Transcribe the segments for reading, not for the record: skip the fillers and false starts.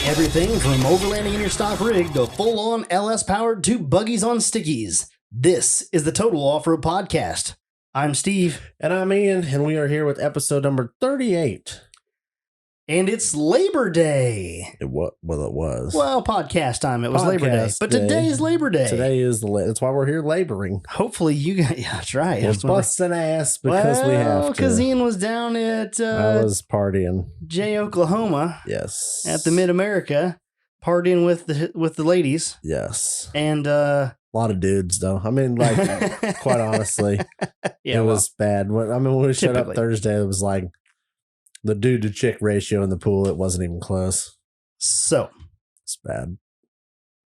Everything from overlanding in your stock rig to full-on LS-powered 2 buggies on stickies. This is the Total Off-Road Podcast. I'm Steve. And I'm Ian, and we are here with episode number 38. And it's Labor Day. It was. Well, podcast time. It was Labor Day. But today is Labor Day. Today is that's why we're here laboring. Hopefully you guys... Yeah, that's right. We're busting ass because we have to. Because Ian was down at... I was partying. Oklahoma. Yes. At the Mid-America. Partying with the ladies. Yes. And... a lot of dudes, though. I mean, like, quite honestly, it was bad. When we showed up Thursday, it was like the dude to chick ratio in the pool. It wasn't even close. So it's bad.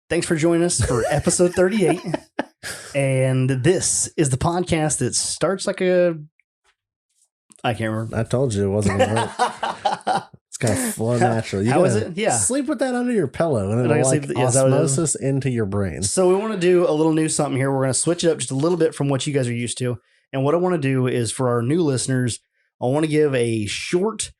Thanks for joining us for episode 38. And this is the podcast that starts like I can't remember. I told you it wasn't going to work. It's going to flow naturally. How is it? Yeah. Sleep with that under your pillow and it'll like osmosis into your brain. So we want to do a little new something here. We're going to switch it up just a little bit from what you guys are used to. And what I want to do is for our new listeners, I want to give a short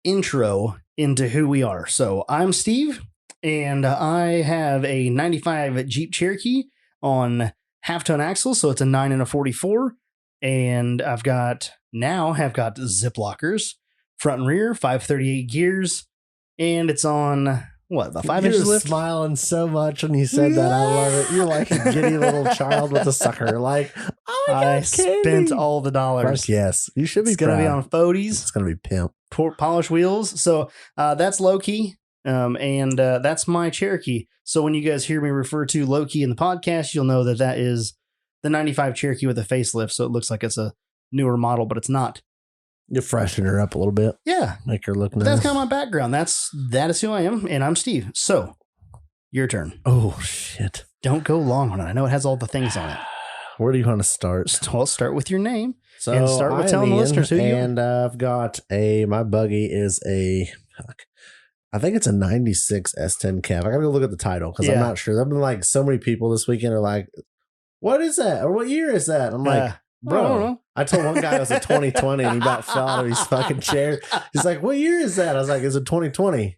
intro into who we are. So I'm Steve, and I have a 95 Jeep Cherokee on half-ton axles. So it's a 9 and a 44. And have got zip lockers. Front and rear, 538 gears, and it's on what, the 5 inches lift? Smiling so much when you said that. I love it. You're like a giddy little child with a sucker. Like, oh my God, I spent all the dollars. Yes, you should be. It's going to be on Fodies. It's going to be pimp. Polished wheels. So that's low key, and that's my Cherokee. So when you guys hear me refer to low key in the podcast, you'll know that is the 95 Cherokee with a facelift. So it looks like it's a newer model, but it's not. You freshen her up a little bit. Yeah. Make her look nice. That's kind of my background. That is who I am, and I'm Steve. So, your turn. Oh, shit. Don't go long on it. I know it has all the things on it. Where do you want to start? I'll start with your name. So and start with telling the listeners who you are. And I've got my buggy is I think it's a 96 S10 cab. I got to go look at the title because I'm not sure. There've been like so many people this weekend are like, what is that? Or what year is that? I'm like, bro, I don't know. I told one guy it was a 2020 and he about fell out of his fucking chair. He's like, what year is that? I was like, it's a 2020.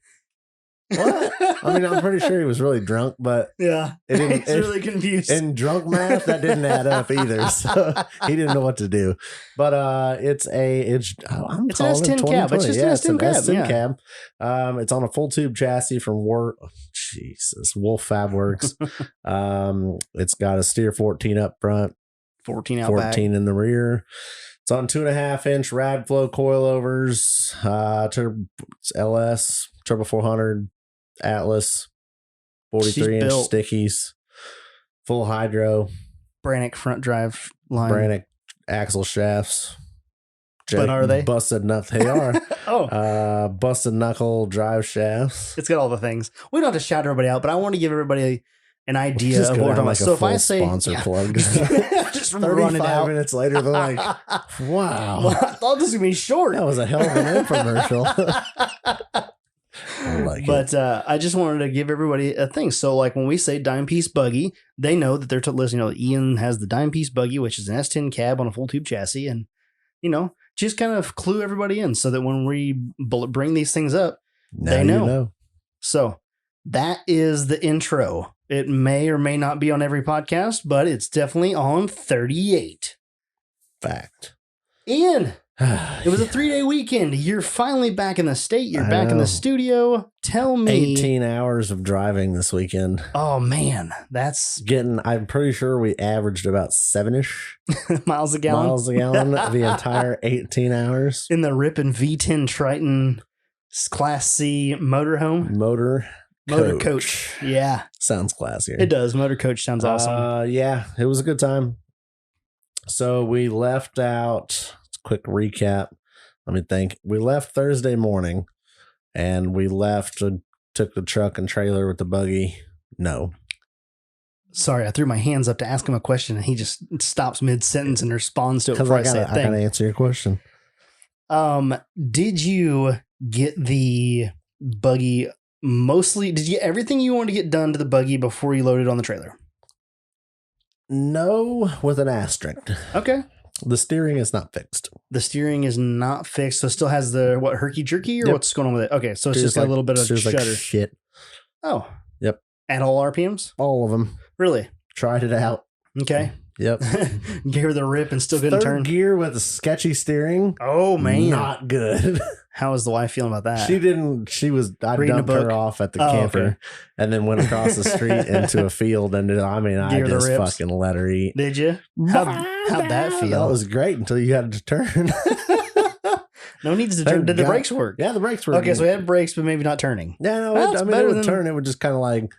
What? I mean, I'm pretty sure he was really drunk, but yeah, it's really confused. In drunk math, that didn't add up either. So he didn't know what to do. But it's an S10 cab. It's just an S10 cab. It's on a full tube chassis from Wolf Fab Works. It's got a steer 14 up front. 14 out 14 back. In the rear. It's on 2.5 inch Radflow coilovers. It's LS Turbo 400 Atlas 43 inch stickies. Full hydro. Brannick front drive line. Brannick axle shafts. But are they? Busted knuckle. They are. Busted knuckle drive shafts. It's got all the things. We don't have to shout everybody out, but I want to give everybody an idea of what we're talking about. So if I say sponsor plug, just 35 minutes later, they're like, wow. Well, I thought this was going to be short. That was a hell of an infomercial. But I just wanted to give everybody a thing. So like when we say dime piece buggy, they know that they're listening. Ian has the dime piece buggy, which is an S10 cab on a full tube chassis. And, just kind of clue everybody in so that when we bring these things up, they know. You know. So that is the intro. It may or may not be on every podcast, but it's definitely on 38. Fact. Ian, it was a 3-day weekend. You're finally back in the state. You're back in the studio. Tell me. 18 hours of driving this weekend. Oh, man. That's I'm pretty sure we averaged about 7-ish miles a gallon. The entire 18 hours. In the ripping V10 Triton Class C motorhome. Motor coach. Yeah. Sounds classier. It does. Motor coach sounds awesome. Yeah, it was a good time. So we left out, quick recap. Let me think. We left Thursday morning and we took the truck and trailer with the buggy. No. Sorry, I threw my hands up to ask him a question and he just stops mid-sentence and responds to it before I say a thing. I gotta answer your question. Did you get the buggy did you get everything you wanted to get done to the buggy before you loaded on the trailer? No, with an asterisk. Okay. The steering is not fixed. The steering is not fixed, so it still has the herky jerky or Yep. what's going on with it? Okay, so it's just got a little bit of shudder. Like shit. Oh. Yep. At all RPMs? All of them. Really? Tried it out. Okay. Yep. Gave her the rip and still couldn't turn. Third gear with a sketchy steering. Oh man, not good. How was the wife feeling about that? She didn't. She was. I dumped her off at the camper, and then went across the street into a field. And I just fucking let her eat. Did you? How'd that feel? That was great until you had to turn. No needs to turn. Did the brakes work? Yeah, the brakes worked. Okay, so we had brakes, but maybe not turning. Yeah, no. It would turn. It would just kind of like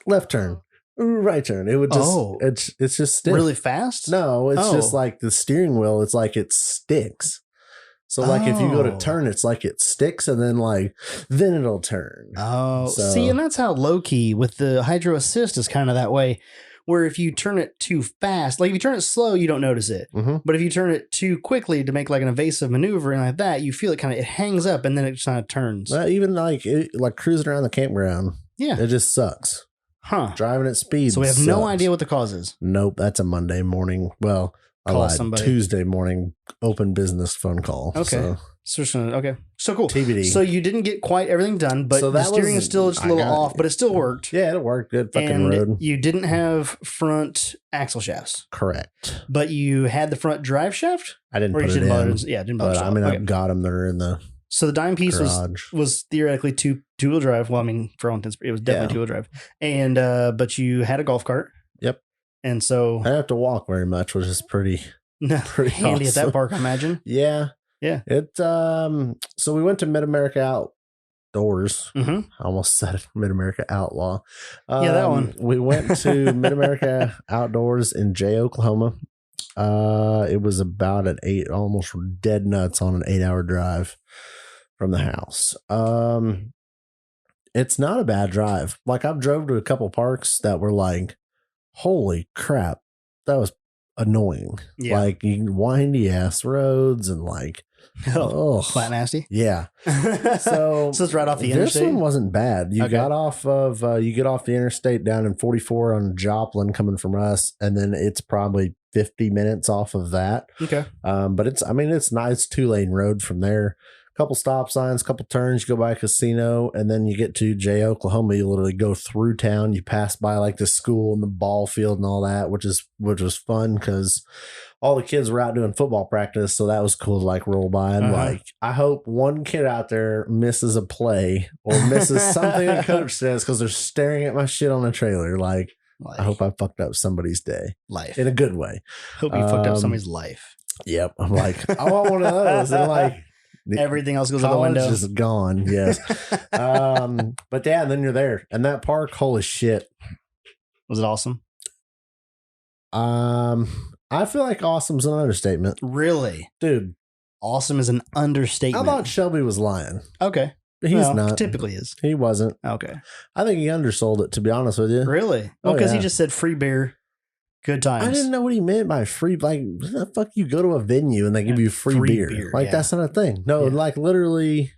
left turn. Right turn. It would just it's just stiff. Really fast? No, it's just like the steering wheel. It's like it sticks. So like if you go to turn, it's like it sticks and then it'll turn. Oh, see, and that's how low key with the hydro assist is kind of that way. Where if you turn it too fast, like if you turn it slow, you don't notice it. Mm-hmm. But if you turn it too quickly to make like an evasive maneuver and like that, you feel it it hangs up and then it kind of turns. Even like cruising around the campground. Yeah, it just sucks. Huh. Driving at speed. So we have no idea what the cause is. Nope. That's a Monday morning. Well, call somebody. Tuesday morning open business phone call. Okay. Okay. So cool. TBD. So you didn't get quite everything done, but the steering is still just a little off, but it still worked. Yeah, it worked. Good fucking road. You didn't have front axle shafts. Correct. But you had the front drive shaft? I didn't put it in. Yeah, didn't bother. But I've got them that are in the So the dime piece was theoretically two-wheel drive. Well, for all intents, it was definitely two-wheel drive. And but you had a golf cart. Yep. And so I didn't have to walk very much, which is pretty handy awesome. At that park, I imagine. Yeah. Yeah. So we went to Mid-America Outdoors. Mm-hmm. I almost said Mid-America Outlaw. Yeah, that one. We went to Mid-America Outdoors in Jay, Oklahoma. It was about almost dead nuts on an 8-hour drive from the house. It's not a bad drive. Like I've drove to a couple parks that were like, holy crap, that was annoying. Yeah. Like windy ass roads and like, flat nasty. Yeah. So it's right off the interstate. This one wasn't bad. You got off of you get off the interstate down in 44 on Joplin coming from us, and then it's probably 50 minutes off of that. Okay. But it's nice 2-lane road from there. Couple stop signs, couple turns, you go by a casino, and then you get to Jay, Oklahoma. You literally go through town. You pass by like the school and the ball field and all that, which was fun because all the kids were out doing football practice. So that was cool to like roll by. And like, I hope one kid out there misses a play or misses something a coach says because they're staring at my shit on the trailer. Like, I hope I fucked up somebody's day. Life. In a good way. Hope you fucked up somebody's life. Yep. I'm like, I want one of those. And like, everything else goes out the window. Is gone. Yes. But yeah, and then you're there. And that park, holy shit. Was it awesome? I feel like awesome's an understatement. Really? Dude. Awesome is an understatement. I thought Shelby was lying. Okay. He's not. Typically is. He wasn't. Okay. I think he undersold it, to be honest with you. Really? Well, because he just said free beer. Good times. I didn't know what he meant by free. Like, the fuck, you go to a venue and they give you free beer. Like, that's not a thing. No, like literally.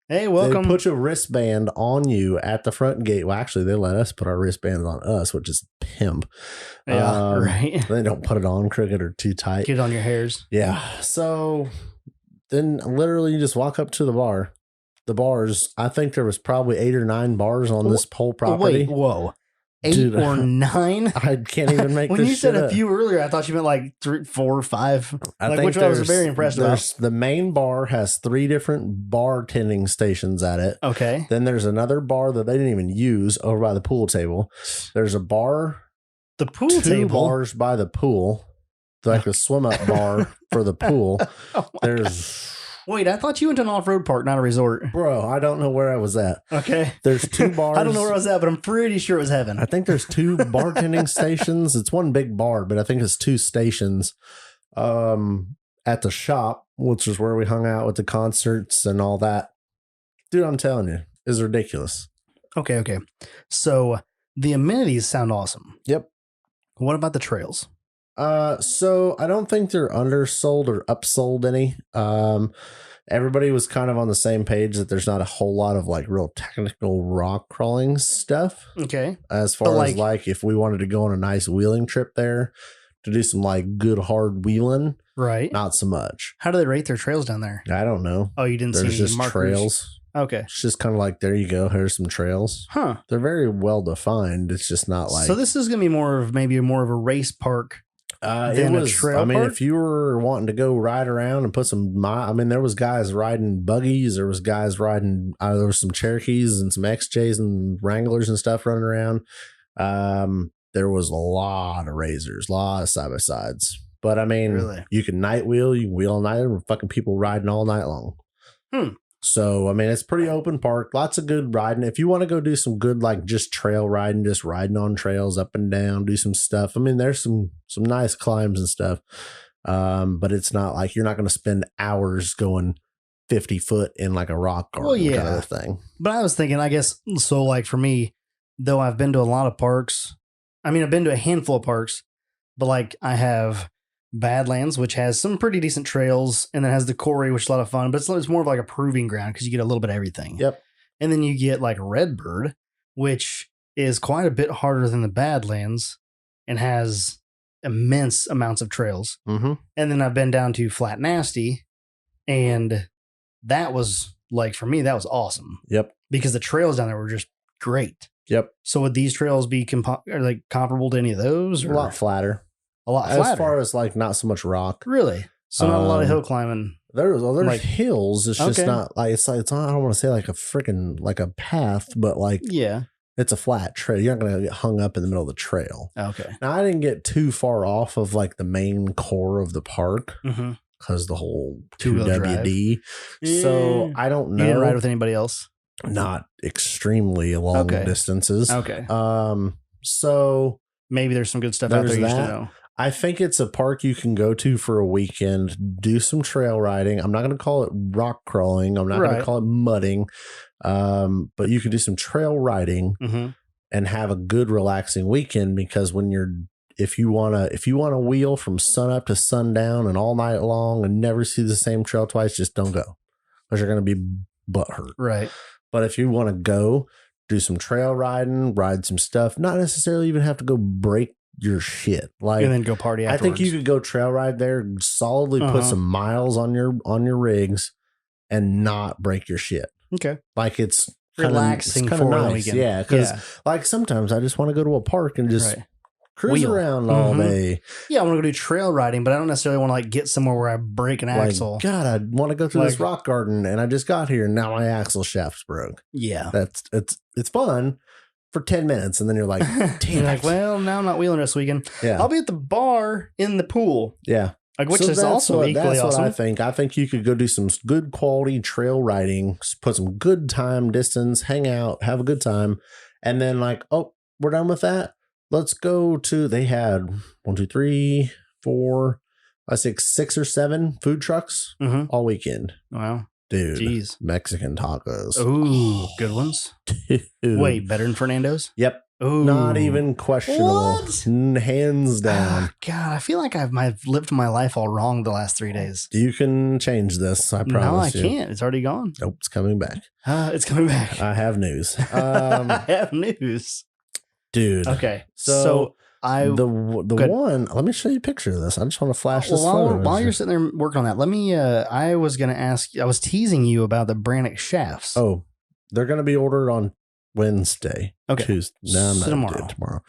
Hey, welcome. They put your wristband on you at the front gate. Well, actually, they let us put our wristbands on us, which is pimp. Yeah, right. They don't put it on crooked or too tight. Get it on your hairs. Yeah. So then literally you just walk up to the bar. The bars, I think there was probably 8 or 9 bars on this whole property. Wait, whoa. 8 or 9? I can't even make when this you said a up. few earlier, I thought you meant like 3, 4, 5. I think which I was very impressed about. The main bar has 3 different bartending stations at it. Okay. Then there's another bar that they didn't even use over by the pool table. There's a bar. The pool 2 table? bars by the pool. Like a swim up bar for the pool. There's... Wait, I thought you went to an off-road park, not a resort. Bro, I don't know where I was at. Okay. There's 2 bars. I don't know where I was at, but I'm pretty sure it was heaven. I think there's 2 bartending stations. It's one big bar, but I think it's 2 stations at the shop, which is where we hung out with the concerts and all that. Dude, I'm telling you, it's ridiculous. Okay. So the amenities sound awesome. Yep. What about the trails? So I don't think they're undersold or upsold any. Everybody was kind of on the same page that there's not a whole lot of like real technical rock crawling stuff. Okay. As far as like if we wanted to go on a nice wheeling trip there to do some like good hard wheeling, Right. Not so much. How do they rate their trails down there? I don't know. Oh, you didn't see There's any just markers? trails. Okay. It's just kind of like, there you go. Here's some trails. Huh. They're very well defined. It's just not like. So this is going to be more of a race park than a trail I mean, park? if you were wanting to go ride around and put there was guys riding buggies. There was guys riding, there was some Cherokees and some XJs and Wranglers and stuff running around. There was a lot of razors, a lot of side-by-sides. But I mean, Really? you can night wheel, you can wheel all night, and fucking people riding all night long. So, I mean, it's pretty open park. Lots of good riding. If you want to go do some good, like just trail riding, just riding on trails up and down, do some stuff. I mean, there's some nice climbs and stuff. But it's not like you're not going to spend hours going 50 foot in like a rock garden kind of thing. But I was thinking, I guess, so like for me, though I've been to a lot of parks. I mean, I've been to a handful of parks, but like I have Badlands, which has some pretty decent trails, and then has the Quarry, which is a lot of fun, but it's more of like a proving ground because you get a little bit of everything. Yep. And then you get like Redbird, which is quite a bit harder than the Badlands and has immense amounts of trails. Mm-hmm. And then I've been down to Flat Nasty, and that was like, for me, that was awesome. Yep. Because the trails down there were just great. Yep. So would these trails be comparable to any of those? Or? A lot flatter. A lot flatter. As far as like not so much rock. Really? So not a lot of hill climbing. There's like, hills. It's just not like it's not, I don't want to say like a freaking like a path, but like it's a flat trail. You're not gonna get hung up in the middle of the trail. Okay. Now I didn't get too far off of like the main core of the park because the whole 2WD. So I don't know. You didn't ride with anybody else? Not extremely long distances. Okay. So maybe there's some good stuff out there you should know. I think it's a park you can go to for a weekend, do some trail riding. I'm not going to call it rock crawling. I'm not going to call it mudding. But you can do some trail riding and have a good relaxing weekend, because if you want to wheel from sun up to sundown and all night long and never see the same trail twice, just don't go, because you're going to be butthurt. Right. But if you want to go do some trail riding, ride some stuff, not necessarily even have to go break your shit, like, and then go party afterwards. I think you could go trail ride there, solidly put some miles on your rigs and not break your shit. Okay. Like it's relaxing for the nice. weekend. Yeah. Because like sometimes I just want to go to a park and just cruise around all day. Yeah, I want to go do trail riding, but I don't necessarily want to like get somewhere where I break an axle. God, I want to go through this rock garden, and I just got here and now my axle shaft's broke. Yeah. It's fun for 10 minutes, and then you're like, damn, you're like, well, now I'm not wheeling this weekend. Yeah. I'll be at the bar in the pool. Yeah. Like, which is also equally awesome. What I think. I think you could go do some good quality trail riding, put some good time distance, hang out, have a good time, and then like, oh, we're done with that. Let's go to. They had 1, 2, 3, 4, 5, 6, 6 or 7 food trucks all weekend. Wow. Dude, jeez. Mexican tacos. Ooh, good ones. Dude. Wait, better than Fernando's? Yep. Ooh. Not even questionable. What? Hands down. God, I feel like I've lived my life all wrong the last 3 days. You can change this, I promise. No, I can't. It's already gone. Nope, it's coming back. It's coming back. I have news. I have news. Dude. Okay. So the one, let me show you a picture of this. I just want to flash this photo. While you're sitting there working on that, let me, I was going to ask, I was teasing you about the Brannock shafts. Oh, they're going to be ordered on Wednesday. Okay. Tuesday. No, I'm not tomorrow.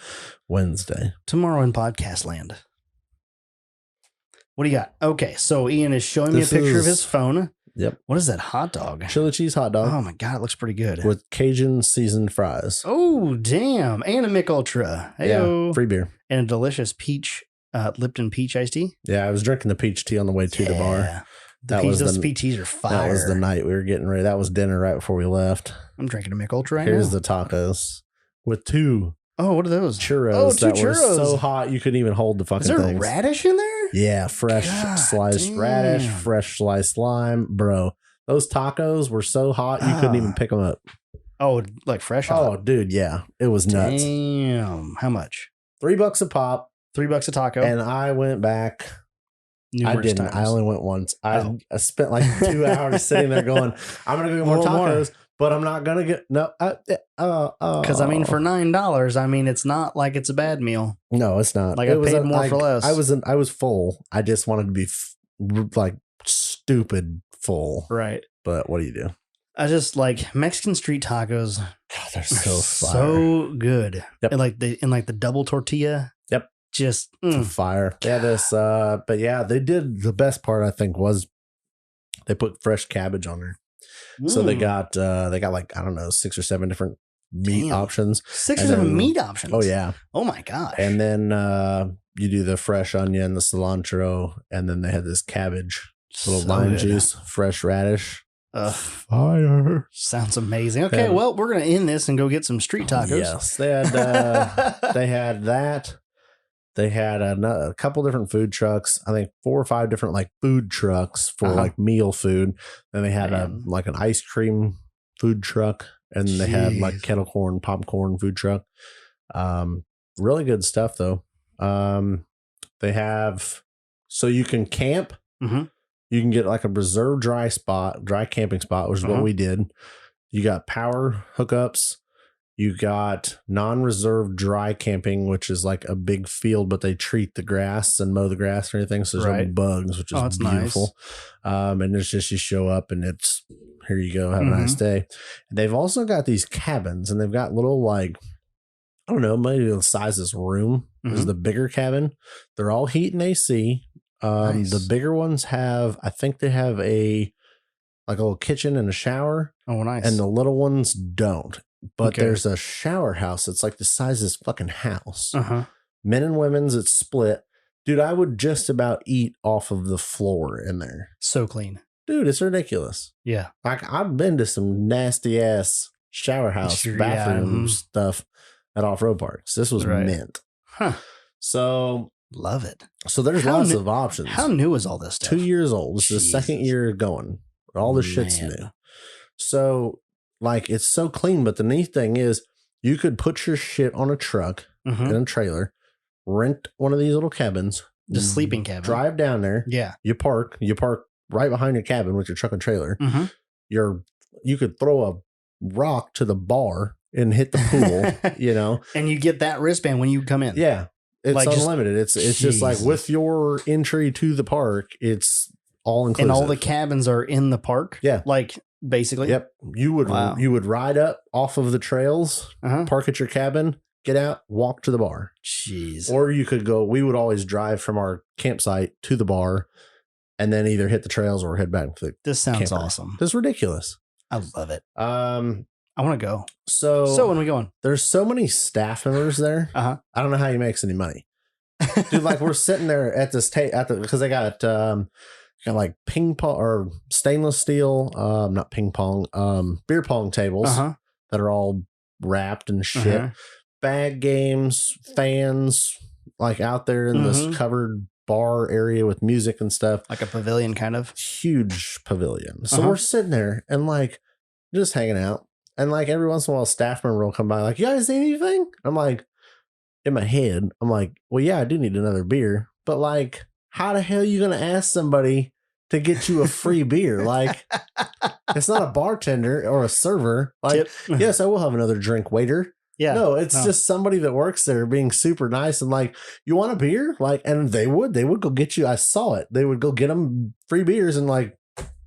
Wednesday. Tomorrow in podcast land. What do you got? Okay. So Ian is showing me a picture of his phone. Yep. What is that hot dog? Chili cheese hot dog. Oh my God. It looks pretty good. With Cajun seasoned fries. Oh, damn. And a Mick Ultra. Hey-o. Yeah. Free beer. And a delicious peach, Lipton peach iced tea. Yeah. I was drinking the peach tea on the way to the bar. Those peach teas are fire. That was the night we were getting ready. That was dinner right before we left. I'm drinking a Mick Ultra right now. Here's the tacos with 2. Oh, what are those? Churros. Oh, 2 that churros. were so hot you couldn't even hold the fucking things. Is there radish in there? Yeah, fresh sliced radish, fresh sliced lime. Bro, those tacos were so hot you couldn't even pick them up. Oh, like fresh hot? Oh, dude, yeah. It was nuts. Damn. How much? $3 a pop. $3 a taco. And I went back. Numerous I didn't. times. I only went once. I spent like 2 hours sitting there going, I'm going to go get more tacos. but I'm not gonna get no. Because I mean, for $9, I mean, it's not like it's a bad meal. No, it's not. Like I paid more for less. I was full. I just wanted to be like stupid full. Right. But what do you do? I just like Mexican street tacos. God, they're so good. Yep. And like the double tortilla. Yep. Just fire. Yeah, but yeah, they did the best part, I think, was they put fresh cabbage on there. So they got like, I don't know, 6 or 7 different meat options. 6 or 7 meat options. Oh yeah. Oh my gosh. And then you do the fresh onion, the cilantro, and then they had this cabbage, little lime juice, fresh radish. Fire. Sounds amazing. Okay, well, we're gonna end this and go get some street tacos. Yes, they had they had that. They had a couple different food trucks. I think 4 or 5 different like food trucks for like meal food. Then they had like an ice cream food truck, and they had like kettle corn, popcorn food truck. Really good stuff though. They have, so you can camp. Mm-hmm. You can get like a reserved dry camping spot, which is what we did. You got power hookups. You got non-reserved dry camping, which is like a big field, but they treat the grass and mow the grass and everything. So there's no bugs, which is beautiful. Nice. And it's just, you show up and it's, here you go. Have a nice day. And they've also got these cabins, and they've got little like, I don't know, maybe the size of this room is the bigger cabin. They're all heat and AC. Nice. The bigger ones have, I think they have a little kitchen and a shower. Oh, nice. And the little ones don't. But there's a shower house. It's like the size of this fucking house. Men and women's, it's split. Dude, I would just about eat off of the floor in there. So clean. Dude, it's ridiculous. Yeah. Like, I've been to some nasty ass shower house, bathroom stuff at off-road parks. This was mint. Huh. So... Love it. So there's lots of options. How new is all this stuff? 2 years old. This is the second year going. All the shit's new. So, like, it's so clean. But the neat thing is, you could put your shit on a truck in a trailer, rent one of these little cabins, the sleeping cabin, drive down there. Yeah. You park right behind your cabin with your truck and trailer. You could throw a rock to the bar and hit the pool, you know, and you get that wristband when you come in. Yeah. It's like unlimited. It's just like with your entry to the park, it's all inclusive. And all the cabins are in the park. Yeah. Like basically. Yep. You would ride up off of the trails, park at your cabin, get out, walk to the bar. Jeez. Or you could go, we would always drive from our campsite to the bar and then either hit the trails or head back to the This sounds camper. awesome. This is ridiculous. I love it. I want to go. So when we going? There's so many staff members there. I don't know how he makes any money. Dude, like we're sitting there at this because they got like ping pong or stainless steel, not ping pong, beer pong tables that are all wrapped and shit. Bag games, fans, like out there in this covered bar area with music and stuff. Like a pavilion kind of. Huge pavilion. So we're sitting there and like just hanging out. And like every once in a while, a staff member will come by, like, you guys need anything? I'm like, in my head, I'm like, well, yeah, I do need another beer. But like, how the hell are you going to ask somebody to get you a free beer? Like, it's not a bartender or a server. Like, yes, I will have another drink, waiter. Yeah. No, it's just somebody that works there being super nice and like, you want a beer? Like, and they would go get you. I saw it. They would go get them free beers and like,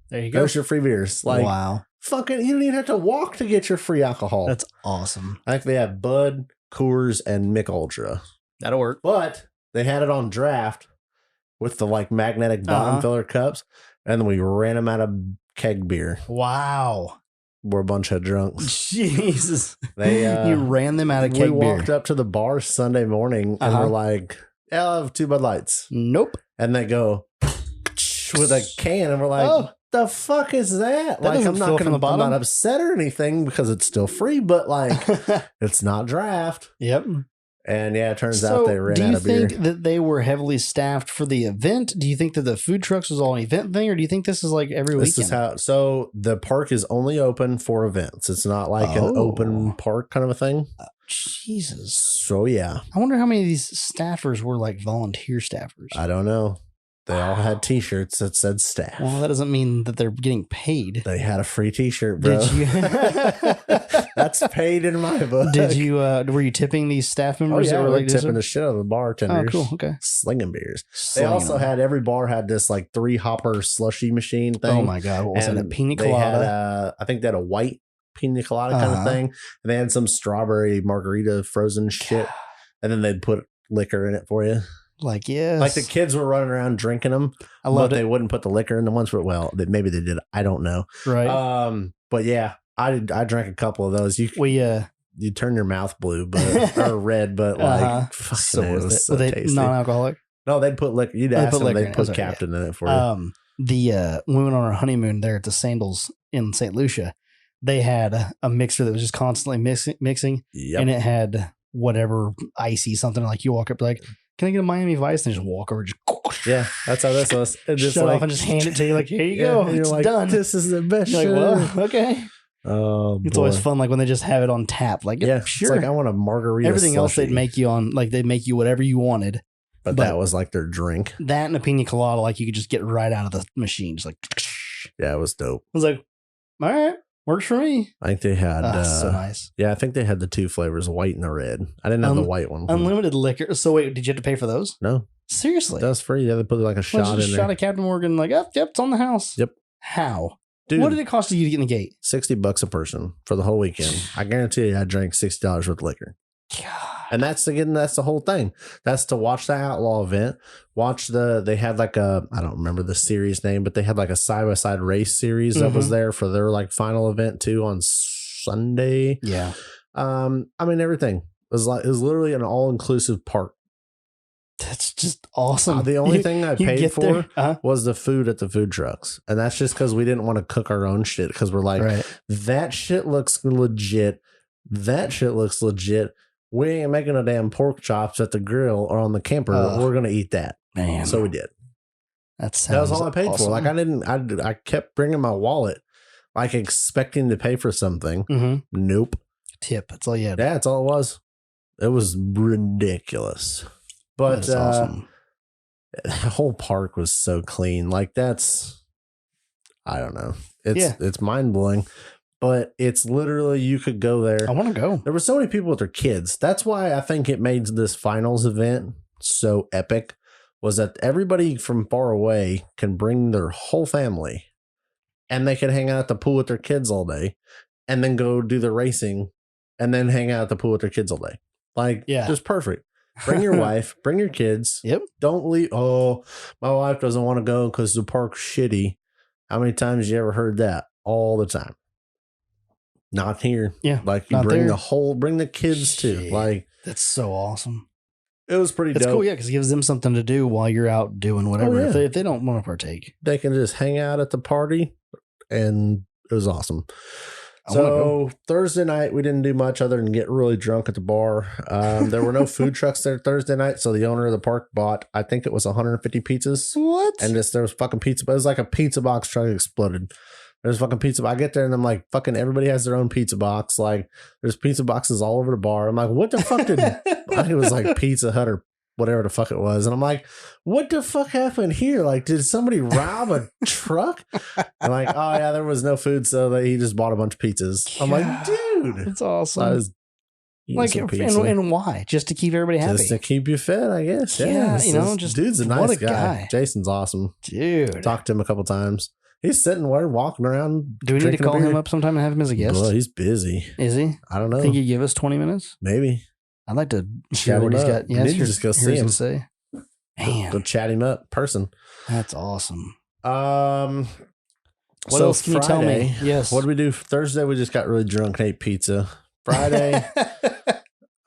there you go. There's your free beers. Like, wow. Fucking, you don't even have to walk to get your free alcohol. That's awesome. I think they have Bud, Coors, and Mick Ultra. That'll work. But they had it on draft with the like magnetic bottom filler cups, and then we ran them out of keg beer. Wow. We're a bunch of drunks. Jesus. They you ran them out of keg beer. We walked up to the bar Sunday morning and we're like, yeah, I'll have 2 Bud Lights. Nope. And they go with a can, and we're like, oh, the fuck is that? Like, I'm not upset or anything because it's still free, but like, it's not draft. Yep. And yeah, it turns out they ran out of beer. Do you think that they were heavily staffed for the event? Do you think that the food trucks was all an event thing, or do you think this is like every weekend? So the park is only open for events. It's not like an open park kind of a thing. Jesus. So yeah. I wonder how many of these staffers were like volunteer staffers. I don't know. They all had T-shirts that said staff. Well, that doesn't mean that they're getting paid. They had a free T-shirt, bro. Did you? That's paid in my book. Did you? Were you tipping these staff members? Oh, yeah, that were we're like tipping the shit out of the bartenders. Oh, cool. Okay. Slinging beers. They also had, every bar had this like 3-hopper slushy machine thing. Oh my God. What was that? A pina colada? They had, I think they had a white pina colada kind of thing. And they had some strawberry margarita frozen shit. And then they'd put liquor in it for you. Like, yes. Like the kids were running around drinking them. I loved it. They wouldn't put the liquor in the ones, but well, maybe they did. I don't know. Right. But yeah, I drank a couple of those. You turn your mouth blue, or red, but like, so it was so tasty. Non-alcoholic? No, they'd put liquor. You'd ask them, they'd put Captain in it for you. When we went on our honeymoon there at the Sandals in St. Lucia, they had a mixer that was just constantly mixing, and it had whatever icy something. Like you walk up like, can I get a Miami Vice? And just walk over, yeah, that's how this was. Just shut off and just hand it to you. Like, here you go, it's like, done. This is the best. You're like, well, okay. Oh, it's always fun, like when they just have it on tap. Like, yeah, sure. It's like I want a margarita. Everything slushy. else they'd make you on, like they'd make you whatever you wanted. But that was like their drink. That and a pina colada, like you could just get right out of the machine. Just like, yeah, it was dope. I was like, all right, works for me. I think they had so nice. Yeah, I think they had the 2 flavors, white and the red. I didn't have the white one. Unlimited liquor. So wait, did you have to pay for those? No. Seriously? That was free. Yeah, they put like a shot in there. Shot of Captain Morgan, like, yep, it's on the house. Yep. How? Dude, what did it cost you to get in the gate? $60 a person for the whole weekend. I guarantee you I drank $60 worth of liquor. God. And that's the whole thing. That's to watch the Outlaw event. They had like I don't remember the series name, but they had like a side-by-side race series that was there for their like final event too on Sunday. Yeah. I mean, everything it was literally an all-inclusive park. That's just awesome. The only thing I paid for was the food at the food trucks. And that's just because we didn't want to cook our own shit. Because we're like, that shit looks legit. That shit looks legit. We ain't making a damn pork chops at the grill or on the camper. We're going to eat that. Man. So we did. That was all I paid for. Like I kept bringing my wallet, like expecting to pay for something. Nope. Tip. That's all you had. Yeah, that's all it was. It was ridiculous. But awesome. The whole park was so clean. Like I don't know. It's mind blowing. But it's literally, you could go there. I want to go. There were so many people with their kids. That's why I think it made this finals event so epic, was that everybody from far away can bring their whole family and they can hang out at the pool with their kids all day and then go do the racing and then hang out at the pool with their kids all day. Like, just perfect. Bring your wife, bring your kids. Yep. Don't leave. Oh, my wife doesn't want to go because the park's shitty. How many times you ever heard that? All the time. Not here. Yeah. Like you bring the kids too. Like, that's so awesome. It was pretty dope. It's cool. Yeah. Cause it gives them something to do while you're out doing whatever. If they don't want to partake, they can just hang out at the party, and it was awesome. So Thursday night, we didn't do much other than get really drunk at the bar. There were no food trucks there Thursday night. So the owner of the park bought, I think it was 150 pizzas. What? And there was fucking pizza, but it was like a pizza box truck exploded. There's fucking pizza. I get there and I'm like, fucking everybody has their own pizza box. Like there's pizza boxes all over the bar. I'm like, what the fuck did, I think it was like Pizza Hut or whatever the fuck it was. And I'm like, what the fuck happened here? Like, did somebody rob a truck? And like, oh yeah, there was no food. So he just bought a bunch of pizzas. I'm like, dude, that's awesome. I was like, and why? Just to keep everybody happy. Just to keep you fed, I guess. Yeah. Dude's a nice guy. Jason's awesome. Dude. Talked to him a couple times. He's sitting there walking around. Do we need to call him up sometime and have him as a guest? Well, he's busy. Is he? I don't know. Think he'd give us 20 minutes? Maybe. I'd like to hear what he's got. Yeah, just go see him. Say. Man. Go chat him up person. That's awesome. What else can you tell me? Yes. What did we do Thursday? We just got really drunk and ate pizza. Friday.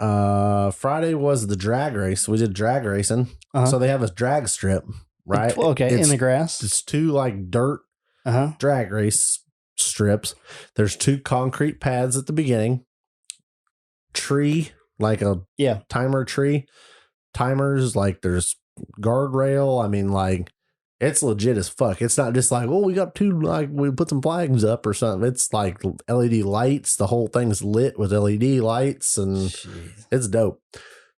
Friday was the drag race. We did drag racing. So they have a drag strip, right? Okay, in the grass. It's 2 like dirt drag race strips. There's 2 concrete pads at the beginning. Tree, like a timer tree. Timers, like there's guardrail. I mean, like it's legit as fuck. It's not just like, oh, we got 2, like we put some flags up or something. It's like LED lights. The whole thing's lit with LED lights and it's dope.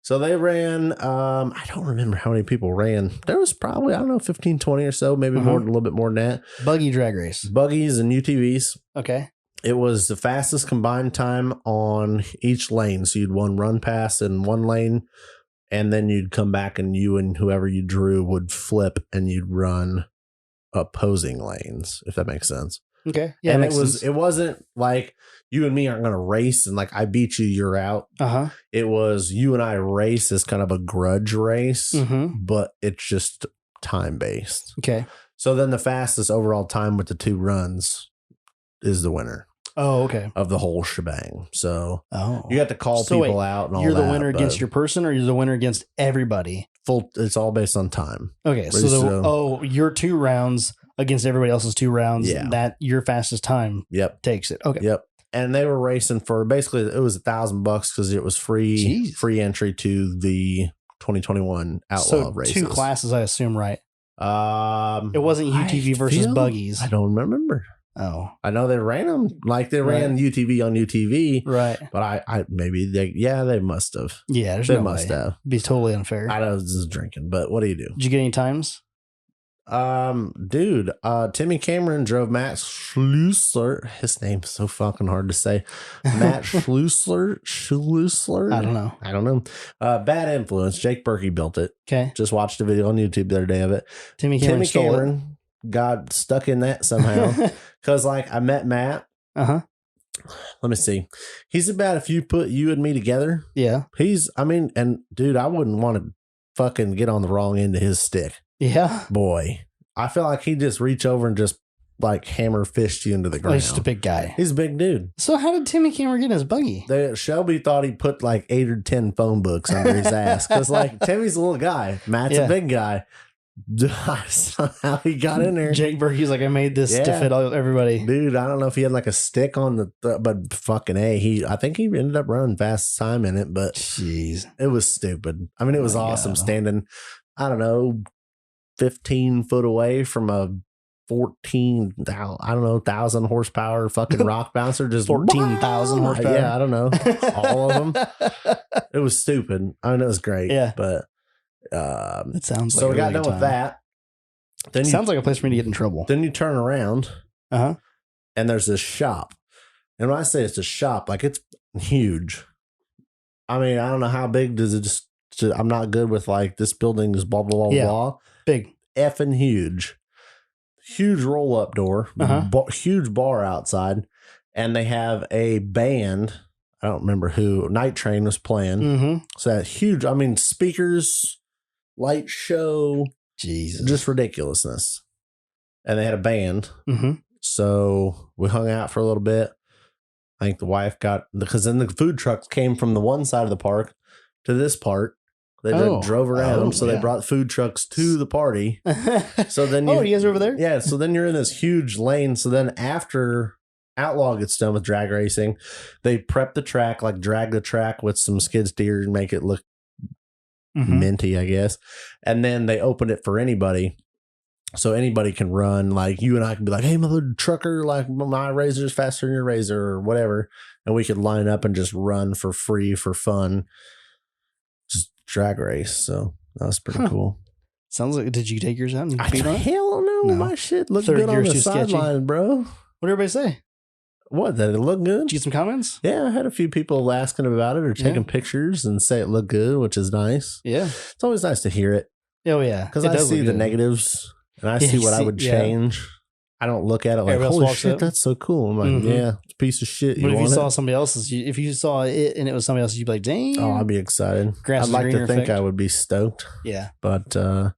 So they ran, I don't remember how many people ran. There was probably, I don't know, 15, 20 or so, maybe more, a little bit more than that. Buggy drag race. Buggies and UTVs. Okay. It was the fastest combined time on each lane. So you'd one run pass in one lane, and then you'd come back and you and whoever you drew would flip and you'd run opposing lanes, if that makes sense. Okay. Yeah. And it wasn't like you and me aren't going to race and like I beat you, you're out. It was you and I race as kind of a grudge race, but it's just time based. Okay. So then the fastest overall time with the 2 runs is the winner. Oh, okay. Of the whole shebang. So you got to call people out and all that. You're the winner against your person, or you're the winner against everybody? It's all based on time. Okay. So your 2 rounds against everybody else's 2 rounds, that your fastest time takes it. Okay. Yep. And they were racing for basically it was $1,000 because it was free entry to the 2021 Outlaw races. 2 classes, I assume, right? It wasn't UTV versus buggies. I don't remember. Oh, I know they ran them like they ran UTV on UTV, right? But I maybe they must have. Yeah, they must have. Be totally unfair. I was just drinking, but what do you do? Did you get any times? Dude, Timmy Cameron drove Matt Schlusler. His name's so fucking hard to say. Matt Schlusler. I don't know. Bad Influence. Jake Berkey built it. Okay. Just watched a video on YouTube the other day of it. Timmy Cameron got stuck in that somehow. Cause like I met Matt. Let me see. He's about, if you put you and me together. Yeah. And dude, I wouldn't want to fucking get on the wrong end of his stick. Yeah. Boy, I feel like he'd just reach over and just like hammer fished you into the ground. He's just a big guy. He's a big dude. So how did Timmy Cameron get in his buggy? Shelby thought he put like 8 or 10 phone books under his ass. Because like Timmy's a little guy. Matt's a big guy. Somehow he got in there. Jake Berkey's like, I made this to fit everybody. Dude, I don't know if he had like a stick on but fucking I think he ended up running fast time in it, but jeez, it was stupid. I mean, it was awesome standing, I don't know, 15 foot away from a 1,000 horsepower fucking rock bouncer. Just 14,000 horsepower. Yeah, I don't know. All of them. It was stupid. I mean, it was great. Yeah. But it sounds like so we got done with that. Then sounds like a place for me to get in trouble. Then you turn around and there's this shop. And when I say it's a shop, like it's huge. I mean, I don't know how big does it I'm not good with like this building is blah, blah, blah, blah. Big. Effing huge. Huge roll up door. Huge bar outside. And they have a band. I don't remember who. Night Train was playing. So that huge, I mean, speakers, light show. Jesus. Just ridiculousness. And they had a band. So we hung out for a little bit. I think the wife because then the food trucks came from the one side of the park to this part. They drove around. They brought food trucks to the party. So then you guys are over there? Yeah. So then you're in this huge lane. So then after Outlaw gets done with drag racing, they prep the track, like drag the track with some skid steer and make it look minty, I guess. And then they open it for anybody. So anybody can run. Like you and I can be like, hey, mother trucker, like my razor's faster than your razor or whatever. And we could line up and just run for free for fun. Just drag race. So that was pretty cool. Sounds like, did you take yours out and beat on it? Hell no. My shit looked good on the sideline, bro. What did everybody say? What, that it looked good? Did you get some comments? Yeah, I had a few people asking about it or taking pictures and say it looked good, which is nice. Yeah. It's always nice to hear it. Oh, yeah. Because I see the negatives and I see what I would change. I don't look at it like, holy shit, that's so cool. I'm like, yeah, it's a piece of shit. But if you saw somebody else's, if you saw it and it was somebody else, you'd be like, dang. Oh, I'd be excited. I'd like to think I would be stoked. Yeah. But so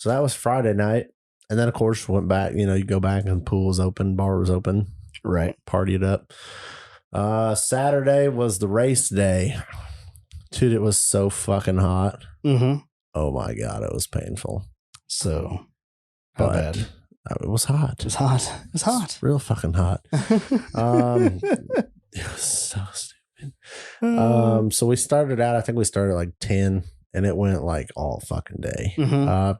that was Friday night. And then, of course, went back. You know, you go back and the pool was open, bar was open. Right. Partied up. Saturday was the race day. Dude, it was so fucking hot. Oh, my God. It was painful. So, how bad? It was hot. It was hot. It was hot. Real fucking hot. It was so stupid. So we started out, I think we started like 10 and it went like all fucking day.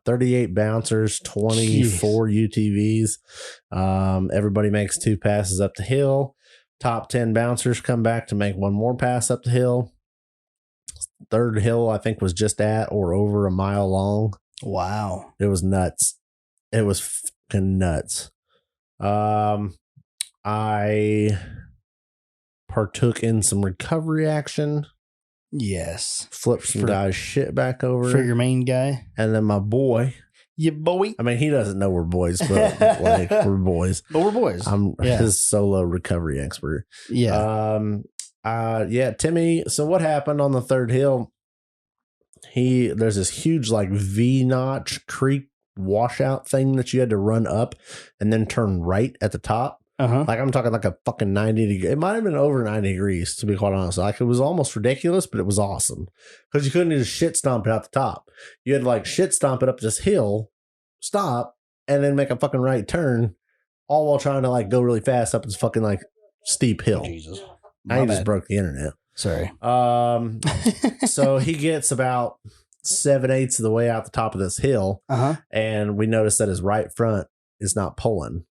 38 bouncers, 24 UTVs. Everybody makes 2 passes up the hill. Top 10 bouncers come back to make 1 more pass up the hill. third hill, I think, was just at or over a mile long. Wow. It was nuts. It was fucking nuts. I partook in some recovery action. Yes. Flipped some guys' shit back over. For your main guy. And then my boy. Yeah, boy. I mean, he doesn't know we're boys, but like we're boys. But we're boys. I'm his solo recovery expert. Yeah. Timmy. So what happened on the third hill? There's this huge like V-notch creek washout thing that you had to run up and then turn right at the top. Like I'm talking like a fucking 90 degree. It might have been over 90 degrees to be quite honest. Like it was almost ridiculous, but it was awesome because you couldn't just shit stomp it out the top. You had to like shit stomp it up this hill, stop, and then make a fucking right turn, all while trying to like go really fast up this fucking like steep hill. Jesus, I just broke the internet. Sorry. So he gets about 7/8 of the way out the top of this hill, and we notice that his right front is not pulling.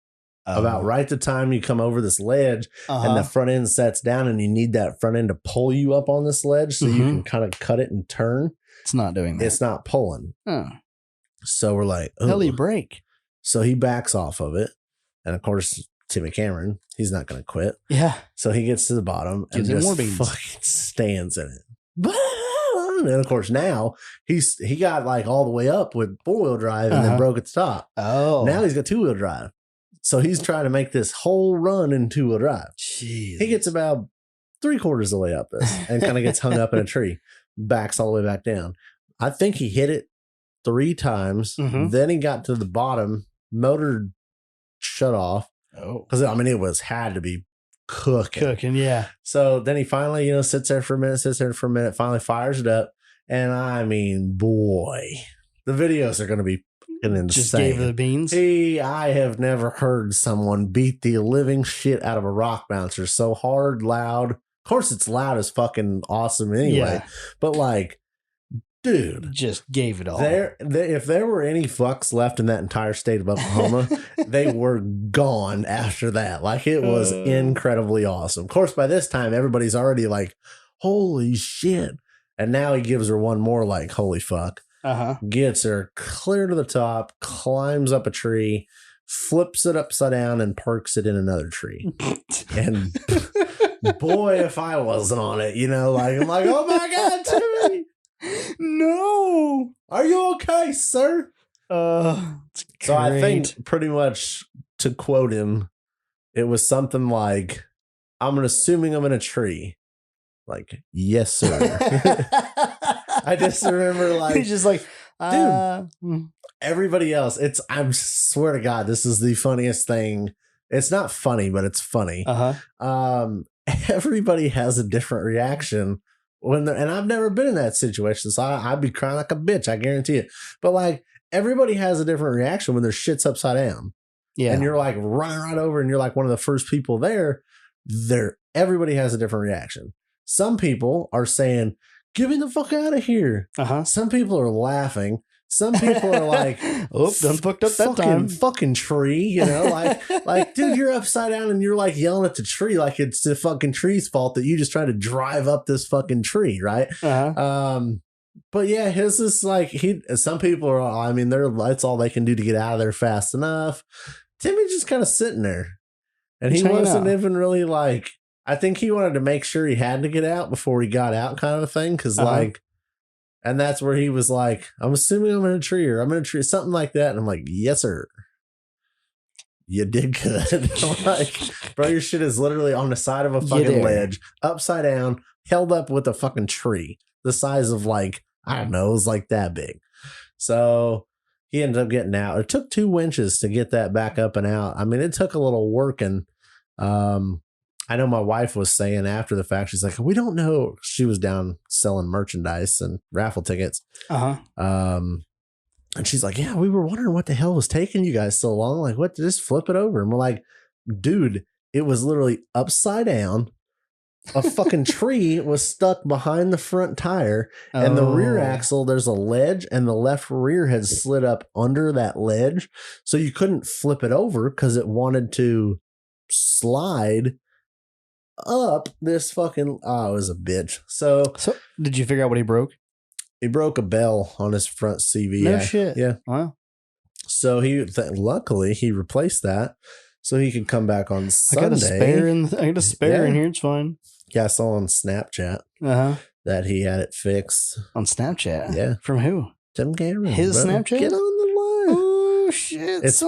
About right the time you come over this ledge and the front end sets down and you need that front end to pull you up on this ledge so you can kind of cut it and turn. It's not doing that. It's not pulling. So we're like, hell, you break. So he backs off of it. And of course, Timmy Cameron, he's not going to quit. Yeah. So he gets to the bottom and just fucking stands in it. And of course, now he got like all the way up with 4-wheel drive and then broke at the top. Now he's got 2-wheel drive. So he's trying to make this whole run in 2-wheel drive. Jeez. He gets about 3/4 of the way up this and kind of gets hung up in a tree, backs all the way back down. I think he hit it 3 times. Then he got to the bottom, motor shut off. Because I mean, had to be cooking. Yeah. So then he finally, sits there for a minute, finally fires it up. And I mean, boy, the videos are going to be insane. Just gave the beans. I have never heard someone beat the living shit out of a rock bouncer so hard, loud. Of course, it's loud as fucking awesome anyway. But like, dude, just gave it all. If there were any fucks left in that entire state of Oklahoma, they were gone after that. Like, it was incredibly awesome. Of course, by this time, everybody's already like, holy shit. And now he gives her one more like, holy fuck. Gets her clear to the top, climbs up a tree, flips it upside down, and parks it in another tree. And boy, if I wasn't on it, I'm like, oh my God, Timmy. No. Are you okay, sir? So I think pretty much to quote him, it was something like, I'm assuming I'm in a tree. Like, yes, sir. I just remember like, he's just like, dude, everybody else, I swear to God, this is the funniest thing. It's not funny, but it's funny. Everybody has a different reaction and I've never been in that situation. So I'd be crying like a bitch. I guarantee it. But like, everybody has a different reaction when their shit's upside down. Yeah. And you're like running right over and you're like one of the first people there. Everybody has a different reaction. Some people are saying, get me the fuck out of here. Some people are laughing. Some people are like, oh, done fucked up that time. Fucking tree, like, dude, you're upside down and you're like yelling at the tree like it's the fucking tree's fault that you just tried to drive up this fucking tree, right? But yeah, his is like, some people are, I mean, that's all they can do to get out of there fast enough. Timmy's just kind of sitting there. And he wasn't even really like, I think he wanted to make sure he had to get out before he got out, kind of a thing. Cause like, and that's where he was like, I'm assuming I'm in a tree or I'm in a tree, something like that. And I'm like, yes, sir. You did good. Like, bro, your shit is literally on the side of a fucking ledge, upside down, held up with a fucking tree, the size of like, I don't know, it was like that big. So he ended up getting out. It took 2 winches to get that back up and out. I mean, it took a little working. I know my wife was saying after the fact, she's like, we don't know. She was down selling merchandise and raffle tickets. And she's like, yeah, we were wondering what the hell was taking you guys so long. Like, what? Just flip it over. And we're like, dude, it was literally upside down. A fucking tree was stuck behind the front tire and the rear axle. There's a ledge and the left rear had slid up under that ledge. So you couldn't flip it over because it wanted to slide up this fucking. Oh, it was a bitch. So did you figure out what he broke? He broke a bell on his front CV. No shit. Yeah. Wow. So luckily he replaced that, so he could come back on Sunday. I got a spare in here. It's fine. Yeah, I saw on Snapchat that he had it fixed on Snapchat. Yeah, from who? Tim Cameron. His brother. Snapchat. Get on the line. Oh shit! It's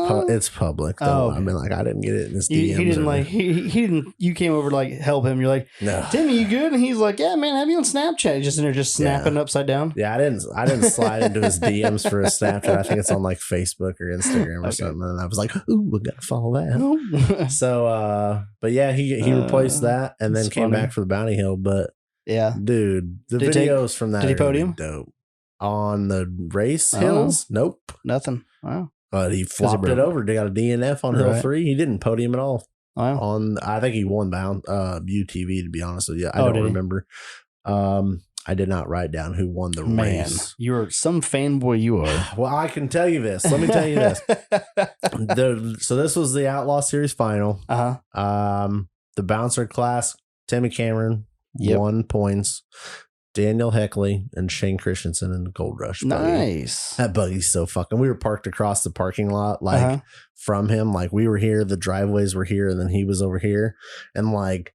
public though. Oh, okay. I mean, like I didn't get it in his DMs. He didn't he didn't. You came over to like help him. You're like, no, Timmy, you good? And he's like, yeah, man, have you on Snapchat? Just in there, just snapping upside down. Yeah, I didn't slide into his DMs for his Snapchat. I think it's on like Facebook or Instagram or something. And I was like, ooh, we gotta follow that. So, but yeah, he replaced that and then came back for the Bounty Hill. But yeah, dude, the videos from that did he podium? Dope. On the race hills? Nope. Nothing. Wow. But he flopped it over. They got a DNF on Hill 3. He didn't podium at all. Wow. I think he won UTV, to be honest with you. I don't remember. I did not write down who won the race. You're some fanboy you are. Well, I can tell you this. Let me tell you this. So this was the Outlaw Series final. The bouncer class, Timmy Cameron, 1 points. Daniel Heckley and Shane Christensen in the Gold Rush buggy. Nice. That buggy's so fucking. We were parked across the parking lot, like from him. Like we were here, the driveways were here, and then he was over here. And like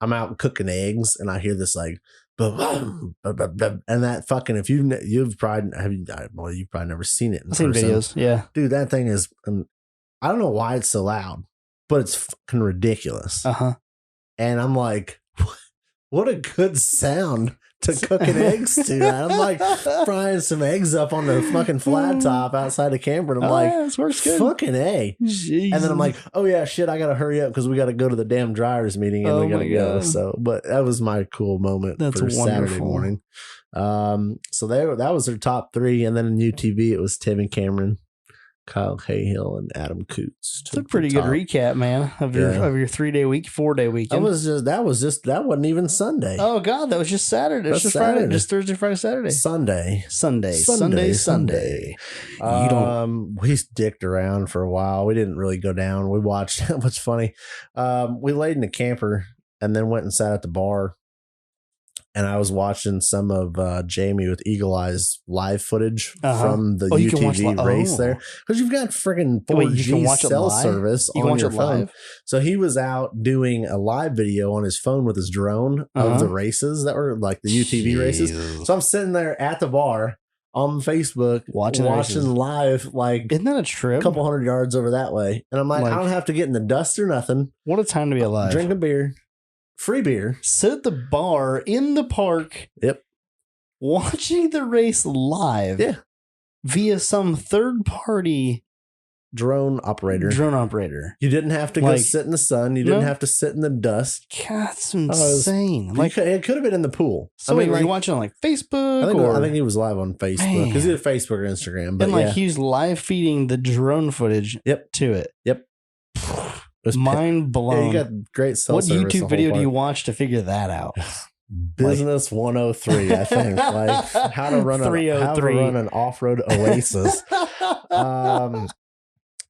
I'm out cooking eggs, and I hear this like, and that fucking. If you've probably never seen it. I've seen videos, yeah, dude. That thing is. I don't know why it's so loud, but it's fucking ridiculous. And I'm like, what a good sound to cooking eggs to. I'm like frying some eggs up on the fucking flat top outside the camper. And I'm like, this works good. Fucking A. Jeez. And then I'm like, oh yeah, shit, I got to hurry up because we got to go to the damn drivers meeting and we got to go. So, but that was my cool moment for wonderful. Saturday morning. So that was their top 3. And then in UTV, it was Tim and Cameron, Kyle Cahill, and Adam Coots. It's a pretty good recap, man, of your 3-day week, 4-day weekend. That wasn't even Sunday. Oh God, that was just Saturday. That's just Friday. Just Thursday, Friday, Saturday. Sunday. You don't. We dicked around for a while. We didn't really go down. We watched. What's funny? We laid in the camper and then went and sat at the bar. And I was watching some of Jamie with Eagle Eye's live footage from the UTV race there. Because you've got friggin' 4G cell service on your phone. So he was out doing a live video on his phone with his drone of the races that were like the UTV races. So I'm sitting there at the bar on Facebook watching live, like, isn't that a trip? A couple 100 yards over that way. And I'm like, I don't have to get in the dust or nothing. What a time to be alive. Drink a beer. Free beer. Sit at the bar in the park. Yep. Watching the race live. Yeah. Via some third party drone operator. You didn't have to go sit in the sun. You didn't have to sit in the dust. God, that's insane. It could have been in the pool. So were you watching on like Facebook? I think he was live on Facebook. Because either Facebook or Instagram. But and he's live feeding the drone footage to it. Yep. Mind blown. Yeah, you got great cell What service. YouTube video do you watch to figure that out? Business 103, I think. Like how to run an off-road Oasis.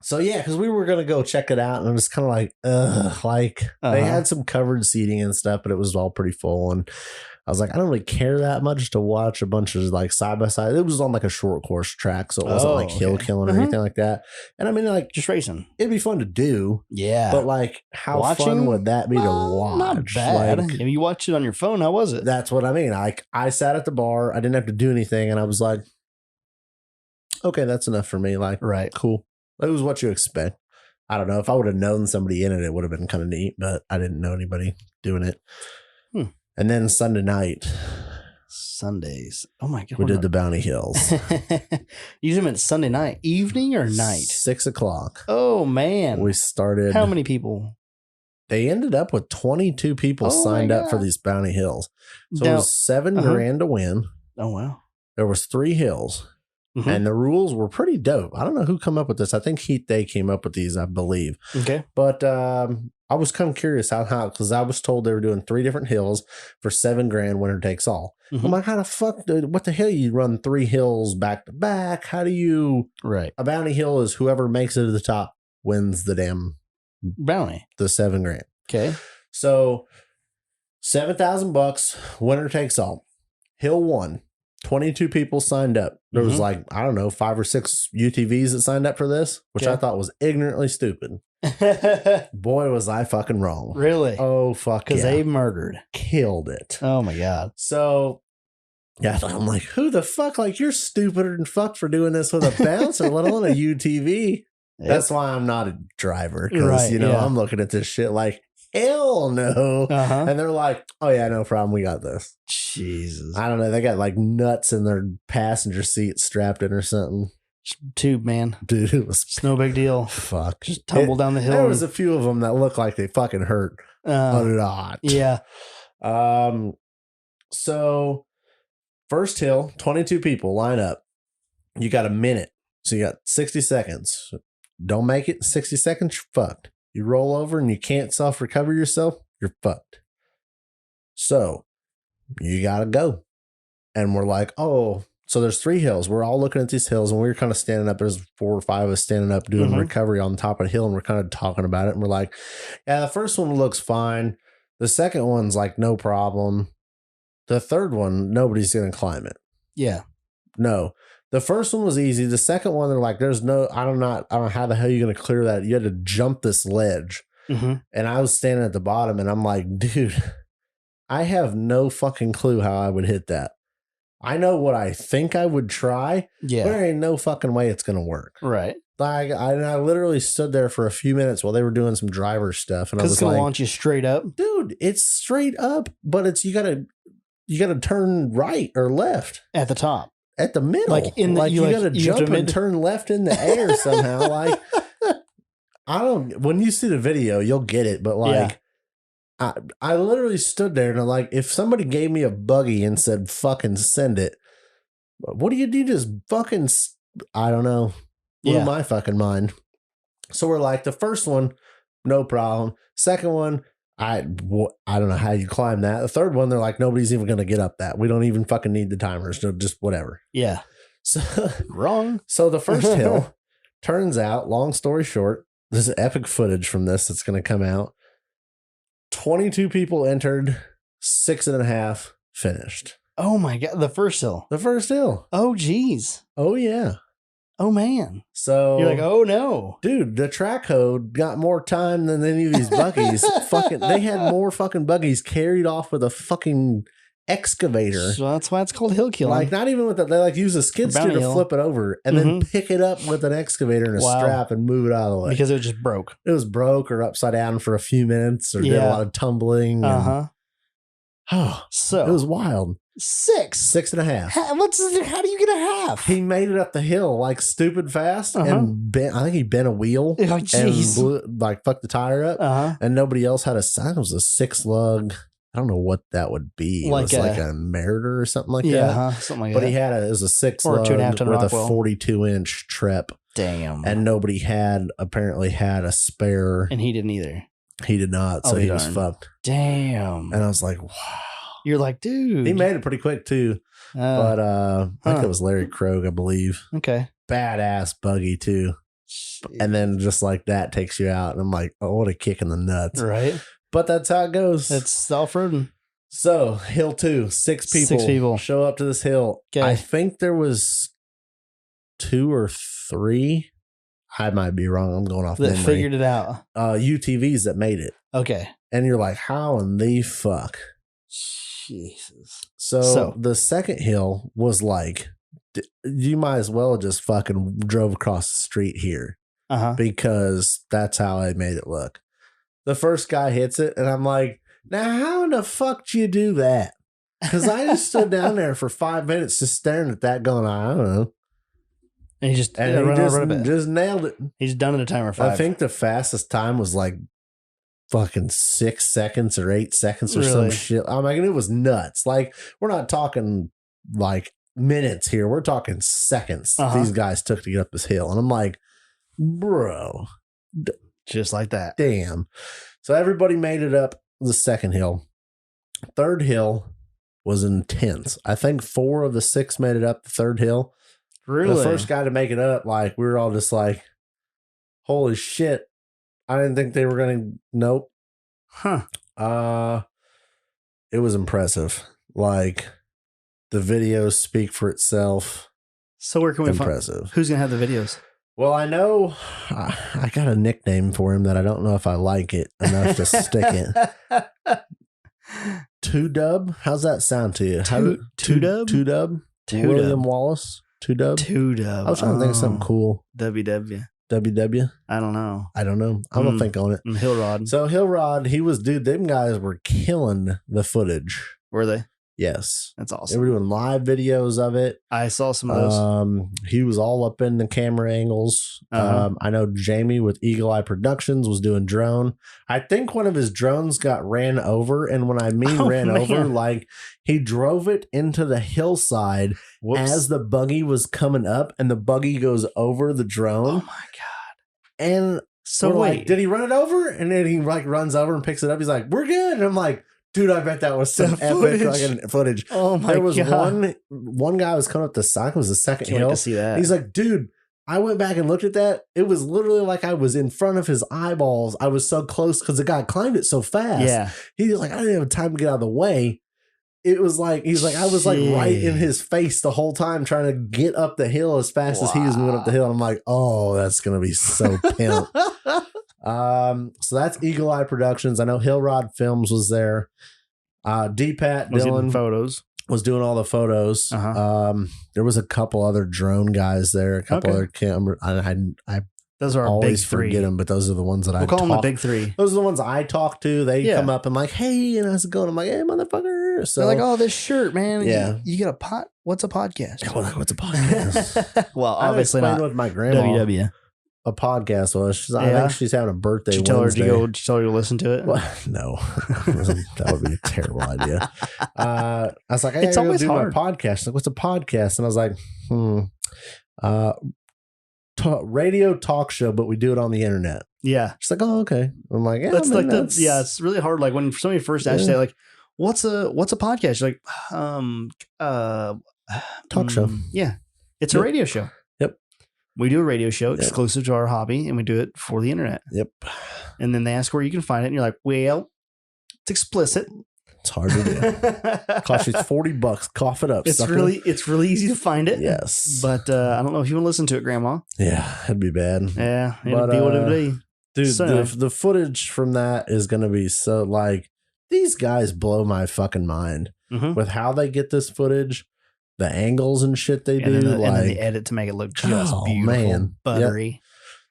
So yeah, because we were gonna go check it out, and it was kind of like, they had some covered seating and stuff, but it was all pretty full. And I was like, I don't really care that much to watch a bunch of like side by side. It was on like a short course track, so it wasn't like hill killing or anything like that. And I mean, like, just racing. It'd be fun to do. Yeah. But like, how fun would that be to watch? Not bad. Like, if you watched it on your phone, how was it? That's what I mean. Like, I sat at the bar, I didn't have to do anything, and I was like, okay, that's enough for me. Like, right, cool. It was what you expect. I don't know. If I would have known somebody in it, it would have been kind of neat, but I didn't know anybody doing it. And then Sunday night. Sundays. Oh my God. We did the Bounty Hills. You meant Sunday night, evening or night? 6:00. Oh man. We started. How many people? They ended up with 22 people signed up for these Bounty Hills. So it was $7,000 to win. Oh wow. There was 3 hills. And the rules were pretty dope. I don't know who come up with this. I think Heat Day came up with these, I believe. Okay. But I was kind of curious how because I was told they were doing 3 different hills for $7,000, winner takes all. I'm like, how the fuck? What the hell? You run 3 hills back to back? How do you? Right. A bounty hill is whoever makes it to the top wins the damn bounty, the $7,000. Okay. So $7,000, winner takes all. Hill 1, 22 people signed up. There was like, I don't know, 5 or 6 UTVs that signed up for this, which I thought was ignorantly stupid. Boy, was I fucking wrong. Really? Oh, fuck. Because they murdered. Killed it. Oh, my God. So, yeah, I'm like, who the fuck? Like, you're stupider than fuck for doing this with a bouncer, let alone a UTV. Yep. That's why I'm not a driver. Because, I'm looking at this shit like, hell no. And they're like, oh, yeah, no problem. We got this. Jesus. I don't know. They got like nuts in their passenger seat strapped in or something. Tube, man. Dude, it's no big deal. Fuck. Just tumble down the hill. There was a few of them that looked like they fucking hurt a lot. Yeah. So first hill, 22 people line up. You got a minute. So you got 60 seconds. Don't make it 60 seconds, you're fucked. You roll over and you can't self-recover yourself, you're fucked. So you got to go. And we're like, oh, so there's 3 hills. We're all looking at these hills and we're kind of standing up. There's 4 or 5 of us standing up doing recovery on top of the hill. And we're kind of talking about it. And we're like, yeah, the first one looks fine. The second one's like, no problem. The third one, nobody's going to climb it. Yeah. No. The first one was easy. The second one, they're like, there's no, I don't know how the hell you're going to clear that. You had to jump this ledge. And I was standing at the bottom and I'm like, dude, I have no fucking clue how I would hit that. I know what I think I would try. Yeah. But there ain't no fucking way it's going to work. Right. Like, I literally stood there for a few minutes while they were doing some driver stuff. And I was it's going to launch you straight up. Dude, it's straight up, but it's, you got to turn right or left. At the top. At the middle. Like in the, like you got to jump and turn left in the air somehow. Like, when you see the video, you'll get it. But like, I literally stood there and I'm like, if somebody gave me a buggy and said, fucking send it, what do you do? Just fucking, I don't know. Blew my fucking mind. So we're like, the first one, no problem. Second one, I don't know how you climb that. The third one, they're like, nobody's even going to get up that. We don't even fucking need the timers. So just whatever. Yeah. So wrong. So the first hill, turns out, long story short, there's epic footage from this that's going to come out. 22 people entered, 6.5 finished. Oh my God. The first hill. The first hill. Oh, geez. Oh, yeah. Oh, man. So you're like, oh, no. Dude, the track code got more time than any of these buggies. They had more fucking buggies carried off with a fucking excavator. So that's why it's called hill killing. Like, not even with they like use a skid steer to flip it over and then pick it up with an excavator and a strap and move it out of the way. Because it just broke. It was broke or upside down for a few minutes or did a lot of tumbling. So it was wild. 6.5. How do you get a half? He made it up the hill like stupid fast and I think he bent a wheel and blew, like fucked the tire up and nobody else had it was a 6-lug. I don't know what that would be. Like it was like a Meritor or something like that. Something like but that. He had it was a 6-lug with a 42-inch trep. Damn. And nobody apparently had a spare. And he didn't either. He did not. So he was fucked. Damn. And I was like, wow. You're like, dude. He made it pretty quick too. But I think it was Larry Krogh, I believe. Okay. Badass buggy too. Jeez. And then just like that takes you out. And I'm like, oh, what a kick in the nuts. Right. But that's how it goes. It's off-roading. So hill 2, 6 people show up to this hill. Okay. I think there was 2 or 3. I might be wrong. I'm going off memory. That figured it out. UTVs that made it. Okay. And you're like, how in the fuck? Jesus. So the second hill was like, you might as well just fucking drove across the street here. Because that's how I made it look. The first guy hits it and I'm like, now how in the fuck do you do that? Because I just stood down there for 5 minutes just staring at that going, I don't know. And he just nailed it. He's done in a timer 5. I think the fastest time was like fucking 6 seconds or 8 seconds or some shit. I mean, it was nuts. Like, we're not talking like minutes here. We're talking seconds these guys took to get up this hill. And I'm like, bro. Just like that. Damn. So everybody made it up the second hill. Third hill was intense. I think 4 of the 6 made it up the third hill. Really? The first guy to make it up, like, we were all just like, holy shit. I didn't think they were going to, nope. it was impressive. Like the videos speak for itself. So where can we find who's going to have the videos? Well, I know I got a nickname for him that I don't know if I like it enough to stick it. Two Dub? How's that sound to you? Two Dub? William Wallace? Two Dub? I was trying to think of something cool. WW? I don't know. I'm going to think on it. Hillrod. So Hillrod, them guys were killing the footage. Were they? Yes. That's awesome. They were doing live videos of it. I saw some of those. He was all up in the camera angles. I know Jamie with Eagle Eye Productions was doing drone. I think one of his drones got ran over. And when I mean over, like he drove it into the hillside as the buggy was coming up, and the buggy goes over the drone. Oh my God. And so wait, like, did he run it over? And then he like runs over and picks it up. He's like, we're good. And I'm like, dude, I bet that was some epic footage. Oh my God. There was one guy was coming up the side. It was the second hill. To see that. He's like, dude, I went back and looked at that. It was literally like I was in front of his eyeballs. I was so close because the guy climbed it so fast. Yeah. He's like, I didn't have time to get out of the way. It was like, he's like, I was like right in his face the whole time trying to get up the hill as fast as he was moving up the hill. And I'm like, oh, that's going to be so pimp. So that's Eagle Eye Productions. I know Hillrod Films was there. D-Pat Dylan was doing all the photos. There was a couple other drone guys there, a couple other camera. I those are always big three. Forget them, but those are the ones that we'll call them the big three. Those are the ones I talk to. They come up and like, hey, and how's it going? I'm like, hey, motherfucker. So they're like, oh, this shirt, man. Yeah, you get a pot. What's a podcast? Yeah, well, like, what's a podcast? Well, obviously not with my grandma. WW. A podcast was. I think she's having a birthday. Did you tell her to listen to it? Well, no, that would be a terrible idea. I was like, it's always hard. My podcast. She's like, what's a podcast? And I was like, radio talk show, but we do it on the internet. Yeah. She's like, oh, okay. I'm like, yeah, that's like it's really hard. Like when somebody first asked you, like, what's a podcast? You're like, talk show. Yeah, it's a radio show. Yep. We do a radio show exclusive to our hobby, and we do it for the internet. Yep. And then they ask where you can find it, and you're like, well, it's explicit. It's hard to do. Cost you $40. Cough it up. It's really easy to find it. Yes. But I don't know if you want to listen to it, Grandma. Yeah, it'd be bad. Yeah, it'd be what it'd be. Dude, the footage from that is going to be so like, these guys blow my fucking mind with how they get this footage, the angles and shit they do. And then they edit to make it look just beautiful, buttery. Yep.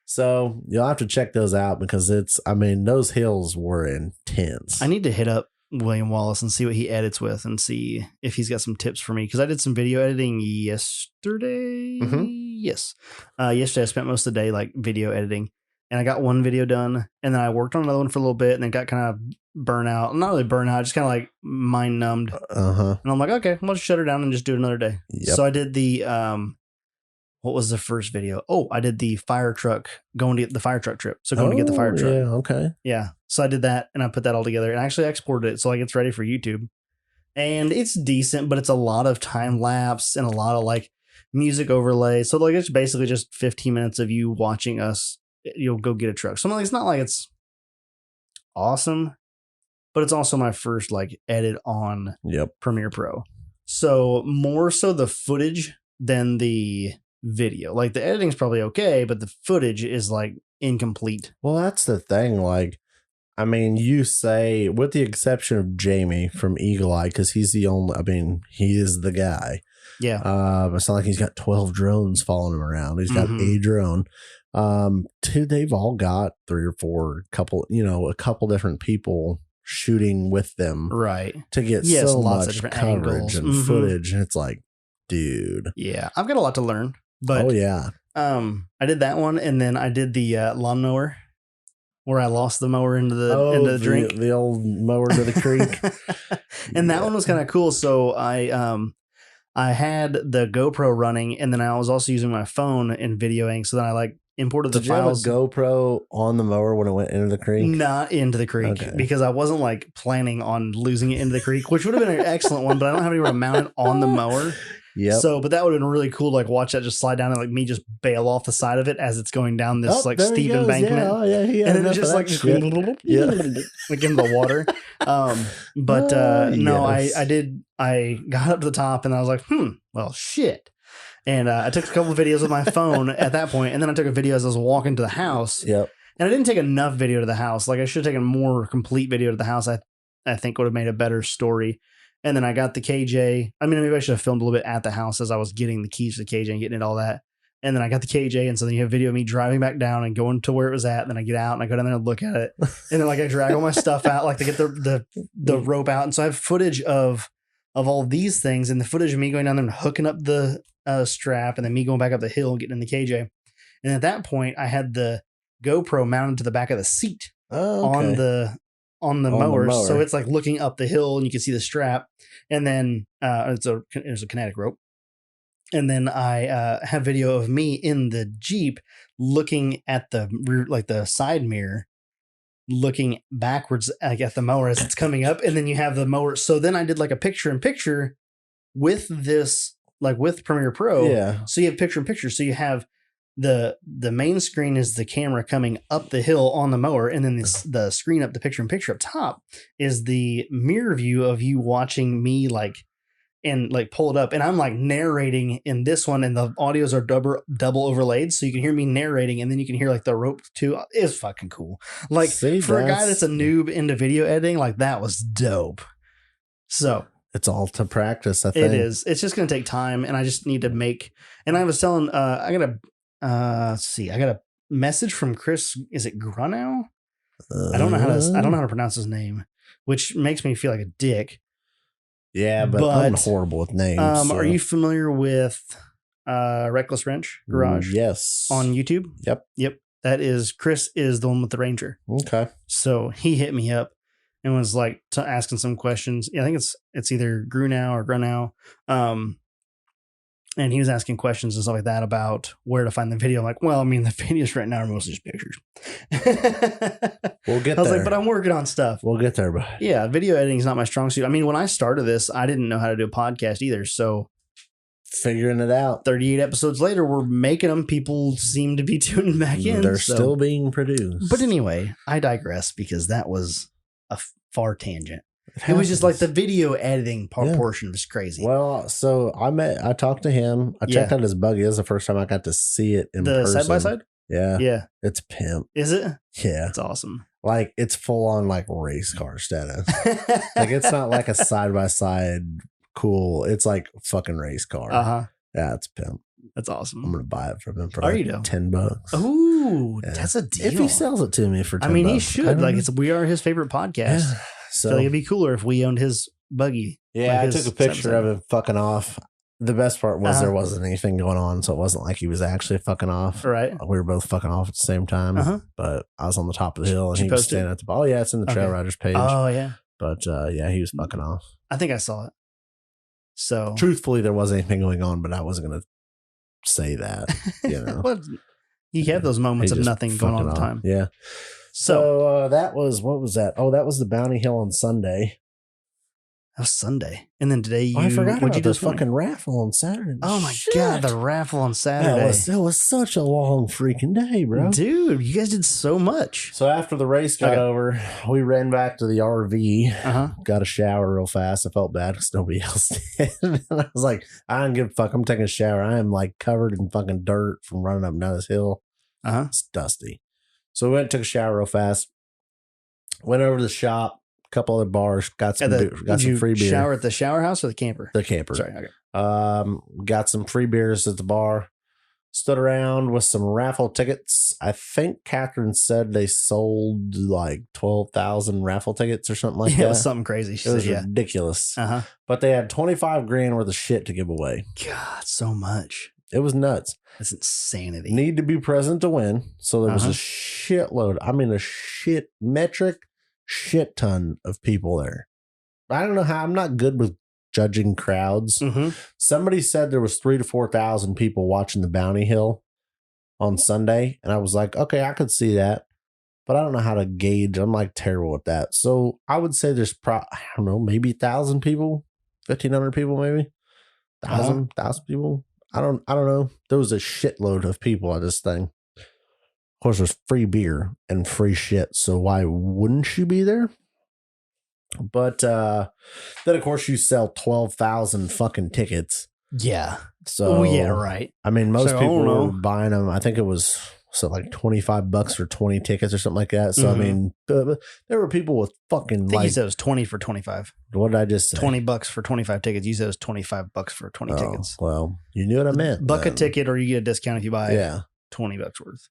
So you'll have to check those out because those hills were intense. I need to hit up William Wallace and see what he edits with and see if he's got some tips for me. Because I did some video editing yesterday. Yes. Yesterday I spent most of the day like video editing. And I got one video done, and then I worked on another one for a little bit, and then got kind of burnt out. Not really burnt out, just kind of like mind numbed. And I'm like, okay, I'll just shut her down and just do it another day. Yep. So I did the, what was the first video? Oh, I did the fire truck, going to get the fire truck trip. So going to get the fire truck. Yeah, okay. Yeah. So I did that, and I put that all together, and I actually exported it so like it's ready for YouTube. And it's decent, but it's a lot of time lapse and a lot of like music overlay. So like it's basically just 15 minutes of you watching us. You'll go get a truck. So it's not like it's awesome, but it's also my first like edit on Premiere Pro. So more so the footage than the video. Like the editing's probably okay, but the footage is like incomplete. Well, that's the thing. Like, I mean, you say, with the exception of Jamie from Eagle Eye, because he's the only, he is the guy. Yeah. It's not like he's got 12 drones following him around. He's got a drone. They've all got 3 or 4 a couple different people shooting with them, right, to get so much coverage and footage. And it's like, dude, yeah, I've got a lot to learn. But I did that one, and then I did the lawnmower where I lost the mower into the drink, the old mower to the creek, and that one was kind of cool. So I had the GoPro running, and then I was also using my phone and videoing. So then I like imported the files. Did you have a GoPro on the mower when it went into the creek? Not into the creek, because I wasn't like planning on losing it into the creek, which would have been an excellent one, but I don't have anywhere to mount it on the mower. Yep. So, but that would have been really cool to like watch that just slide down and like me just bail off the side of it as it's going down this like steep embankment. Yeah. Oh, yeah. He had and then it just like like into the water. No, I got up to the top and I was like, well, shit. And I took a couple of videos with my phone at that point, and then I took a video as I was walking to the house. Yep. And I didn't take enough video to the house. Like I should have taken more complete video to the house. I think would have made a better story. And then I got the KJ. I mean, maybe I should have filmed a little bit at the house as I was getting the keys to the KJ and getting it all that. And then I got the KJ, and so then you have video of me driving back down and going to where it was at. And then I get out and I go down there and look at it, and then like I drag all my stuff out, like to get the rope out. And so I have footage of all these things, and the footage of me going down there and hooking up the strap, and then me going back up the hill and getting in the KJ. And at that point, I had the GoPro mounted to the back of the seat on the mower. So it's like looking up the hill, and you can see the strap. And then there's a kinetic rope. And then I have video of me in the Jeep looking at the rear, like the side mirror, looking backwards like at the mower as it's coming up. And then you have the mower. So then I did like a picture in picture with this, like with Premiere Pro. Yeah. So you have picture in picture. So you have the main screen is the camera coming up the hill on the mower. And then the screen up, the picture in picture up top is the mirror view of you watching me like, and like pull it up, and I'm like narrating in this one, and the audios are double overlaid, so you can hear me narrating, and then you can hear like the rope too. It's fucking cool. Like for a guy that's a noob into video editing, like that was dope. So it's all to practice. I think it is. It's just gonna take time, and I just need to make. And I was telling, I got a message from Chris. Is it Grunow? I don't know how to pronounce his name, which makes me feel like a dick. Yeah, but I'm horrible with names. So. Are you familiar with Reckless Wrench Garage? Yes. On YouTube? Yep. That is, Chris is the one with the Ranger. Okay. So he hit me up and was like asking some questions. Yeah, I think it's either Grunow or Grunow. And he was asking questions and stuff like that about where to find the video. I'm like, well, I mean, the videos right now are mostly just pictures. We'll get there. I was like, but I'm working on stuff. We'll get there, bro. Yeah, video editing is not my strong suit. I mean, when I started this, I didn't know how to do a podcast either. So figuring it out. 38 episodes later, we're making them. People seem to be tuning back in. They're still being produced. But anyway, I digress because that was a far tangent. It was just like the video editing portion was crazy. Well, so I talked to him. I checked out his buggy. This is the first time I got to see it in person. The side-by-side? Yeah. Yeah. It's pimp. Is it? Yeah. It's awesome. Like, it's full on like race car status. Like, it's not like a side-by-side cool. It's like fucking race car. Uh-huh. Yeah, it's pimp. That's awesome. I'm going to buy it from him for like $10. Ooh, that's a deal. If he sells it to me for $10. I mean, he should. Like, we are his favorite podcast. Yeah. So I feel like it'd be cooler if we owned his buggy. Yeah, like I took a picture of him fucking off. The best part was there wasn't anything going on, so it wasn't like he was actually fucking off. Right. We were both fucking off at the same time, but I was on the top of the hill and he was standing at the ball. Oh, yeah, it's in the Trail Riders page. Oh, yeah. But yeah, he was fucking off. I think I saw it. So truthfully, there wasn't anything going on, but I wasn't going to say that. You know, well, you have those moments of nothing going on all the time. Yeah. So that was, what was that? Oh, that was the Bounty Hill on Sunday. That was Sunday. And then today I forgot about the fucking raffle on Saturday. Oh my God, the raffle on Saturday. It was such a long freaking day, bro. Dude, you guys did so much. So after the race got over, we ran back to the RV, got a shower real fast. I felt bad because nobody else did. And I was like, I don't give a fuck. I'm taking a shower. I am like covered in fucking dirt from running up and down this hill. It's dusty. So we went and took a shower real fast. Went over to the shop, a couple other bars, got some free beer. Shower at the shower house or the camper? The camper. Sorry. Okay. Got some free beers at the bar. Stood around with some raffle tickets. I think Catherine said they sold like 12,000 raffle tickets or something like that. It was something crazy. It was ridiculous. But they had 25 grand worth of shit to give away. God, so much. It was nuts. That's insanity. Need to be present to win. So there was a shitload. I mean, shit ton of people there. I don't know how. I'm not good with judging crowds. Somebody said there was 3,000 to 4,000 people watching the Bounty Hill on Sunday. And I was like, okay, I could see that. But I don't know how to gauge. I'm like terrible at that. So I would say there's I don't know, maybe 1,000 people, 1,500 people maybe. thousand people. I don't know. There was a shitload of people at this thing. Of course, there's free beer and free shit. So why wouldn't you be there? But then, of course, you sell 12,000 fucking tickets. Yeah. So yeah, right. I mean, most people were buying them. I think it was like $25 for 20 tickets or something like that. So I mean, there were people with fucking. I think you said it was 20 for 25. What did I just say? $20 for 25 tickets. You said it was $25 for 20 tickets. Well, you knew what I meant. Buck a ticket, or you get a discount if you buy $20 worth.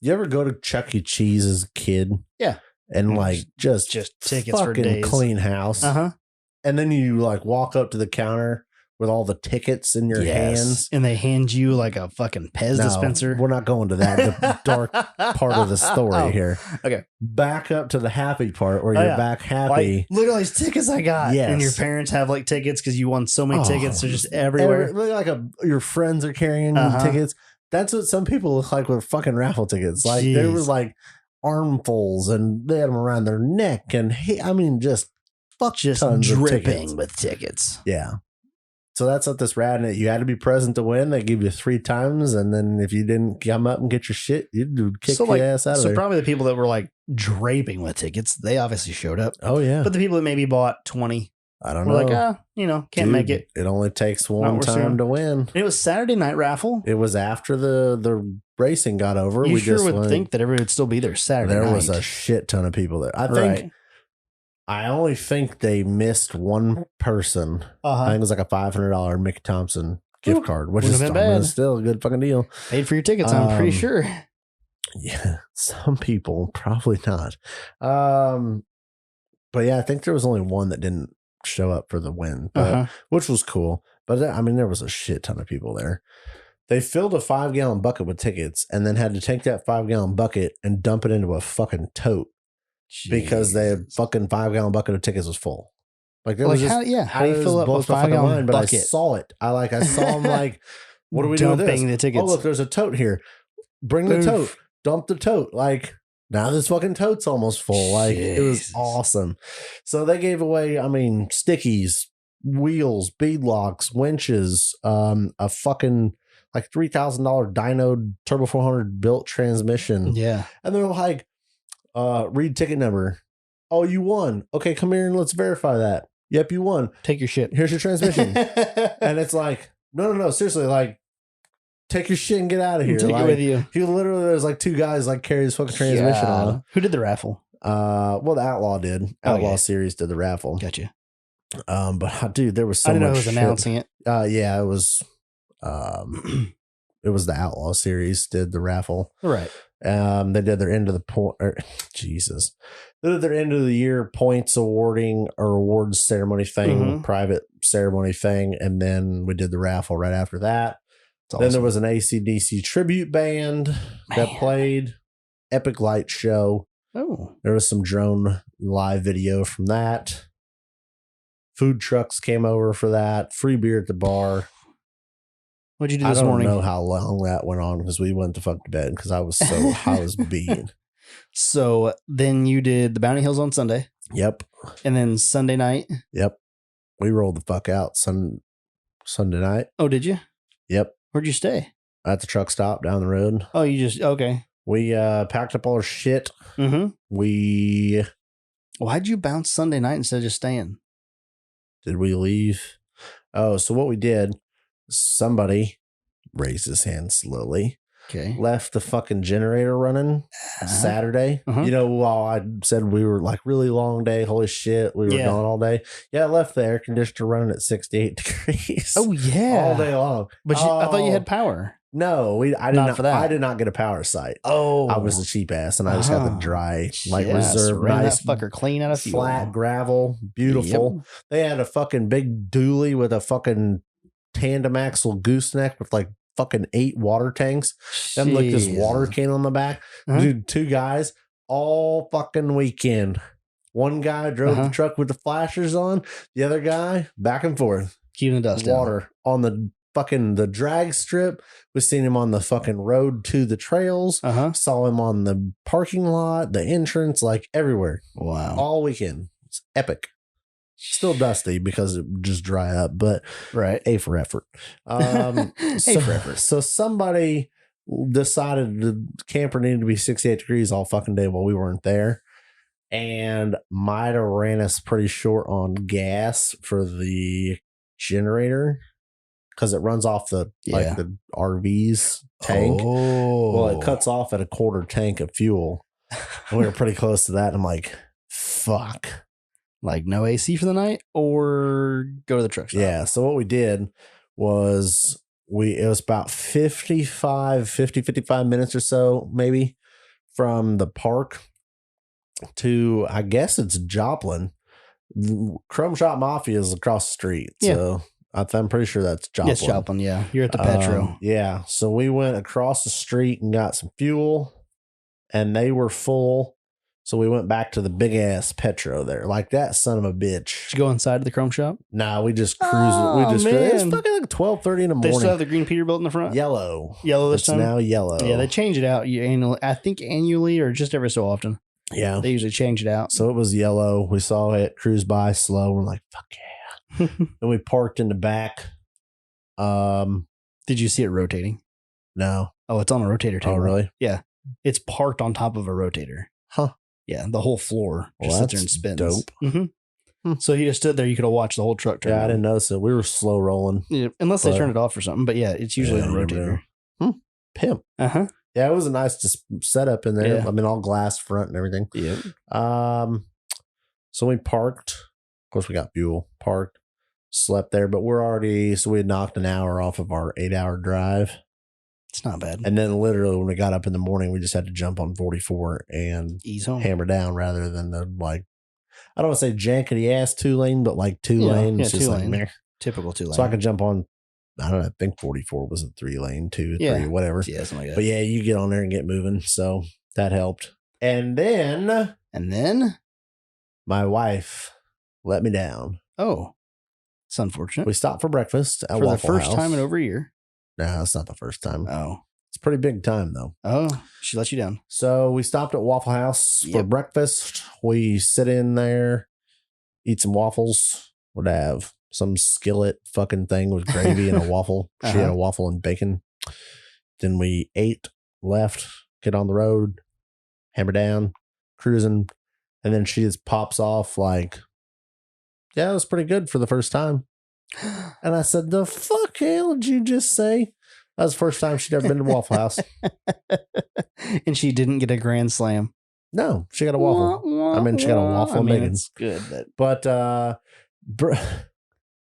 You ever go to Chuck E. Cheese as a kid? Yeah. And like just tickets for fucking days. Clean house. And then you like walk up to the counter with all the tickets in your hands. And they hand you like a fucking Pez dispenser. We're not going to that the dark part of the story here. Okay. Back up to the happy part where you're back happy. Like, look at all these tickets I got. Yes. And your parents have like tickets because you won so many tickets. They're just everywhere. Your friends are carrying tickets. That's what some people look like with fucking raffle tickets. Like there was like armfuls and they had them around their neck. And I mean, just tons dripping with tickets. Yeah. So that's what this rad. You had to be present to win. They give you 3 times, and then if you didn't come up and get your shit, you'd kick your ass out of there. So probably the people that were like draping with tickets, they obviously showed up. Oh yeah. But the people that maybe bought 20, I don't know. Like, can't make it. It only takes one time to win. It was Saturday night raffle. It was after the racing got over. You sure would think that everybody would still be there Saturday night. There was a shit ton of people there. I only think they missed one person. I think it was like a $500 Mickey Thompson gift card, which is still a good fucking deal. Paid for your tickets, I'm pretty sure. Yeah, some people, probably not. But yeah, I think there was only one that didn't show up for the win, which was cool. But I mean, there was a shit ton of people there. They filled a 5-gallon bucket with tickets and then had to take that 5-gallon bucket and dump it into a fucking tote. Jeez. Because the fucking 5-gallon bucket of tickets was full. Like there was how do you fill up a 5-gallon bucket? But I saw it. I saw them like, what are we doing with this? The tickets. Oh look, there's a tote here. Bring the tote. Dump the tote. Like now this fucking tote's almost full. Like it was awesome. So they gave away, I mean, stickies, wheels, beadlocks, winches, a fucking like $3,000 dyno turbo 400 built transmission. Yeah, and they're like. Read ticket number. Oh, you won. Okay, come here and let's verify that. Yep, you won. Take your shit. Here's your transmission. And it's like, no, seriously, like, take your shit and get out of here. Take it with you. He literally, there's like 2 guys like carry his fucking transmission on him. Who did the raffle? Well, the Outlaw did. Outlaw series did the raffle. Gotcha. But dude, there was so much. I didn't know who was shit. announcing it. Yeah, it was. It was the Outlaw series did the raffle. Right. They did their end of the point. Jesus, they did their end of the year points awarding or awards ceremony thing, private ceremony thing, and then we did the raffle right after that. Then there was an AC/DC tribute band that played. Epic light show. Oh, there was some drone live video from that. Food trucks came over for that. Free beer at the bar. What'd you do this morning? I don't know how long that went on because we went to fuck to bed because I was beat. So then you did the Bounty Hills on Sunday. Yep. And then Sunday night. Yep. We rolled the fuck out Sunday night. Oh, did you? Yep. Where'd you stay? At the truck stop down the road. Oh, okay. We packed up all our shit. Why'd you bounce Sunday night instead of just staying? Did we leave? Oh, so what we did, somebody raised his hand slowly. Okay. Left the fucking generator running Saturday. While I said we were like really long day. Holy shit. We were gone all day. Yeah, I left the air conditioner running at 68 degrees. Oh, yeah. All day long. But I thought you had power. No, I did not get a power site. Oh. I was a cheap ass and I just got the dry, reserve, nice, that fucker clean out of flat gravel. Beautiful. Yep. They had a fucking big dually with a fucking tandem axle gooseneck with like fucking 8 water tanks. Them like this water can on the back. Dude, 2 guys all fucking weekend. One guy drove the truck with the flashers on. The other guy back and forth. Keeping the dust water on the fucking the drag strip. We seen him on the fucking road to the trails. Saw him on the parking lot, the entrance, like everywhere. Wow. All weekend. It's epic. Still dusty because it would just dry up, but right. A for effort. So somebody decided the camper needed to be 68 degrees all fucking day while we weren't there, and might have ran us pretty short on gas for the generator because it runs off the RV's tank. Well, it cuts off at a quarter tank of fuel. And we were pretty close to that. And I'm like, fuck. Like no AC for the night or go to the truck stop? Yeah. So what we did was it was about 55 minutes or so, maybe, from the park to, I guess it's Joplin. Chrome Shop Mafia is across the street. Yeah. So I'm pretty sure that's Joplin. Yes, Joplin, yeah. You're at the Petro. Yeah. So we went across the street and got some fuel, and they were full. So we went back to the big ass Petro there. Like that son of a bitch. Did you go inside of the Chrome Shop? Nah, we just cruised. It's fucking like 12:30 in the morning. They still have the green Peterbilt in the front? Yellow this time? It's now yellow. Yeah, they change it out annually. I think annually or just every so often. Yeah. They usually change it out. So it was yellow. We saw it cruise by slow. We're like, fuck yeah. And we parked in the back. Did you see it rotating? No. Oh, it's on a rotator table. Oh, really? Yeah. It's parked on top of a rotator. Huh. Yeah. The whole floor just sits there and spins. Dope. Mm-hmm. So you just stood there. You could have watched the whole truck turn. Yeah, I didn't notice it. We were slow rolling. Yeah, unless they turned it off or something. But yeah, it's usually on a rotator. Pimp. Uh-huh. Yeah, it was a nice just setup in there. Yeah. I mean, all glass front and everything. Yeah. So we parked. Of course, we got fuel. Parked. Slept there, but we had knocked an hour off of our 8-hour drive. It's not bad. And then literally when we got up in the morning, we just had to jump on 44 and ease home, hammer down rather than the like, I don't want to say jankety ass 2-lane, but like 2-lane. Yeah, it's just 2-lane. like Typical 2-lane. So I could jump on, I don't know, I think 44 was a 3-lane, 2, 3, whatever. Yeah, something like that. But yeah, you get on there and get moving. So that helped. And then my wife let me down. Oh, it's unfortunate. We stopped for breakfast at for Waffle the first House. time in over a year. No, it's not the first time. Oh, it's a pretty big time though. Oh, she let you down. So we stopped at Waffle House for breakfast. We sit in there, eat some waffles. Would have some skillet fucking thing with gravy and a waffle. She had a waffle and bacon. Then we ate, left, get on the road, hammer down, cruising, and then she just pops off like, yeah, it was pretty good for the first time. And I said, the fuck hell did you just say? That was the first time she'd ever been to Waffle House. And she didn't get a grand slam. No, she got a waffle. I mean, she got a waffle and bacon. It's good. But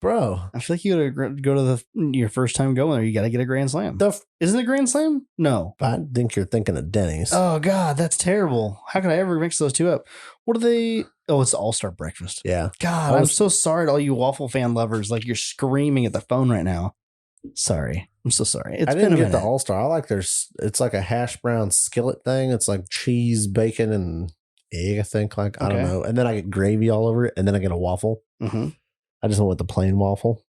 bro, I feel like you gotta go to your first time going there. You gotta get a grand slam. Isn't it a grand slam? No. I think you're thinking of Denny's. Oh God, that's terrible. How could I ever mix those two up? What are they? Oh, it's the All-Star breakfast. Yeah. God, I'm so sorry to all you waffle fan lovers. Like you're screaming at the phone right now. Sorry. I'm so sorry. I didn't get the All-Star. I like it's like a hash brown skillet thing. It's like cheese, bacon, and egg, I think. I don't know. And then I get gravy all over it, and then I get a waffle. Mm-hmm. I just went with the plain waffle.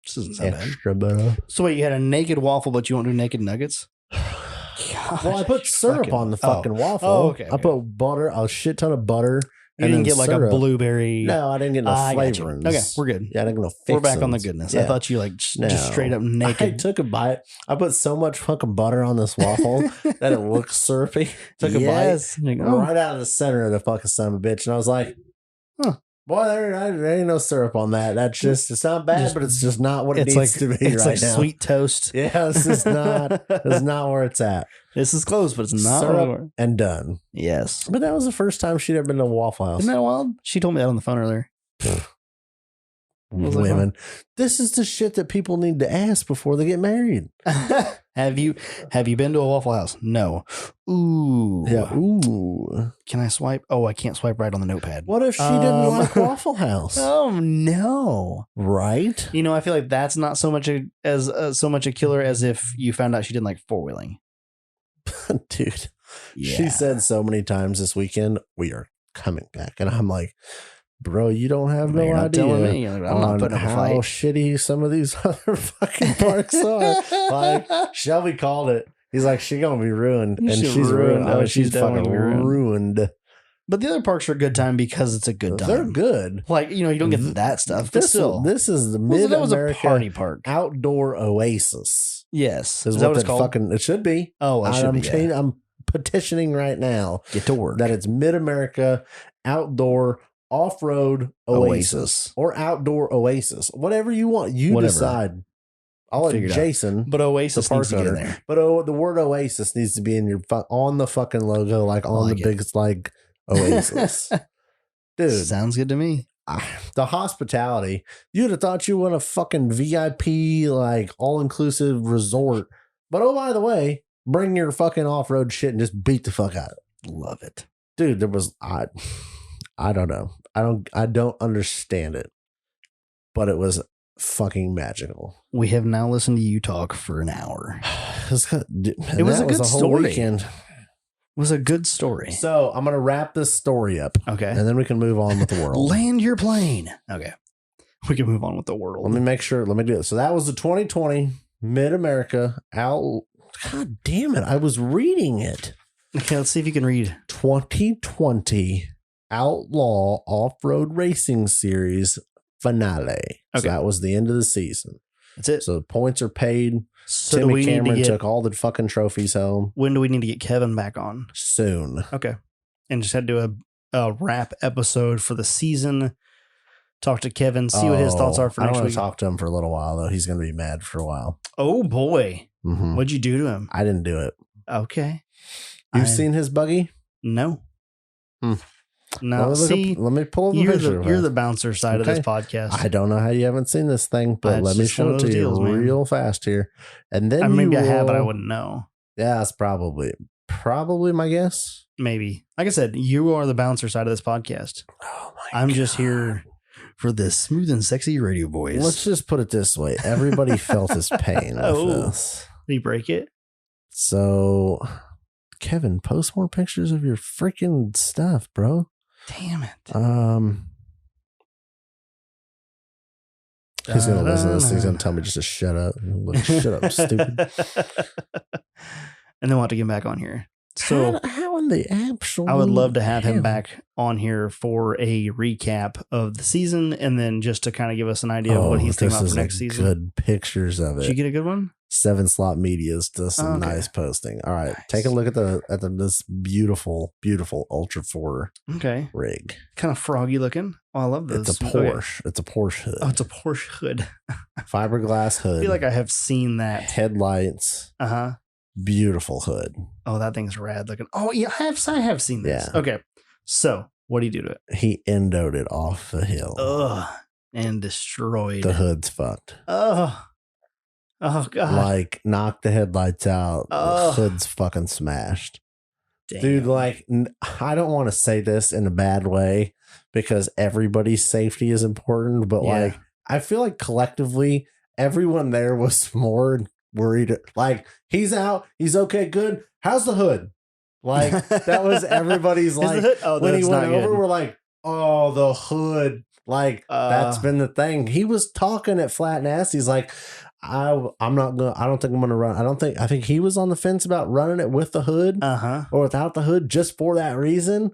This doesn't sound extra butter. So wait, you had a naked waffle, but you won't do naked nuggets? Gosh, well, I put syrup on the fucking waffle. Oh, okay. I put butter, a shit ton of butter. You didn't get like syrup. A blueberry. No, I didn't get no flavorings. Okay, we're good. Yeah, I didn't get no fixins. We're back on the goodness. Yeah. I thought you just straight up naked. I took a bite. I put so much fucking butter on this waffle that it looked syrupy. Took a bite right out of the center of the fucking son of a bitch. And I was like, boy, there ain't no syrup on that. That's just, it's not bad, but it's just not what it needs to be right now. It's like sweet toast. Yeah, this is not where it's at. This is close, but it's not syrup and done. Yes. But that was the first time she'd ever been to a Waffle House. Isn't that wild? She told me that on the phone earlier. Women. This is the shit that people need to ask before they get married. Have you been to a Waffle House? No. Ooh. Yeah. Ooh. Can I swipe? Oh, I can't swipe right on the notepad. What if she didn't like Waffle House? Oh no. Right? You know, I feel like that's not so much a killer as if you found out she didn't like 4-wheeling. Dude. Yeah. She said so many times this weekend, we are coming back. And I'm like, bro, you don't have no idea me. I'm not putting up a fight. How shitty some of these other fucking parks are. Like Shelby called it. He's like, she's gonna be ruined, and she's ruined. Oh, she's fucking ruined. But the other parks are a good time because it's a good time. They're good. Like, you don't get that stuff. But still, this is the Mid-America that was a party park. Outdoor Oasis. Yes. Is what it's called? It should be. Oh, it should be. I'm petitioning right now. Get to work. That it's Mid-America Outdoor Off-Road Oasis. Or Outdoor Oasis. Whatever you want. You decide. I'll let Jason. But Oasis needs to get in there. But the word Oasis needs to be in your on the fucking logo, like on the biggest Oasis. Dude. Sounds good to me. The hospitality. You'd have thought you were a fucking VIP, all-inclusive resort. But oh, by the way, bring your fucking off-road shit and just beat the fuck out of it. Love it. Dude, there was I don't know. I don't understand it. But it was fucking magical. We have now listened to you talk for an hour. It was a good story. Weekend. It was a good story. So I'm going to wrap this story up. Okay. And then we can move on with the world. Land your plane. Okay. We can move on with the world. Let me make sure. Let me do it. So that was the 2020 Mid-America Out. God damn it. I was reading it. Okay. Let's see if you can read. 2020 Outlaw Off-Road Racing Series finale. Okay. So that was the end of the season. That's it. So the points are paid. So Timmy Cameron took all the fucking trophies home. When do we need to get Kevin back on? Soon. Okay. And just had to do a wrap episode for the season. Talk to Kevin, see what his thoughts are for next week. I want to talk to him for a little while, though. He's going to be mad for a while. Oh, boy. Mm-hmm. What'd you do to him? I didn't do it. Okay. You've seen his buggy? No. Hmm. No, let me pull up a picture. You're the bouncer side of this podcast. I don't know how you haven't seen this thing, but let me show it to you real fast here. And then maybe I have, but I wouldn't know. Yeah, that's probably my guess. Maybe. Like I said, you are the bouncer side of this podcast. Oh my I'm just here for this smooth and sexy radio voice. Let's just put it this way. Everybody felt his pain with this. Did he break it? So, Kevin, post more pictures of your freaking stuff, bro. Damn it. He's going to listen to this. He's going to tell me just to shut up. Shut up, stupid. And then we'll have to get him back on here. So how in the actual I would love to have him back on here for a recap of the season and then just to kind of give us an idea of what he's thinking about for next season. Good pictures of it. Did you get a good one? 7 Slot Media's does some nice posting. All right. Nice. Take a look at this beautiful Ultra 4 rig. Kind of froggy looking. Oh, I love this. It's a Porsche. Okay. It's a Porsche hood. Oh, it's a Porsche hood. Fiberglass hood. I feel like I have seen that. Headlights. Uh-huh. Beautiful hood. Oh, that thing's rad looking. Oh, yeah, I have seen this. Yeah. Okay. So, what do you do to it? He endoed it off the hill. Ugh. And destroyed. The hood's fucked. Ugh. Oh, God. Knocked the headlights out. The hood's fucking smashed. Damn. Dude, I don't want to say this in a bad way because everybody's safety is important, but I feel like collectively everyone there was more worried. He's out. He's okay. Good. How's the hood? That was everybody's when he went over, we're like, oh, the hood. That's been the thing. He was talking at Flat Ass. He's like, I don't think I'm gonna run. I think he was on the fence about running it with the hood or without the hood just for that reason.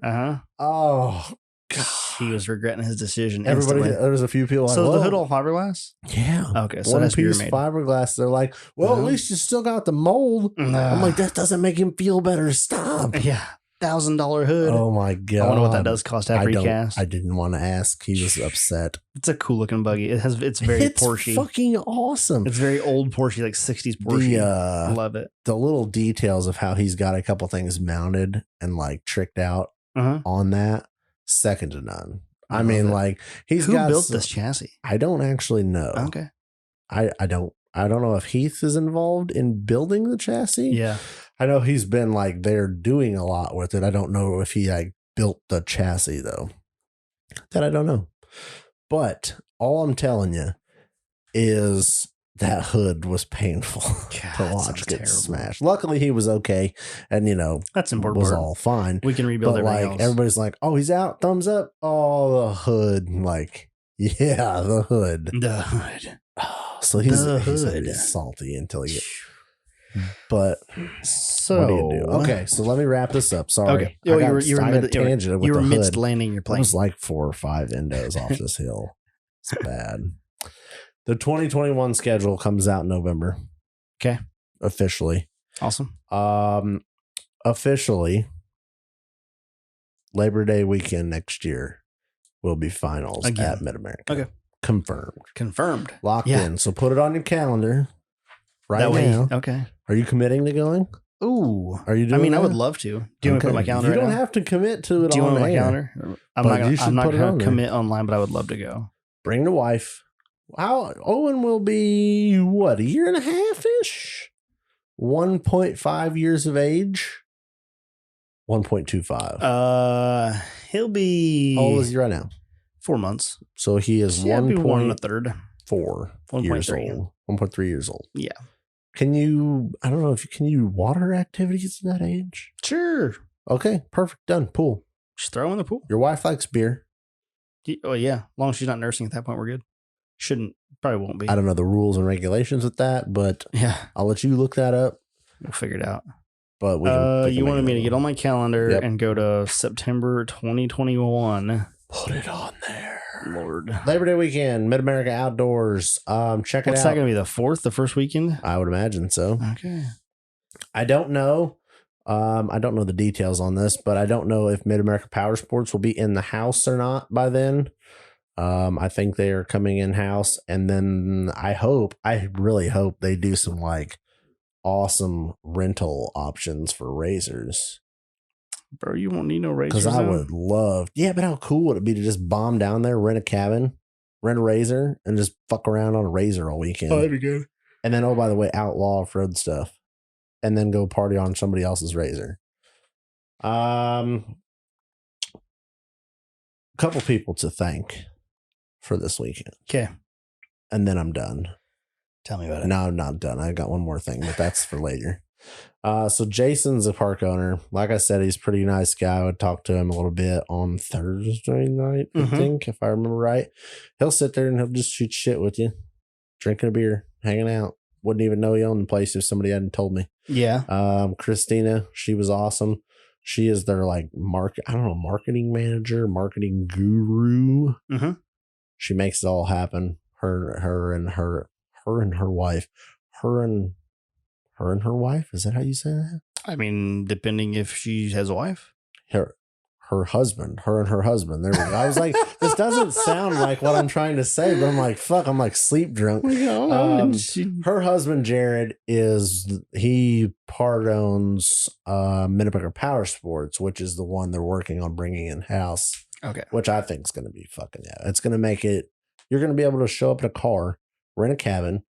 Oh, God. He was regretting his decision. Everybody, there was a few people. So the hood all fiberglass? Yeah. Okay. So one piece fiberglass. They're like, well, at least you still got the mold. I'm like, that doesn't make him feel better. Stop. Yeah. $1,000 hood. Oh my God. I wonder what that does cost to have recast. I didn't want to ask. He was upset. It's a cool looking buggy. It's very Porsche. It's fucking awesome. It's very old Porsche, like 60s Porsche. Love it. The little details of how he's got a couple things mounted and tricked out on that, second to none. I mean, Who built this chassis? I don't actually know. Okay. I don't know if Heath is involved in building the chassis. Yeah. I know he's been there doing a lot with it. I don't know if he built the chassis though. That I don't know. But all I'm telling you is that hood was painful to watch get smashed. Luckily he was okay, and that's important. Was all fine. We can rebuild everything else. Everybody's like, oh, he's out, thumbs up. Oh, the hood, yeah, the hood. The hood. Oh, so he's salty until he gets. But So what do you do? Okay, so let me wrap this up. Sorry. Okay. You were midst landing your It plane. was like 4 or 5 endos off this hill. It's bad. The 2021 schedule comes out in November. Okay. Officially. Awesome. Officially, Labor Day weekend next year will be finals at Mid-America. Okay. Confirmed. Locked in. So put it on your calendar right now. Okay. Are you committing to going? Ooh. Are you doing I would love to. Do you want to put my calendar? You don't have to commit to it. Do you want my calendar? I'm not going to commit online, but I would love to go. Bring the wife. Owen will be what, a year and a half ish? 1.5 years of age. 1.25. He'll be. How old is he right now? 4 months. So he is 1 1/3. years old. 1.3 years old. Yeah. Can you? I don't know if you can you water activities at that age. Sure. Okay. Perfect. Done. Pool. Just throw in the pool. Your wife likes beer. Oh yeah. As long as she's not nursing at that point, we're good. Probably won't be. I don't know the rules and regulations with that, but yeah, I'll let you look that up. We'll figure it out. But you wanted me to get on my calendar and go to September 2021. Put it on there. Lord. Labor Day weekend, Mid-America Outdoors. Check it out. What's that going to be, the 4th, the first weekend? I would imagine so. Okay. I don't know. I don't know the details on this, but I don't know if Mid-America Power Sports will be in the house or not by then. I think they are coming in-house, and then I really hope they do some like awesome rental options for razors. Bro, you won't need no razors. Because I would love, but how cool would it be to just bomb down there, rent a cabin, rent a razor, and just fuck around on a razor all weekend? Oh, that'd be good. And then, oh, by the way, Outlaw Offroad stuff, and then go party on somebody else's razor. Couple people to thank for this weekend. Okay. And then I'm done. Tell me about it. No, I'm not done. I got one more thing, but that's for later. So Jason's a park owner. Like I said, he's a pretty nice guy. I would talk to him a little bit on Thursday night, I think, if I remember right. He'll sit there and he'll just shoot shit with you, drinking a beer, hanging out. Wouldn't even know he owned the place if somebody hadn't told me. Yeah. Christina, she was awesome. She is their like marketing manager, marketing guru. Mm-hmm. She makes it all happen. Her and her wife. Her and her wife. Is that how you say that? I mean, depending if she has a wife. Her husband. Her and her husband. There we go. I was like, this doesn't sound like what I'm trying to say, but I'm like, fuck, I'm like sleep drunk. Her husband, Jared, he part owns Mid-America Power Sports, which is the one they're working on bringing in-house. Okay. Which I think is going to be fucking, it's going to make it, you're going to be able to show up in a car, rent a cabin,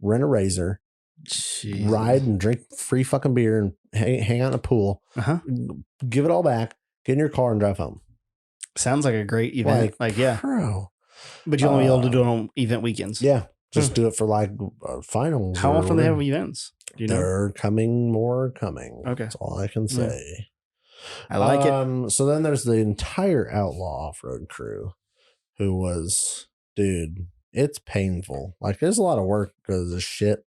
rent a razor, ride and drink free fucking beer and hang out in a pool, give it all back, get in your car and drive home. Sounds like a great event. Bro. But you'll only be able to do it on event weekends. Yeah. Just do it for like finals. How often do they have events? Do you know? They're coming. Okay. That's all I can say. I like it. So then there's the entire Outlaw off-road crew who was, dude, it's painful. Like there's a lot of work because of shit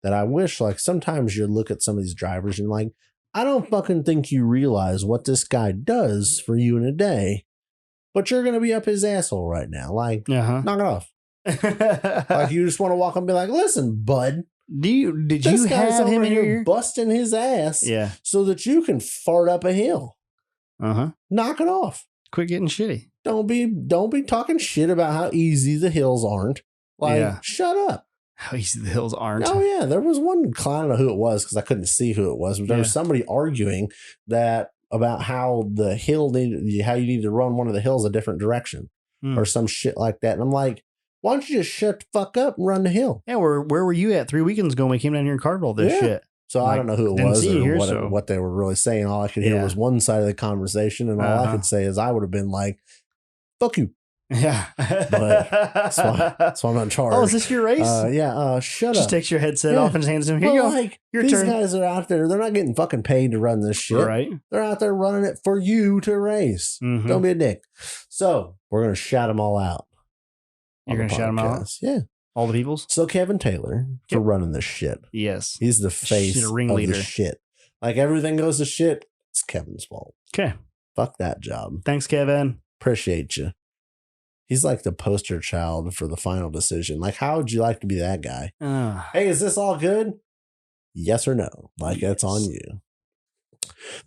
that I wish, like sometimes you look at some of these drivers and like, I don't fucking think you realize what this guy does for you in a day, but you're going to be up his asshole right now. Like, knock it off. Like you just want to walk up and be like, listen, bud. Did you have him in here busting his ass? Yeah. So that you can fart up a hill. Knock it off. Quit getting shitty. Don't be talking shit about how easy the hills aren't. Like, shut up. How easy the hills aren't. Oh yeah, there was one. I don't know who it was because I couldn't see who it was. But there was somebody arguing about how the hill how you need to run one of the hills a different direction or some shit like that. And I'm like, why don't you just shut the fuck up and run the hill? Yeah, where were you at 3 weekends ago when we came down here and carved all this shit? So I don't know who it was or what they were really saying. All I could hear was one side of the conversation, and all I could say is I would have been like, "Fuck you." Yeah, but that's why I'm not charged. Oh, is this your race? Shut up. Just takes your headset off and hands him. Here you go. Like, your these turn. Guys are out there. They're not getting fucking paid to run this shit. Right. They're out there running it for you to race. Don't be a dick. So we're gonna shout them all out. You're gonna shout them out. Yeah. All the peoples? So Kevin Taylor for running this shit. Yes. He's the face of ringleader. the shit. Like everything goes to shit, it's Kevin's fault. Okay. Fuck that job. Thanks, Kevin. Appreciate you. He's like the poster child for the final decision. Like, how would you like to be that guy? Hey, is this all good? Yes or no? Like, it's on you.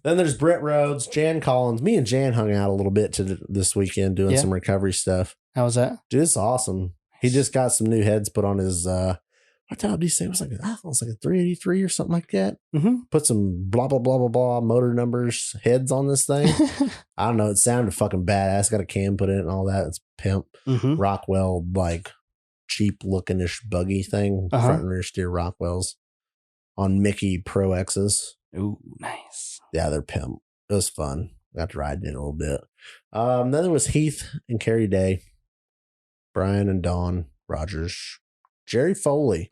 Then there's Britt Rhodes, Jan Collins. Me and Jan hung out a little bit this weekend doing some recovery stuff. How was that? Dude, it's awesome. He just got some new heads put on his, what time did he say? It was like a 383 or something like that. Mm-hmm. Put some blah, blah, blah, blah, blah motor numbers, heads on this thing. I don't know. It sounded fucking badass. Got a cam put in it and all that. It's pimp. Mm-hmm. Rockwell, like cheap looking-ish buggy thing. Front and rear steer Rockwells on Mickey Pro X's. Ooh, nice. Yeah, they're pimp. It was fun. Got to ride in a little bit. Then there was Heath and Carrie Day, Brian and Dawn Rogers, Jerry Foley.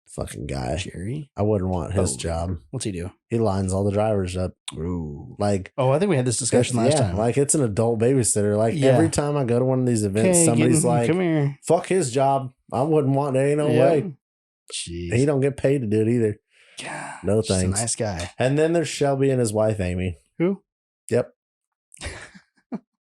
Fucking guy. Jerry? I wouldn't want his job. What's he do? He lines all the drivers up. Ooh. Like, I think we had this discussion last time. Like it's an adult babysitter. Like every time I go to one of these events, somebody's like, come here. Fuck his job. I wouldn't want it. Ain't no way. Jeez. He don't get paid to do it either. God, no thanks. A nice guy. And then there's Shelby and his wife, Amy. Who? Yep.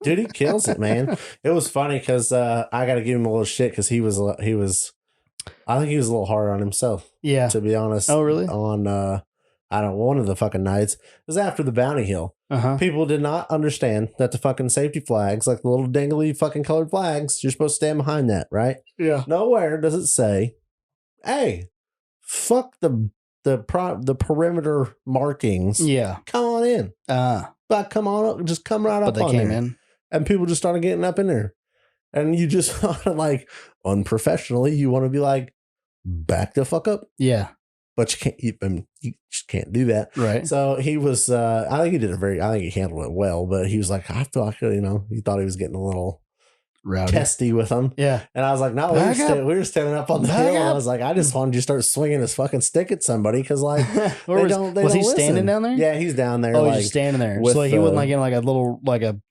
Dude, he kills it, man. It was funny because I got to give him a little shit because he was, I think he was a little hard on himself. Yeah. To be honest. Oh, really? On, one of the fucking nights. It was after the Bounty Hill. People did not understand that the fucking safety flags, like the little dangly fucking colored flags, you're supposed to stand behind that, right? Yeah. Nowhere does it say, hey, fuck the perimeter markings. Yeah. Come on in. But come on up, just come right up on there. But they came in. And people just started getting up in there. And you just like unprofessionally, you want to be like, back the fuck up. Yeah. But you just can't do that. Right. So he was, I think he handled it well, but he was like, I feel like, he thought he was getting a little rowdy, testy with him. Yeah. And I was like, no, we were standing up on the hill. And I was like, I just wanted you to start swinging his fucking stick at somebody because like, was he standing down there? Yeah, he's down there. Oh, he's just standing there. So like, he wasn't like in like a little,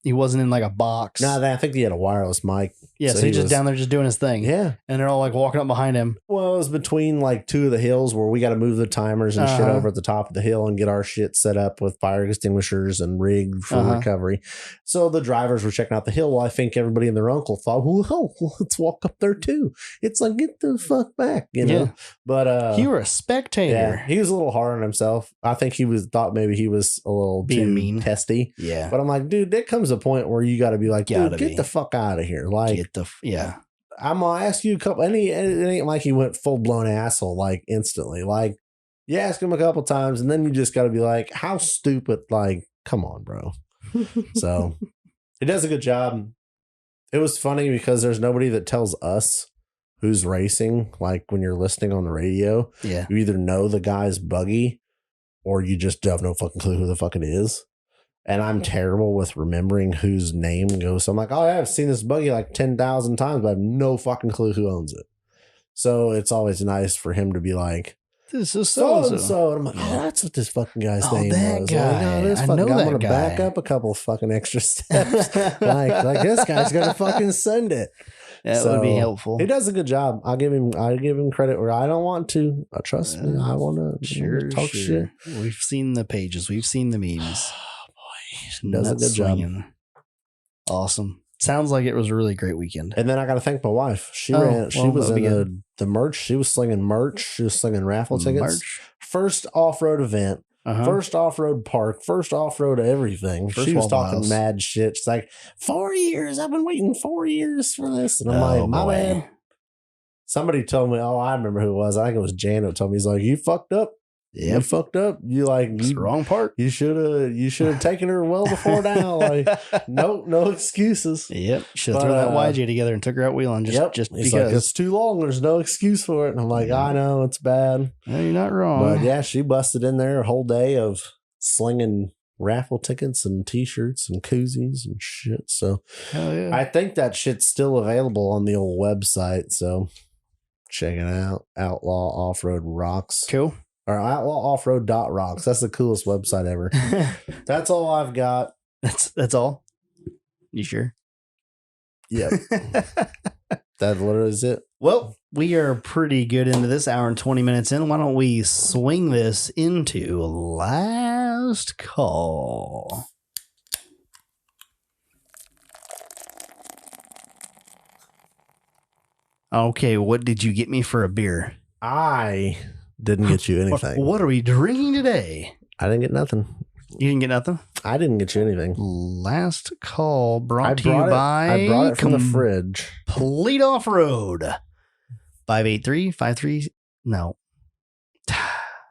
he wasn't in like a box. No, I think he had a wireless mic. Yeah. So he's just down there just doing his thing. Yeah. And they're all like walking up behind him. Well, it was between like two of the hills where we got to move the timers and shit over at the top of the hill and get our shit set up with fire extinguishers and rigged for recovery. So the drivers were checking out the hill. Well, I think everybody and their uncle thought, well, let's walk up there too. It's like, get the fuck back, you know? Yeah. But you were a spectator. Yeah, he was a little hard on himself. I think thought maybe he was a little being mean, testy. Yeah. But I'm like, dude, there comes a point where you got to be like, dude, get the fuck out of here. Like, I'm gonna ask you a couple. It ain't like he went full blown asshole like instantly. Like, you ask him a couple times, and then you just got to be like, how stupid? Like, come on, bro. So he does a good job. It was funny because there's nobody that tells us who's racing. Like when you're listening on the radio, you either know the guy's buggy or you just have no fucking clue who the fuck it is. And I'm terrible with remembering whose name goes. So I'm like, oh, yeah, I've seen this buggy like 10,000 times, but I have no fucking clue who owns it. So it's always nice for him to be like, this is so and so. And I'm like, oh, that's what this fucking guy's name was. Guy. Like, I'm going to back up a couple fucking extra steps. like this guy's going to fucking send it. That would be helpful. He does a good job. I give him credit where I don't want to. Trust me. I want to talk shit. We've seen the pages. We've seen the memes. Does a good job. Awesome. Sounds like it was a really great weekend. And then I got to thank my wife. She was in the merch. She was slinging merch. She was slinging raffle tickets. First off-road event. First off-road park. First off-road everything. She was talking mad shit. She's like, 4 years. I've been waiting 4 years for this. And I'm like, my man. Somebody told me, I remember who it was. I think it was Jano told me. He's like, you fucked up. Yeah, you fucked up. You the wrong part. You should have taken her well before now. Like, no excuses. Yep. Should have thrown that YJ together and took her out wheeling just because. Like, it's too long. There's no excuse for it. And I'm like, I know it's bad. No, you're not wrong. But yeah, she busted in there a whole day of slinging raffle tickets and t-shirts and koozies and shit. So hell yeah. I think that shit's still available on the old website. So check it out. Outlaw Off-Road Rocks. Cool. Or outlawoffroad.rocks. That's the coolest website ever. That's all I've got. That's all? You sure? Yep. That literally is it. Well, we are pretty good into this hour and 20 minutes in. Why don't we swing this into last call? Okay, what did you get me for a beer? I didn't get you anything. What are we drinking today? I didn't get nothing. You didn't get nothing? I didn't get you anything. Last call brought to you by... I brought it from the fridge. Complete Off-Road. 583-53... No.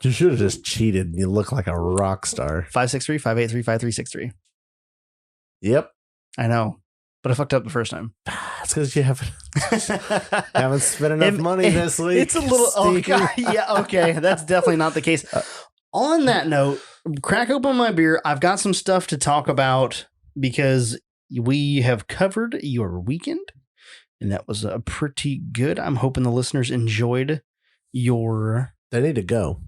You should have just cheated and you look like a rock star. 563-583-5363. Yep. I know. But I fucked up the first time. It's because you haven't spent enough money this week. It's a little... Oh, God. Yeah, okay. That's definitely not the case. On that note, crack open my beer. I've got some stuff to talk about because we have covered your weekend, and that was pretty good. I'm hoping the listeners enjoyed your... They need to go.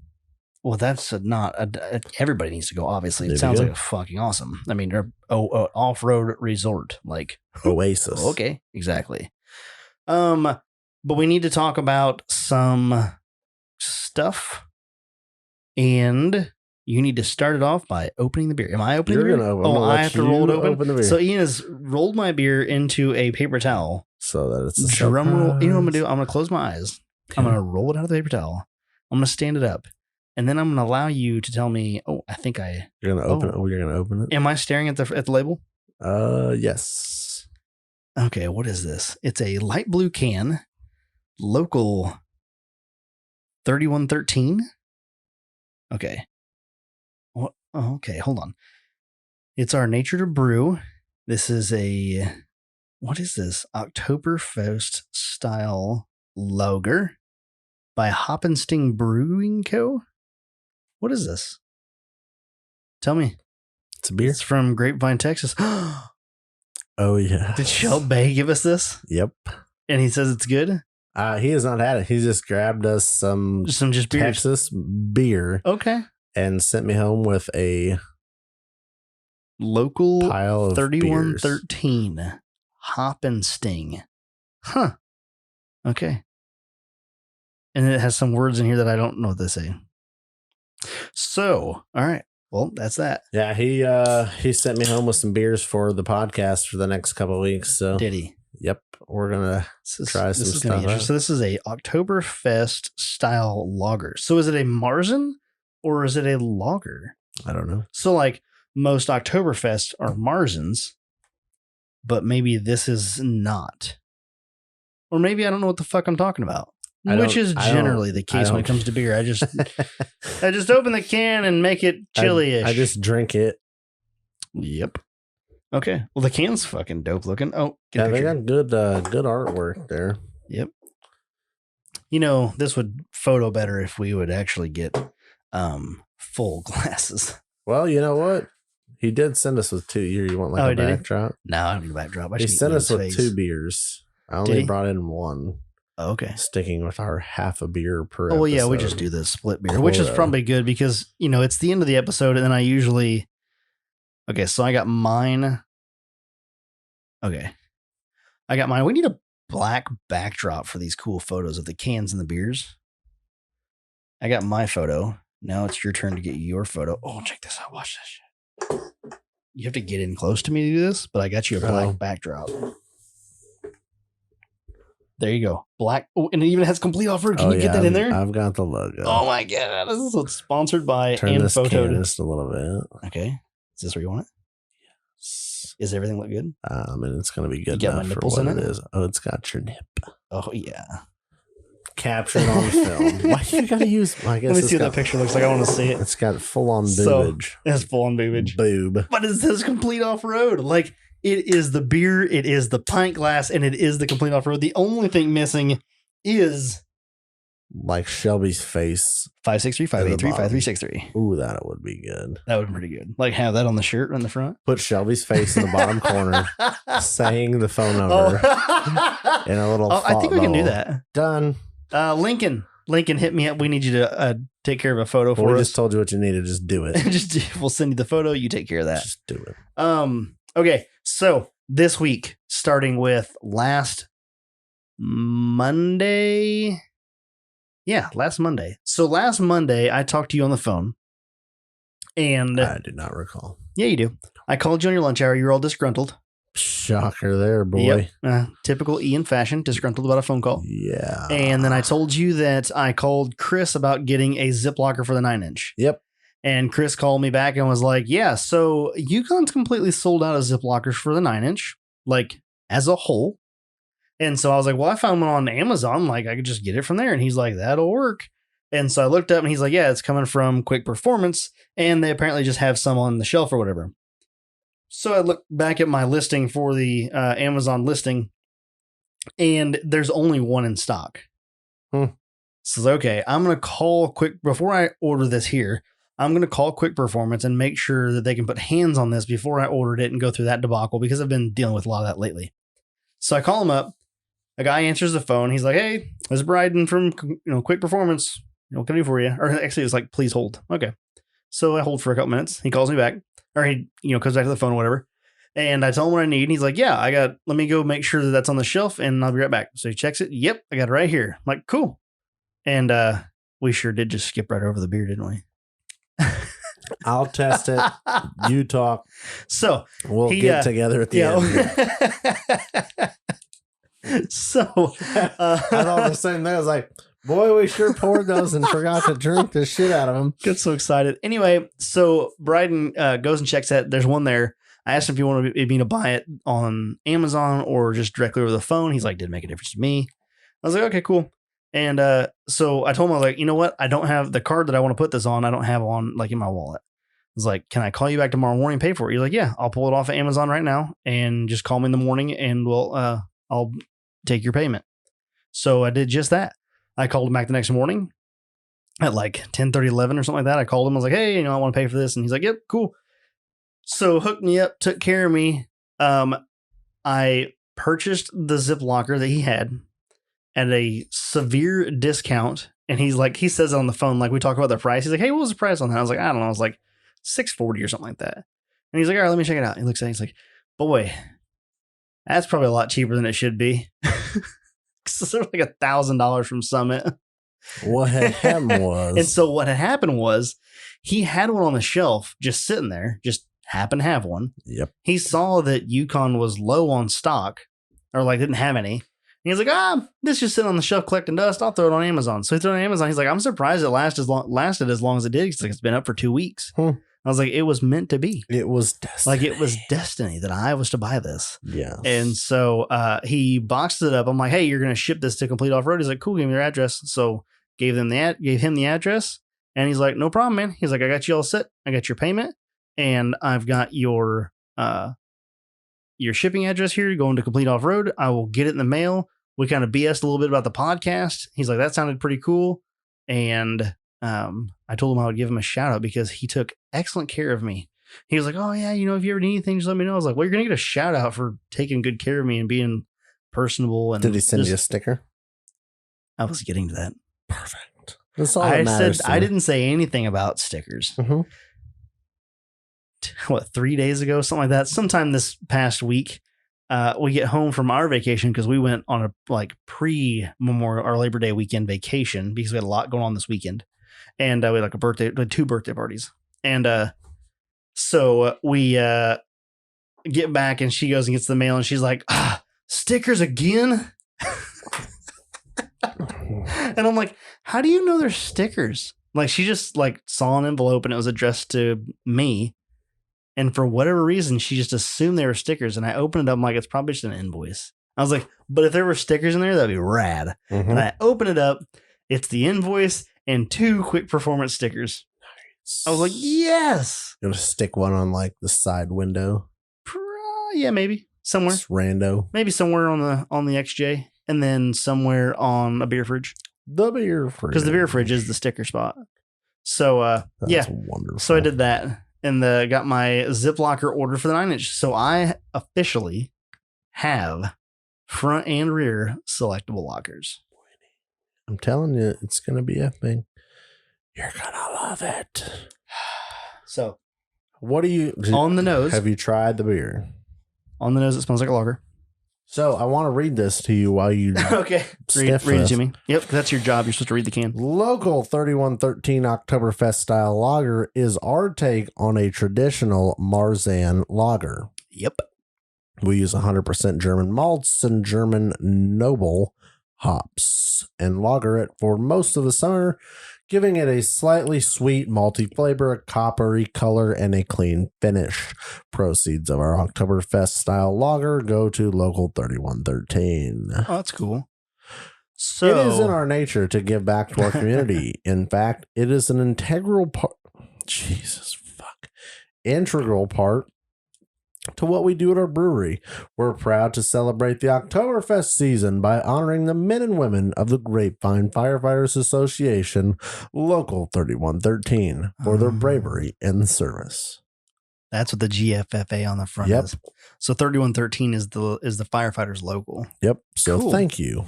Well, that's not... everybody needs to go, obviously. It sounds like fucking awesome. I mean, they're off-road resort, like... Oasis. Okay, exactly. But we need to talk about some stuff. And you need to start it off by opening the beer. Am I opening the beer? I have to roll it open. So Ian has rolled my beer into a paper towel. So that it's a drum roll. You know what I'm gonna do? I'm gonna close my eyes. Okay. I'm gonna roll it out of the paper towel. I'm gonna stand it up, and then I'm gonna allow you to tell me. Oh, I think I. You're gonna open it. Oh, you're gonna open it. Am I staring at the label? Yes. Okay. What is this? It's a light blue can, local 3113. Okay. What? Oh, okay. Hold on. It's our Nature to Brew. This is a, what is this? Oktoberfest style lager by Hoppenstein Brewing Co. What is this? Tell me. It's a beer. It's from Grapevine, Texas. Oh, yeah. Did Shell Bay give us this? Yep. And he says it's good? He has not had it. He just grabbed us some just Texas beer. Okay. And sent me home with a local pile of 3113 Hoppenstein. Huh. Okay. And it has some words in here that I don't know what they say. So, all right. Well, that's that. Yeah, he sent me home with some beers for the podcast for the next couple of weeks. So did he? Yep, we're gonna try some stuff out. So this is a Oktoberfest style lager. So is it a Marzen or is it a lager? I don't know. So like most Oktoberfest are Marzens, but maybe this is not. Or maybe I don't know what the fuck I'm talking about. Which is generally the case when it comes to beer. I just open the can and make it chili-ish. I just drink it. Yep. Okay. Well, the can's fucking dope looking. Oh, yeah, they got good artwork there. Yep. You know, this would photo better if we would actually get full glasses. Well, you know what? He did send us with two. You want like a backdrop? No, I don't need a backdrop. He sent us with two beers. I only brought in one. Oh, okay. Sticking with our half a beer per episode. Oh, well, yeah, we just do the split beer, which is probably good because, you know, it's the end of the episode and then I usually... Okay, so I got mine. Okay. I got mine. We need a black backdrop for these cool photos of the cans and the beers. I got my photo. Now it's your turn to get your photo. Oh, check this out. Watch this shit. You have to get in close to me to do this, but I got you a black backdrop. There you go. Black. Oh, and it even has complete Off-Road. Can you get that in there? I've got the logo. Oh, my God. This is what's sponsored by Turn and this photoed. Just a little bit. Okay. Is this where you want it? Yes. Is everything look good? And it's going to be good you got enough my nipples for what in it? Is. Oh, it's got your nip. Oh, yeah. Captured on film. Why do you got to use... I guess let me see what that picture looks like. I want to see it. It's got full-on boobage. It has full-on boobage. Boob. But it says complete Off-Road. Like, it is the beer, it is the pint glass, and it is the complete Off-Road. The only thing missing is... Like Shelby's face. 563-583-5363. Ooh, that would be good. That would be pretty good. Like, have that on the shirt on the front. Put Shelby's face in the bottom corner, saying the phone number in a little I think we can do that. Done. Lincoln, hit me up. We need you to take care of a photo for us. We just told you what you needed. Just do it. We'll send you the photo. You take care of that. Just do it. Okay, so this week, starting with last Monday. Yeah, last Monday. So last Monday, I talked to you on the phone. And I do not recall. Yeah, you do. I called you on your lunch hour. You were all disgruntled. Shocker there, boy. Yep. Typical Ian fashion, disgruntled about a phone call. Yeah. And then I told you that I called Chris about getting a zip locker for the 9-inch. Yep. And Chris called me back and was like, yeah, so Yukon's completely sold out of zip lockers for the 9-inch, like as a whole. And so I was like, well, I found one on Amazon. Like I could just get it from there. And he's like, that'll work. And so I looked up and he's like, yeah, it's coming from Quick Performance. And they apparently just have some on the shelf or whatever. So I looked back at my listing for the Amazon listing, and there's only one in stock. So, okay, I'm going to call before I order this here, I'm going to call Quick Performance and make sure that they can put hands on this before I ordered it and go through that debacle, because I've been dealing with a lot of that lately. So I call him up. A guy answers the phone. He's like, hey, this is Bryden from Quick Performance. What can I do for you? Or actually, it's like, please hold. Okay. So I hold for a couple minutes. He calls me back. Or he, comes back to the phone or whatever. And I tell him what I need. And he's like, yeah, let me go make sure that that's on the shelf and I'll be right back. So he checks it. Yep, I got it right here. I'm like, cool. And we sure did just skip right over the beer, didn't we? I'll test it. You talk. So we'll get together at the end. So I thought the same thing. I was like, boy, we sure poured those and forgot to drink the shit out of them. Get so excited. Anyway, so Bryden goes and checks that. There's one there. I asked him if he wanted me to buy it on Amazon or just directly over the phone. He's like, didn't make a difference to me. I was like, okay, cool. And so I told him, I was like, you know what? I don't have the card that I want to put this on. I don't have on like in my wallet. I was like, can I call you back tomorrow morning and pay for it? He's like, yeah, I'll pull it off of Amazon right now and just call me in the morning and I'll take your payment. So I did just that. I called him back the next morning at like 10:30, 11 or something like that. I called him. I was like, hey, I want to pay for this. And he's like, yep, cool. So hooked me up, took care of me. I purchased the zip locker that he had at a severe discount. And he says it on the phone, like we talk about the price. He's like, hey, what was the price on that? I was like, I don't know. I was like $640 or something like that. And he's like, all right, let me check it out. He looks at it. He's like, boy, that's probably a lot cheaper than it should be. Because they're like $1,000 from Summit. What had happened was. And so what had happened was he had one on the shelf just sitting there, just happened to have one. Yep. He saw that Yukon was low on stock or like didn't have any. And he's like, this just sitting on the shelf collecting dust. I'll throw it on Amazon. So he threw it on Amazon. He's like, I'm surprised it lasted as long as it did. He's like, it's been up for 2 weeks. I was like, it was meant to be. It was destiny. Like it was destiny that I was to buy this. Yeah. And so he boxed it up. I'm like, hey, you're going to ship this to Complete Off-Road. He's like, cool, give me your address. So gave him the address. And he's like, no problem, man. He's like, I got you all set. I got your payment. And I've got your shipping address here. You're going to Complete Off-Road. I will get it in the mail. We kind of BS'd a little bit about the podcast. He's like, that sounded pretty cool. And I told him I would give him a shout out because he took excellent care of me. He was like, oh yeah, if you ever need anything, just let me know. I was like, well, you're going to get a shout out for taking good care of me and being personable. And did he send you a sticker? I was getting to that. Perfect. That's all that matters. I didn't say anything about stickers. Mm-hmm. 3 days ago, something like that. Sometime this past week, we get home from our vacation because we went on a pre-Memorial or Labor Day weekend vacation because we had a lot going on this weekend. And we had like 2 birthday parties. And so we get back and she goes and gets the mail and she's like, stickers again? And I'm like, how do you know they're stickers? Like she just saw an envelope and it was addressed to me. And for whatever reason, she just assumed they were stickers. And I opened it up. I'm like, it's probably just an invoice. I was like, but if there were stickers in there, that'd be rad. Mm-hmm. And I open it up. It's the invoice and 2 Quick Performance stickers. Nice. I was like, yes. You're going to stick one on the side window. Yeah, maybe somewhere. It's rando. Maybe somewhere on the XJ and then somewhere on a beer fridge. The beer fridge. Because the beer fridge is the sticker spot. So, that's wonderful. So I did that. And got my zip locker order for the 9-inch. So I officially have front and rear selectable lockers. I'm telling you, it's going to be epic. You're going to love it. So what do you... On the nose. Have you tried the beer? On the nose, it smells like a lager. So I want to read this to you while you Okay. Read it to me. Yep, that's your job. You're supposed to read the can. Local 3113 Oktoberfest style lager is our take on a traditional Marzen lager. Yep. We use 100% German malts and German noble hops and lager it for most of the summer, giving it a slightly sweet malty flavor, a coppery color, and a clean finish. Proceeds of our Oktoberfest style lager go to Local 3113. Oh, that's cool. So it is in our nature to give back to our community. In fact, it is an integral part. Integral part to what we do at our brewery. We're proud to celebrate the Octoberfest season by honoring the men and women of the Grapevine Firefighters Association, Local 3113, for their bravery and service. That's what the GFFA on the front is. So 3113 is the firefighters local. Yep. So Thank you.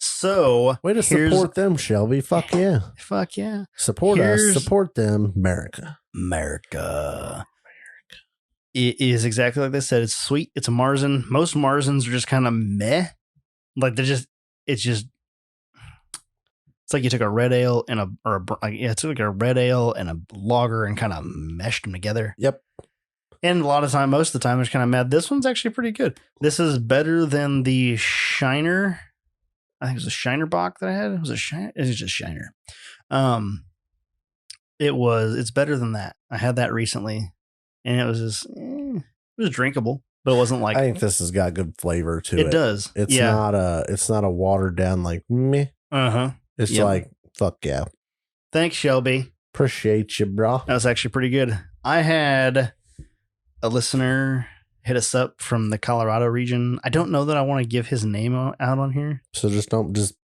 So way to support them, Shelby. Fuck yeah. Fuck yeah. Support us. Support them. America. It is exactly like they said. It's sweet. It's a Marzen. Most Marzens are just kind of meh. Like it's like you took a red ale and it's like a red ale and a lager and kind of meshed them together. Yep. And most of the time, it's kind of mad. This one's actually pretty good. This is better than the Shiner. I think it was a Shiner Bock that I had. It was just Shiner. It's better than that. I had that recently. And it was just, it was drinkable, but it wasn't like. I think this has got good flavor to it. It does. It's not a watered down like meh. It's like fuck yeah. Thanks, Shelby. Appreciate you, bro. That was actually pretty good. I had a listener hit us up from the Colorado region. I don't know that I want to give his name out on here. So just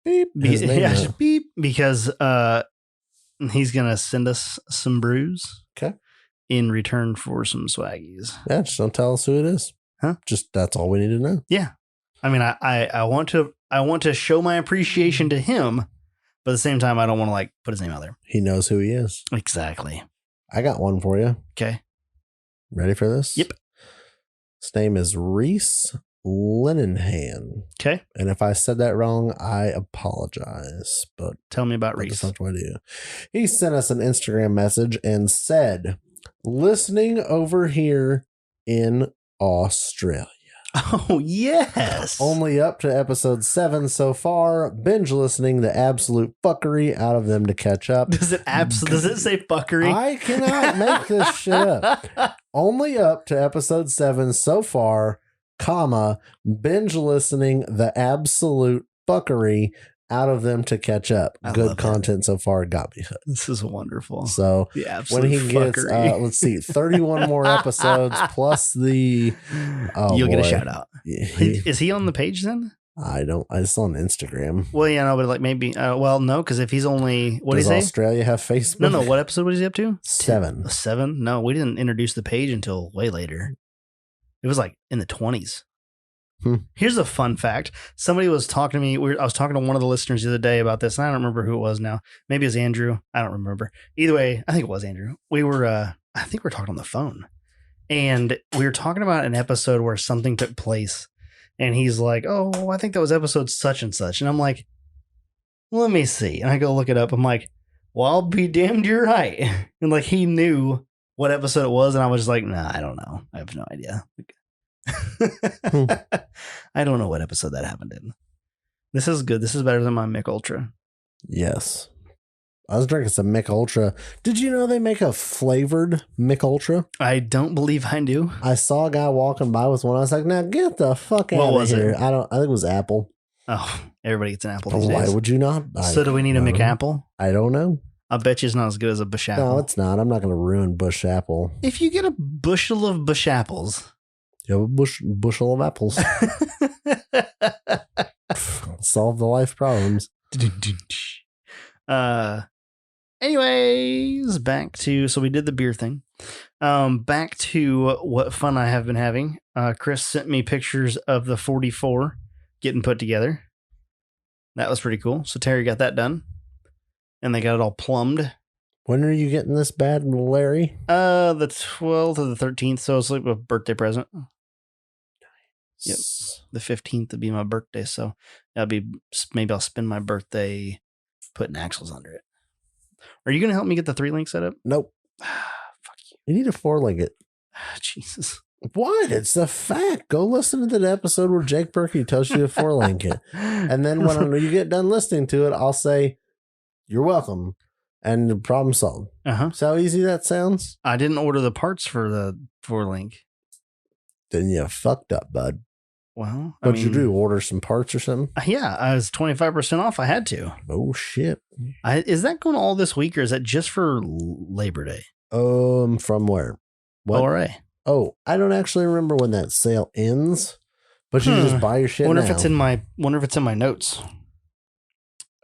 beep his name. Yeah, just beep because he's gonna send us some brews. Okay. In return for some swaggies. Yeah, just don't tell us who it is. Huh? Just that's all we need to know. Yeah. I mean, I want to show my appreciation to him, but at the same time, I don't want to like put his name out there. He knows who he is. Exactly. I got one for you. Okay. Ready for this? Yep. His name is Reese Linenhan. Okay. And if I said that wrong, I apologize. But tell me about Reese. That's what I do. He sent us an Instagram message and said, listening over here in Australia. Oh, yes. Only up to episode 7 so far. Binge listening the absolute fuckery out of them to catch up. Does it say fuckery? I cannot make this shit up. Only up to episode 7 so far, binge listening the absolute fuckery out of them to catch up. Good content so far. Got me hooked. This is wonderful. So when he gets, let's see, 31 more episodes plus the, you'll get a shout out. Is he on the page then? It's on Instagram. Well, yeah, no, but like maybe, no, because if he's only, what does he say? Australia have Facebook? No, what episode was he up to? 7. 7? No, we didn't introduce the page until way later. It was like in the 20s. Here's a fun fact. Somebody was talking to me. I was talking to one of the listeners the other day about this, and I don't remember who it was now. Maybe it was Andrew. I don't remember. Either way, I think it was Andrew. We were, I think we were talking on the phone, and we were talking about an episode where something took place, and he's like, "Oh, I think that was episode such and such," and I'm like, "Let me see," and I go look it up. I'm like, "Well, I'll be damned, you're right," and like he knew what episode it was, and I was just like, "Nah, I don't know. I have no idea." I don't know what episode that happened in. This is good. This is better than my Mick Ultra. Yes. I was drinking some Mick Ultra. Did you know they make a flavored Mick Ultra? I don't believe I do. I saw a guy walking by with one. I was like, now get the fuck out of here. I think it was apple. Oh, everybody gets an apple these days. Why would you not? So do we need a McApple? I don't know. I bet you it's not as good as a Bush apple. No, it's not. I'm not going to ruin Bush apple. If you get a bushel of Bush apples. You have a bushel of apples. Solve the life problems. Anyways, back to, so we did the beer thing. Back to what fun I have been having. Chris sent me pictures of the 44 getting put together. That was pretty cool. So Terry got that done. And they got it all plumbed. When are you getting this bad, Larry? The 12th or the 13th. So it's like a birthday present. Yep. The 15th would be my birthday, so maybe I'll spend my birthday putting axles under it. Are you going to help me get the 3-link set up? Nope. Fuck you. You need a 4-link it. Jesus. What? It's a fact. Go listen to the episode where Jake Berkey tells you to 4-link it. And then when you get done listening to it, I'll say, you're welcome. And the problem solved. Uh-huh. See how easy that sounds? I didn't order the parts for the 4-link. Then you fucked up, bud. Well, What'd you do? Order some parts or something? Yeah, I was 25% off. I had to. Oh, shit. Is that going all this week, or is that just for Labor Day? From where? What? ORA. Oh, I don't actually remember when that sale ends, but you just buy your shit wonder now. if it's in my notes.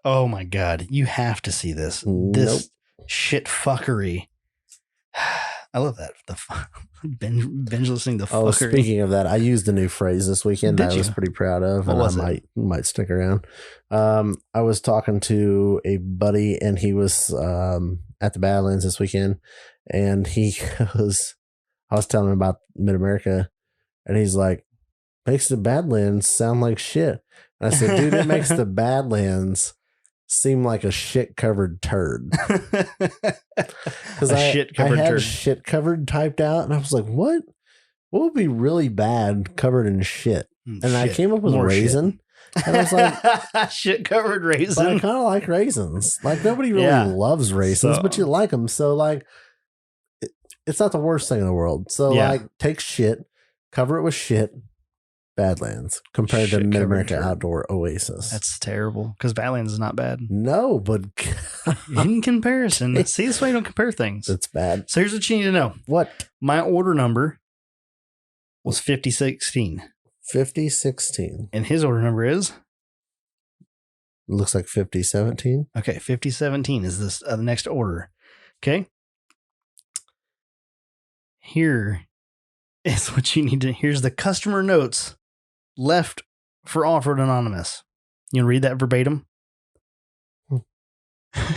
Oh my God. You have to see this. This shit fuckery. I love that. Binge listening to fuckery. Oh, speaking of that, I used a new phrase this weekend that I was pretty proud of, and I might stick around. I was talking to a buddy, and he was at the Badlands this weekend, and I was telling him about Mid-America, and he's like, makes the Badlands sound like shit. And I said, dude, it makes the Badlands seem like a shit-covered turd. Because I had shit-covered typed out, and I was like, what would be really bad covered in shit? And I came up with raisin. And I was like, shit-covered raisin. But I kind of like raisins. Like, nobody really loves raisins, but you like them. So, like, it's not the worst thing in the world. So, like, take shit, cover it with shit, Badlands, compared to Mid-America Outdoor Oasis. That's terrible, because Badlands is not bad. No, but in comparison, see, this way you don't compare things. It's bad. So here's what you need to know. What? My order number was 5016. 5016. And his order number is? Looks like 5017. Okay, 5017 is this the next order. Okay. Here is what you need to. Here's the customer notes left for Offroad Anonymous. You can read that verbatim.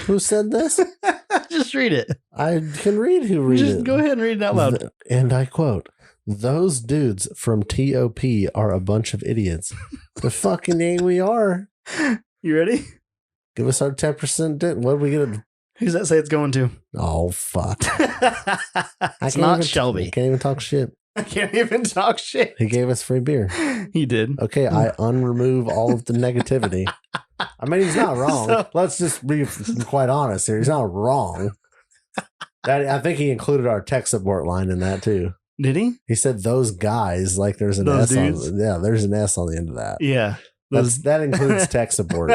Who said this? Just read it. I can read who read it. Go ahead and read it out loud. And I quote, "Those dudes from TOP are a bunch of idiots." The fucking name we are. You ready? Give us our 10% dent. What do we get? Who's that say it's going to? Oh, fuck. It's not Shelby. I can't even talk shit. I can't even talk shit. He gave us free beer. He did. Okay, I unremove all of the negativity. I mean, he's not wrong. So, let's just be quite honest here. He's not wrong. I think he included our tech support line in that too. Did he? He said those guys, like there's an those S on. Yeah, there's an S on the end of that. Yeah. That includes tech support.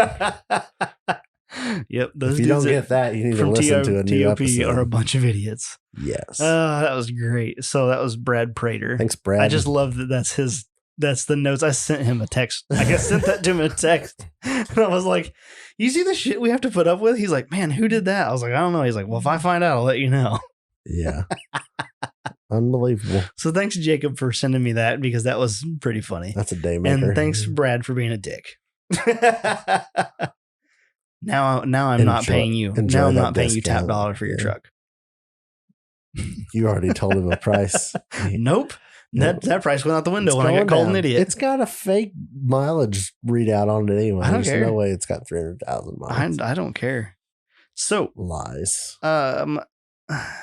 Yep. If you don't get that, you need to listen to a new episode. Are a bunch of idiots. Yes. That was great. So that was Brad Prater. Thanks, Brad. I just love that that's the notes. I sent him a text. I sent that to him a text. And I was like, you see the shit we have to put up with? He's like, man, who did that? I was like, I don't know. He's like, well, if I find out, I'll let you know. Yeah. Unbelievable. So thanks, Jacob, for sending me that, because that was pretty funny. That's a day maker. And thanks, Brad, for being a dick. Now I'm not paying you. Now I'm not paying you top dollar for your truck. You already told him a price. Nope. That price went out the window when I got called an idiot. It's got a fake mileage readout on it anyway. There's no way it's got 300,000 miles. I don't care. So lies.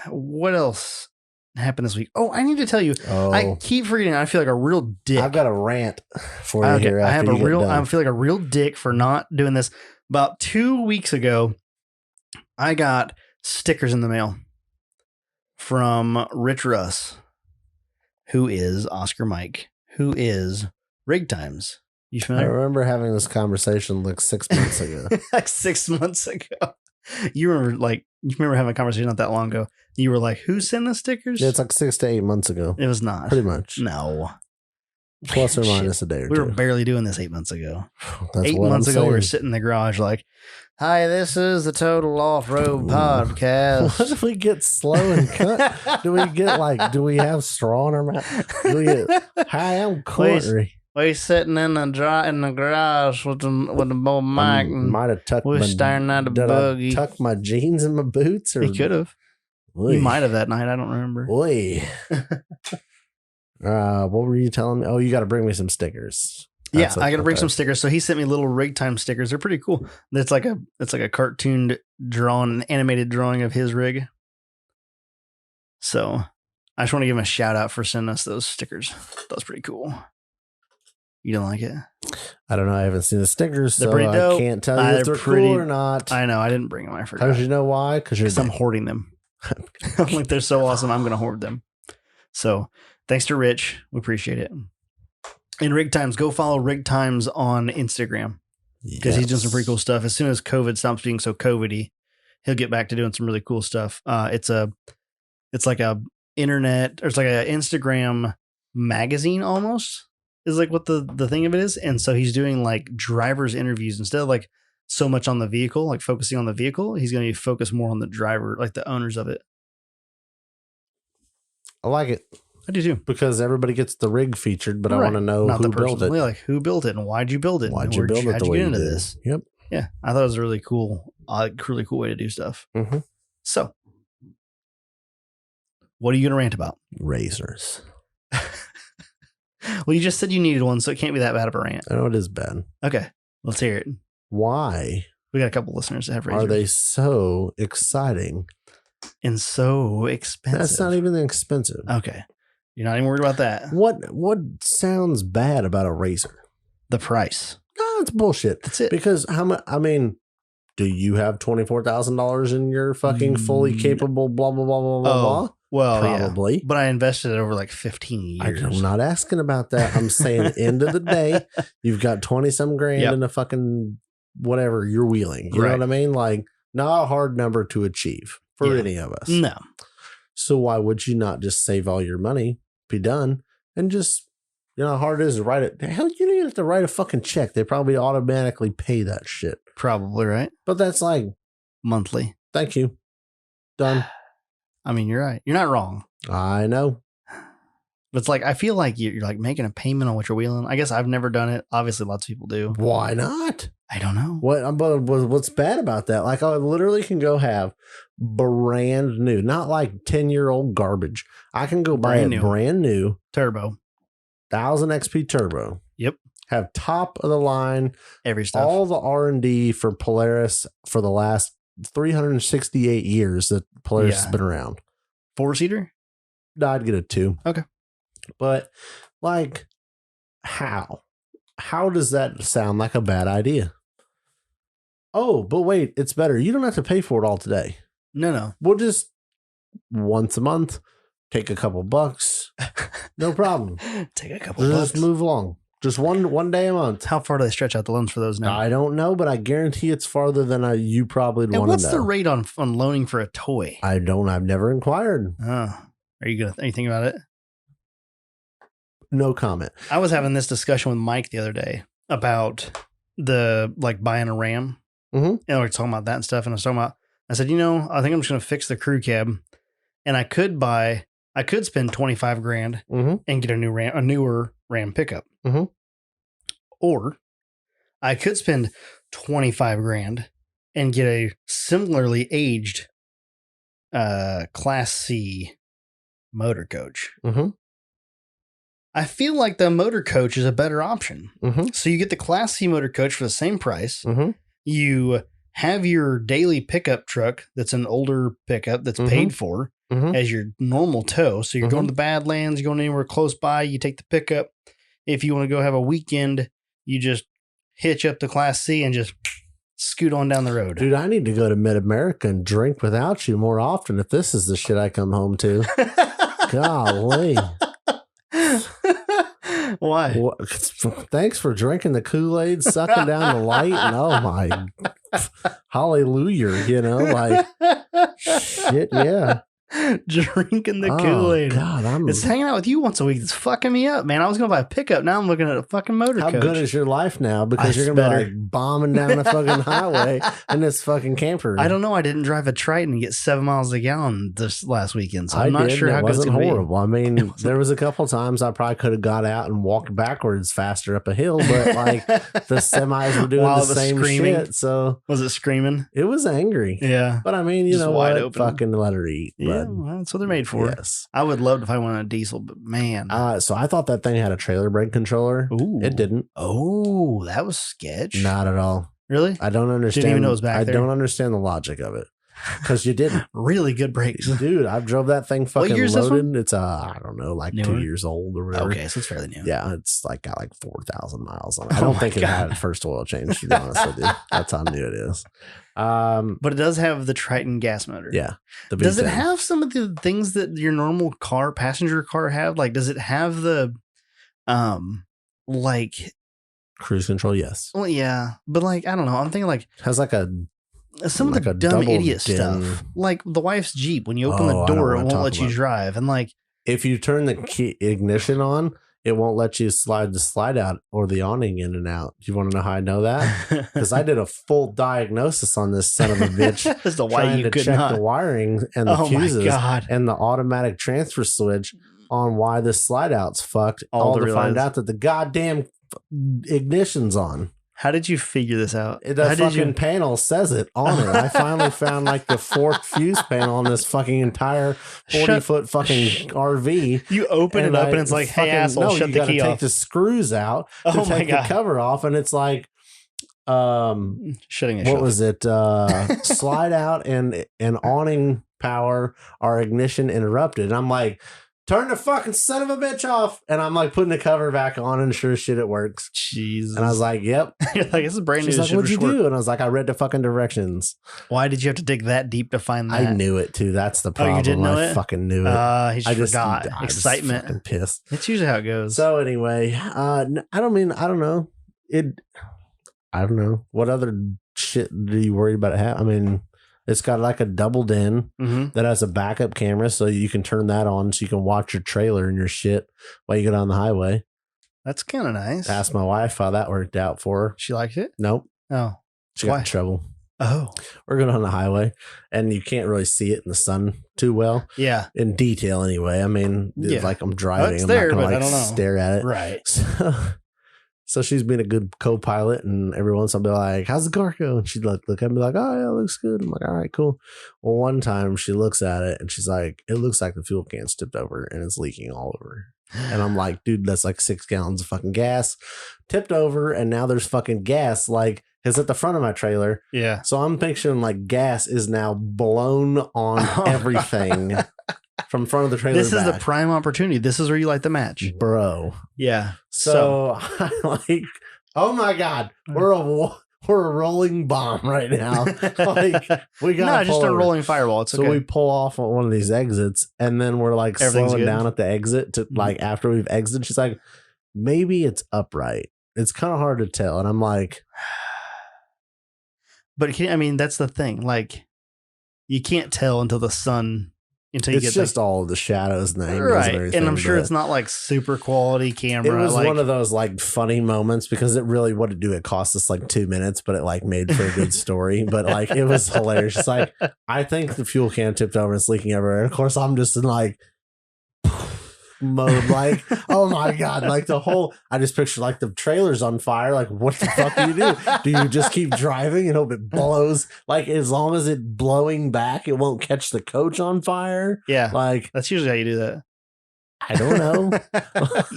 What else happened this week? Oh, I need to tell you. I keep forgetting. I feel like a real dick. I've got a rant for you here. I feel like a real dick for not doing this. About 2 weeks ago, I got stickers in the mail from Rich Russ, who is Oscar Mike, who is Rig Times. You familiar? I remember having this conversation like 6 months ago. Like 6 months ago. You remember having a conversation not that long ago. You were like, who sent the stickers? Yeah, it's like 6 to 8 months ago. It was not. Pretty much. No. Plus or minus a day or two. We were barely doing this 8 months ago. That's 8 months ago, we were sitting in the garage like, hi, this is the Total Off-Road Podcast. What if we get slow and cut? Do we have straw in our mouth? Hi, I'm Corey. We sitting in the garage with the boy Mike. Might have tucked we're staring at the buggy. Tuck my jeans in my boots? Or he could have. He might have that night. I don't remember. Boy. What were you telling me? Oh, you got to bring me some stickers. I got to bring some stickers. So he sent me little rig time stickers. They're pretty cool. It's like a cartooned drawn, animated drawing of his rig. So I just want to give him a shout out for sending us those stickers. That was pretty cool. You don't like it? I don't know. I haven't seen the stickers, they're so pretty dope. I can't tell you if they're cool or not. I know. I didn't bring them. I forgot. How did you know why? Because I'm hoarding them. I'm like, they're so awesome. I'm going to hoard them. So thanks to Rich. We appreciate it. And Rig Times, go follow Rig Times on Instagram because he's doing some pretty cool stuff. As soon as COVID stops being so COVID-y, he'll get back to doing some really cool stuff. It's like a internet, or it's like an Instagram magazine almost is like what the thing of it is. And so he's doing like driver's interviews instead of like so much on the vehicle, like focusing on the vehicle. He's going to focus more on the driver, like the owners of it. I like it. I do too. Because everybody gets the rig featured, but I want to know who built it. Like who built it and why'd you build it? Why'd you build it? How'd you get into this? Yep. Yeah. I thought it was a really cool way to do stuff. Mm-hmm. So what are you going to rant about? Razors. Well, you just said you needed one, so it can't be that bad of a rant. I know it is bad. Okay. Let's hear it. Why? We got a couple listeners that have razors. Are they so exciting? And so expensive. That's not even expensive. Okay. You're not even worried about that. What sounds bad about a razor? The price. No, it's bullshit. That's it. Because how much? I mean, do you have $24,000 in your fucking fully capable blah blah blah blah blah? Well, probably. Yeah. But I invested it over like 15 years. I'm not asking about that. I'm saying end of the day, you've got 20-some grand in a fucking whatever you're wheeling. You know what I mean? Like, not a hard number to achieve for any of us. No. So why would you not just save all your money, be done, and just, you know how hard it is to write it? Hell, you don't even have to write a fucking check. They probably automatically pay that shit. Probably, right? But that's like monthly. Thank you. Done. I mean, you're right. You're not wrong. I know. But it's like, I feel like you're like making a payment on what you're wheeling. I guess I've never done it. Obviously, lots of people do. Why not? I don't know. What's bad about that? Like, I literally can go have brand new, not like 10-year-old garbage. I can go buy a brand new turbo, 1000 XP turbo. Yep. Have top of the line, every stuff, all the R&D for Polaris for the last 368 years that Polaris has been around. 4-seater? No, I'd get a 2. Okay. But like, how does that sound like a bad idea? Oh, but wait, it's better. You don't have to pay for it all today. No. We'll just once a month take a couple bucks. No problem. Take a couple bucks. Just move along. Just one day a month. How far do they stretch out the loans for those now? I don't know, but I guarantee it's farther than you probably want to know. What's the rate on loaning for a toy? I've never inquired. Oh, are you thinking about it? No comment. I was having this discussion with Mike the other day about buying a Ram. Mm-hmm. And we were talking about that and stuff. And I said, I think I'm just going to fix the crew cab, and I could spend $25,000 and get a newer Ram pickup. Mm-hmm. Or I could spend $25,000 and get a similarly aged Class C motor coach. Mm-hmm. I feel like the motor coach is a better option. Mm-hmm. So you get the Class C motor coach for the same price. Mm-hmm. You have your daily pickup truck that's an older pickup that's paid for as your normal tow. So you're going to the Badlands, you're going anywhere close by, you take the pickup. If you want to go have a weekend, you just hitch up the Class C and just scoot on down the road. Dude, I need to go to Mid-America and drink without you more often if this is the shit I come home to. Golly. Why? Well, thanks for drinking the Kool-Aid, sucking down the light, and oh my hallelujah, shit, yeah. Drinking the Kool-Aid. God, it's hanging out with you once a week. It's fucking me up, man. I was going to buy a pickup. Now I'm looking at a fucking motor coach. How good is your life now? Because you're going to be bombing down the fucking highway in this fucking camper. I don't know. I didn't drive a Triton and get 7 miles a gallon this last weekend. So I'm not sure how good it's going to be. Horrible. I mean, there was a couple times I probably could have got out and walked backwards faster up a hill, but the semis were doing the same shit. So was it screaming? It was angry. Yeah. But I mean, you know what? Fucking let her eat. Yeah. But Well, that's what they're made for. Yes. I would love to find one on a diesel, but man. So I thought that thing had a trailer brake controller. Ooh. It didn't. Oh, that was sketch. Not at all. Really? I don't understand. Didn't even know it was back there. I don't understand the logic of it. Because you didn't. Really good brakes. Dude, I've drove that thing fucking year's this loaded. one? It's I don't know, like Newer? 2 years old or whatever. Okay, so it's fairly new. Yeah, it's like got like 4,000 miles on it. I don't think it had a first oil change, to be honest with you. That's how new it is. But it does have the Triton gas motor. Yeah. Does it have some of the things that your normal car, passenger car have? Like, does it have the, like cruise control? Yes. Well, yeah, but like, I don't know. I'm thinking like has like a some of the dumb idiot stuff, like the wife's Jeep. When you open the door, it won't let you drive, and like if you turn the key ignition on, it won't let you slide the slide out or the awning in and out. Do you want to know how I know that? Because I did a full diagnosis on this son of a bitch. As to why you could check not. The wiring and the fuses and the automatic transfer switch on why the slide out's fucked. All to find out that the goddamn ignition's on. How did you figure this out? The fucking panel says it on it. I finally found like the fourth fuse panel on this fucking entire 40-foot fucking RV. You open it up and it's like, hey, asshole, shut the key off. Take the screws out to take the cover off. And it's like, shutting it. What was it? Slide out and awning power are ignition interrupted. And I'm like, turn the fucking son of a bitch off. And I'm like putting the cover back on and sure as shit it works. Jesus. And I was like, yep. You're like, this is brand new. She's like, what'd you do? And I was like, I read the fucking directions. Why did you have to dig that deep to find that? I knew it too. That's the problem. Oh, you didn't know I fucking knew it. He just forgot. Excitement. I'm pissed. That's usually how it goes. So anyway, I don't know. I don't know. What other shit do you worry about it having? I mean, it's got like a double din that has a backup camera, so you can turn that on so you can watch your trailer and your shit while you go down the highway. That's kind of nice. Asked my wife how that worked out for her. She liked it? Nope. Oh. She got in trouble. Oh. We're going on the highway, and you can't really see it in the sun too well. Yeah. In detail, anyway. I mean, it's like I'm driving. It's I'm there, not going to I don't know. Stare at it. Right. So she's been a good co-pilot, and every once I'll be like, how's the car go? And she'd look at me and be like, oh, yeah, it looks good. I'm like, all right, cool. Well, one time she looks at it, and she's like, it looks like the fuel can's tipped over, and it's leaking all over. And I'm like, dude, that's like 6 gallons of fucking gas tipped over, and now there's fucking gas, like, it's at the front of my trailer. Yeah. So I'm picturing, like, gas is now blown on everything. From front of the trailer. This is the prime opportunity. This is where you light the match, bro. Yeah. So I'm like, oh my god, we're a rolling bomb right now. Like we got just a rolling fireball. It's okay. So we pull off on one of these exits, and then we're like slowing down at the exit to like after we've exited. She's like, maybe it's upright. It's kind of hard to tell, and I'm like, but I mean, that's the thing. Like, you can't tell until the sun. Until you it's just all of the shadows and the angles right. and everything. And I'm sure it's not like super quality camera. It was one of those like funny moments because it really what it do. It cost us like 2 minutes, but it like made for a good story. But like it was hilarious. It's like I think the fuel can tipped over and it's leaking everywhere. And of course, I'm just in like mode, like oh my god, like the whole. I just picture like the trailer's on fire. Like what the fuck do you do? Do you just keep driving and hope it blows? Like as long as it blowing back, it won't catch the coach on fire. Yeah, like that's usually how you do that. I don't know.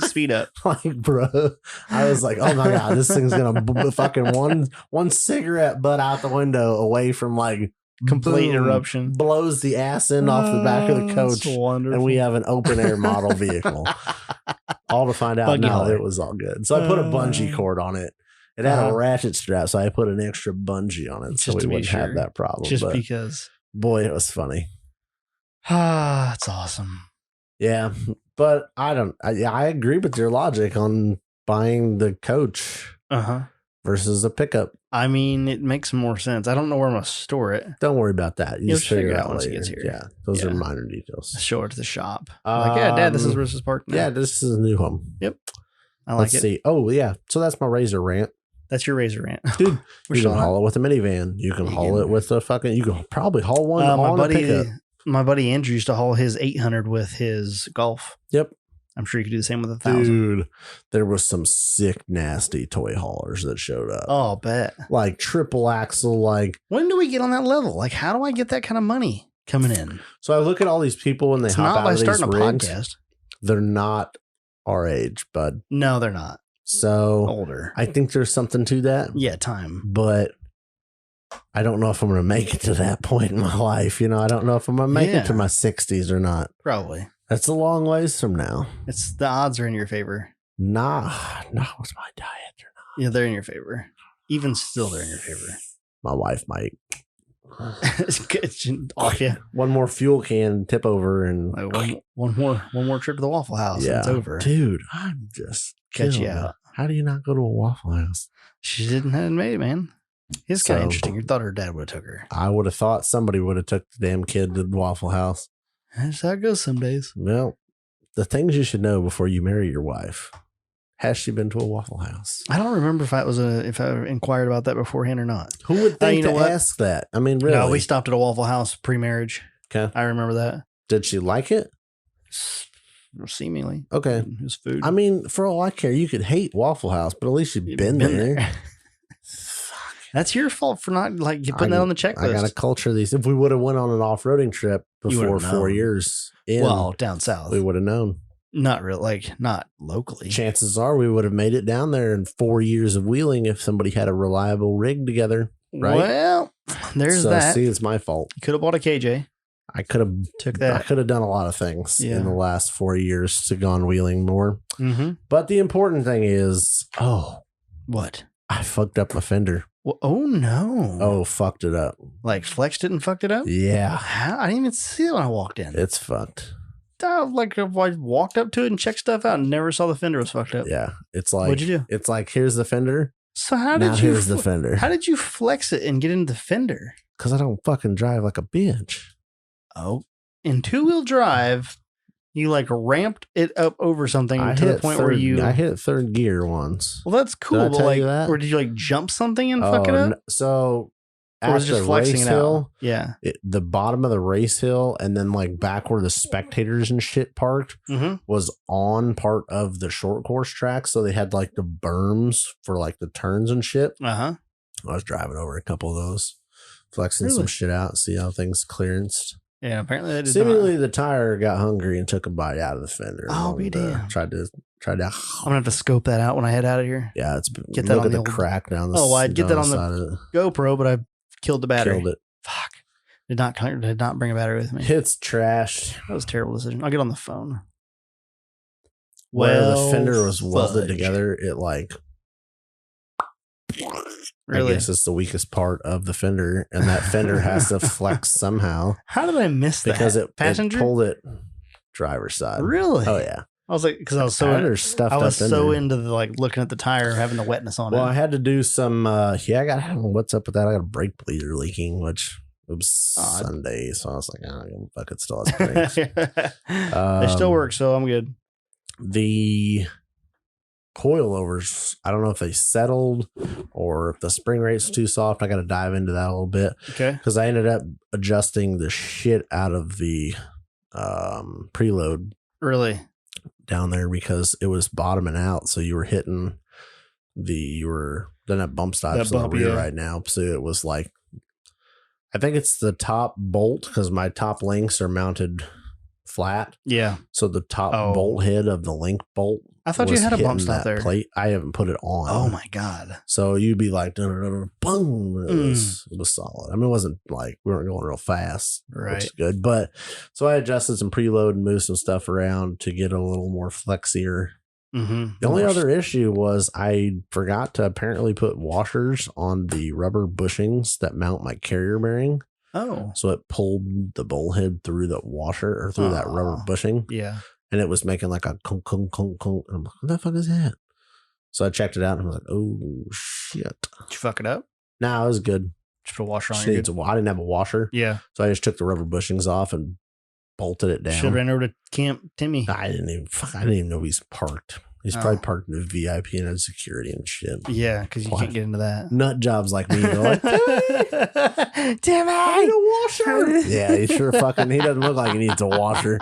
Speed up, like bro. I was like, oh my god, this thing's gonna fucking one cigarette butt out the window away from like. Complete boom, eruption blows the ass end off the back of the coach, and we have an open air model vehicle. All to find out now it was all good. So I put a bungee cord on it. It had a ratchet strap, so I put an extra bungee on it so we wouldn't have that problem. Just because, boy, it was funny. Ah, it's awesome. Yeah, but I agree with your logic on buying the coach. Versus a pickup. I mean, it makes more sense. I don't know where I'm going to store it. Don't worry about that. You'll just figure it out once it gets here. Yeah, those are minor details. Show it to the shop. Like, yeah, Dad, this is Rose's Park now. Yeah, this is a new home. Yep. I like Let's see. Oh, yeah. So that's my Razor rant. That's your Razor rant. Dude, you can haul it with a minivan. You can haul it with a fucking... You can probably haul one on a pickup. My buddy Andrew used to haul his 800 with his Golf. Yep. I'm sure you could do the same with 1,000. Dude, there was some sick, nasty toy haulers that showed up. Oh, I'll bet. Like triple axle, like... When do we get on that level? Like, how do I get that kind of money? coming in. So I look at all these people and they hop out of these rigs. Podcast. They're not our age, bud. No, they're not. So older. I think there's something to that. Yeah, time. But I don't know if I'm going to make it to that point in my life. You know, I don't know if I'm going to make it to my 60s or not. Probably. That's a long ways from now. It's the odds are in your favor. Nah, what's my diet or not? Yeah, they're in your favor. Even still, they're in your favor. My wife might. Off you. One more fuel can tip over and like one more trip to the Waffle House. Yeah, and it's over. Dude, I'm just catch you out. How do you not go to a Waffle House? She hadn't made it, man. It's kind of interesting. You thought her dad would have took her. I would have thought somebody would have took the damn kid to the Waffle House. That's how it goes some days. Well, the things you should know before you marry your wife. Has she been to a Waffle House? I don't remember if I inquired about that beforehand or not. Who would think to ask that? I mean, really? No, we stopped at a Waffle House pre-marriage. Okay. I remember that. Did she like it? Seemingly. Okay. It was food. I mean, for all I care, you could hate Waffle House, but at least you've been there. That's your fault for not putting that on the checklist. I got to culture these. If we would have went on an off-roading trip before 4 years down south, we would have known. Not real, not locally. Chances are we would have made it down there in 4 years of wheeling if somebody had a reliable rig together. Right? Well, there's that. See, it's my fault. You could have bought a KJ. I could have took that. I could have done a lot of things in the last 4 years to gone wheeling more. Mm-hmm. But the important thing is, what? I fucked up my fender. Well, oh no! Oh, fucked it up. Like flexed it and fucked it up? Yeah. How? I didn't even see it when I walked in. It's fucked. I walked up to it and checked stuff out and never saw the fender was fucked up. Yeah. It's like, what'd you do? It's like, here's the fender. So here's the fender. How did you flex it and get into the fender? Because I don't fucking drive like a bitch. Oh, in 2-wheel drive, you ramped it up over something to the point where I hit third gear once. Well, that's cool. Did I tell you that? Or did you jump something and fuck it up? So or was it just flexing it out? Yeah. The bottom of the race hill and then back where the spectators and shit parked was on part of the short course track. So they had the berms for the turns and shit. Uh-huh. I was driving over a couple of those, flexing some shit out, see how things clearanced. Yeah, apparently they did seemingly the tire got hungry and took a bite out of the fender. Oh, be damn. Tried to. I'm gonna have to scope that out when I head out of here. Yeah, get that on the crack down the. Oh, I'd get that on the GoPro, but I killed the battery. Killed it. Fuck. Did not bring a battery with me. It's trash. That was a terrible decision. I'll get on the phone. Where the fender was welded together, it really? I guess it's the weakest part of the fender, and that fender has to flex somehow. How did I miss that? Because it pulled it driver's side. Really? Oh yeah. I was because I was so into the looking at the tire, having the wetness on it. Well, I had to do some. I got what's up with that? I got a brake bleeder leaking, which it was Sunday, so I was like, fuck it, still has brakes. They still work, so I'm good. The coilovers, I don't know if they settled or if the spring rate's too soft. I got to dive into that a little bit. Okay. Because I ended up adjusting the shit out of the preload. Really? Down there because it was bottoming out. So you were hitting then that bump stops in the rear right now. So it was I think it's the top bolt because my top links are mounted flat. Yeah. So the top bolt head of the link bolt. I thought you had a bump stop there. Plate. I haven't put it on. Oh my God. So you'd be boom. It was solid. I mean, it wasn't we weren't going real fast. Right. Which is good. But so I adjusted some preload and moved some stuff around to get a little more flexier. Mm-hmm. The only other issue was I forgot to apparently put washers on the rubber bushings that mount my carrier bearing. Oh. So it pulled the bullhead through the washer or through that rubber bushing. Yeah. And it was making a kunk, kunk, kunk, kunk. And I'm like, what the fuck is that? So I checked it out and I was like, oh, shit. Did you fuck it up? Nah, it was good. Just put a washer on it. I didn't have a washer. Yeah. So I just took the rubber bushings off and bolted it down. Should have ran over to Camp Timmy. I didn't even know he's parked. He's probably parked in a VIP and had security and shit. Yeah, because you can't get into that. Nut jobs like me go Timmy, I need a washer. Yeah, he doesn't look like he needs a washer.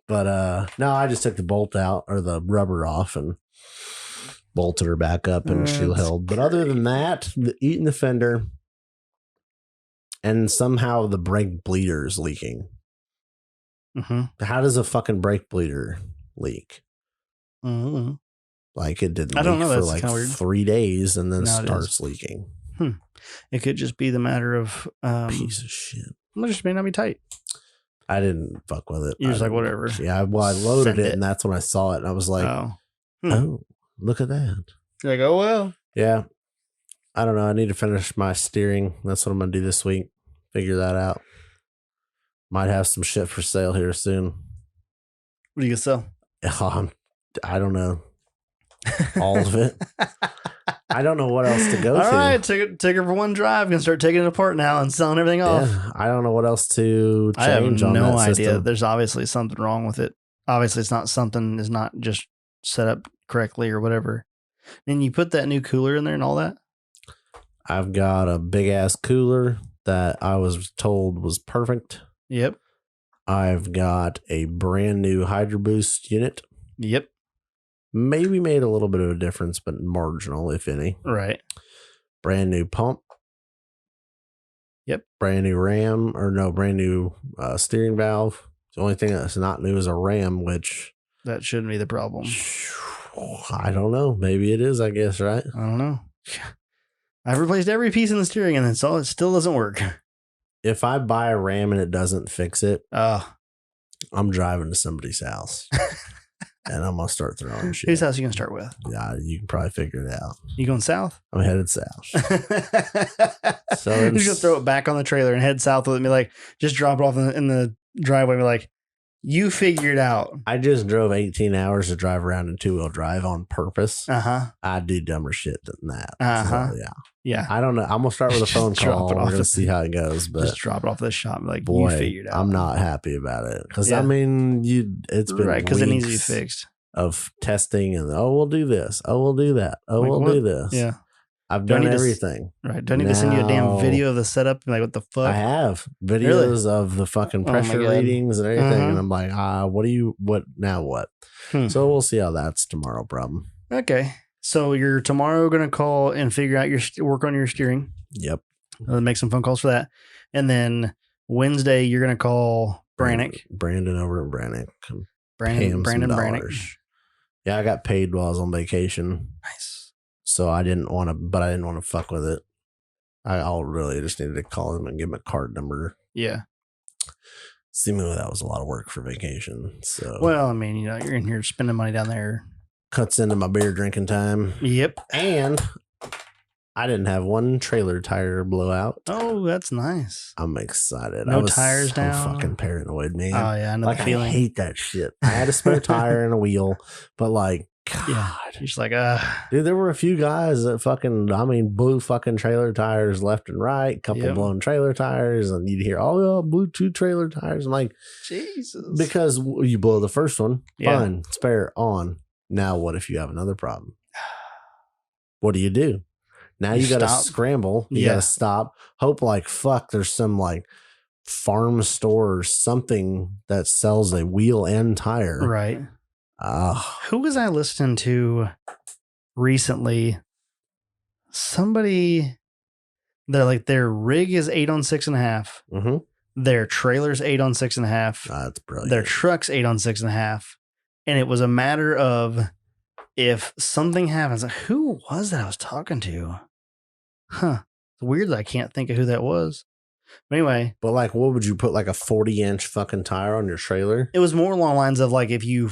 But no, I just took the bolt out or the rubber off and bolted her back up and she held. But other than that, eating the fender, and somehow the brake bleeder is leaking. Mm-hmm. How does a fucking brake bleeder leak? Mm-hmm. Like it didn't I don't leak know. for That's like 3 days and then starts leaking. It could just be the matter of piece of shit. It just may not be tight. I didn't fuck with it. You're just like, whatever. Yeah, well, I loaded it, and that's when I saw it, and I was like, oh, look at that. You're like, oh, well. Yeah. I don't know. I need to finish my steering. That's what I'm going to do this week. Figure that out. Might have some shit for sale here soon. What are you going to sell? I don't know. All of it. I don't know what else to go to. All right, take it for one drive. Gonna start taking it apart now and selling everything off. Yeah, I don't know what else to change. I have no idea. System. There's obviously something wrong with it. Obviously, it's not just set up correctly or whatever. And you put that new cooler in there and all that. I've got a big ass cooler that I was told was perfect. Yep. I've got a brand new Hydro Boost unit. Yep. Maybe made a little bit of a difference, but marginal, if any. Right. Brand new pump. Yep. Brand new brand new steering valve. The only thing that's not new is a ram, which... That shouldn't be the problem. I don't know. Maybe it is, I guess, right? I don't know. I've replaced every piece in the steering and it still doesn't work. If I buy a ram and it doesn't fix it, I'm driving to somebody's house. And I'm going to start throwing shit. Whose house are you going to start with? Yeah, you can probably figure it out. You going south? I'm headed south. So you're going to throw it back on the trailer and head south with it and be like, just drop it off in the driveway and be like, you figure it out. I just drove 18 hours to drive around in 2-wheel drive on purpose. Uh-huh. I do dumber shit than that. Uh-huh. So, yeah. Yeah. I don't know. I'm going to start with a phone call. We're going to see how it goes. But just drop it off the shop. Like, boy, you figured it out. I'm not happy about it. Because, I mean, it's been right, because it needs to be fixed. Of testing and, we'll do this. We'll do that. We'll do this. Yeah. I've done everything. Right. Do I need to send you a damn video of the setup? Like, what the fuck? I have videos of the fucking pressure readings and everything. And I'm like, what now? What? So we'll see how that's tomorrow problem. Okay. So you're tomorrow going to call and figure out work on your steering. Yep. Make some phone calls for that. And then Wednesday, you're going to call Brannick. Brandon over at Brannick. Brandon Brannick. Yeah, I got paid while I was on vacation. Nice. So I didn't want to fuck with it. I really just needed to call him and give him a card number. Yeah. Seemingly that was a lot of work for vacation. So, well, I mean, you're in here spending money down there. Cuts into my beer drinking time. Yep. And I didn't have one trailer tire blowout. Oh, that's nice. I'm excited. No tires down. I'm fucking paranoid, man. Oh yeah, I know the feeling. I hate that shit. I had a spare tire and a wheel, but like, God, yeah, you're just like, dude. There were a few guys that blew fucking trailer tires left and right. Couple blown trailer tires, and you'd hear, blew 2 trailer tires. I'm like, Jesus, because you blow the first one, fine, spare on. Now, what if you have another problem? What do? Now you got to scramble. You got to stop. Hope like fuck. There's some like farm store or something that sells a wheel and tire. Right. Who was I listening to recently? Somebody, they're like, their rig is 8 on 6.5. Mm-hmm. Their trailer's 8 on 6.5. That's brilliant. Their truck's 8 on 6.5. And it was a matter of if something happens. Who was that I was talking to? Huh. It's weird that I can't think of who that was. But anyway. But like, what would you put, like a 40-inch fucking tire on your trailer? It was more along the lines of like, if you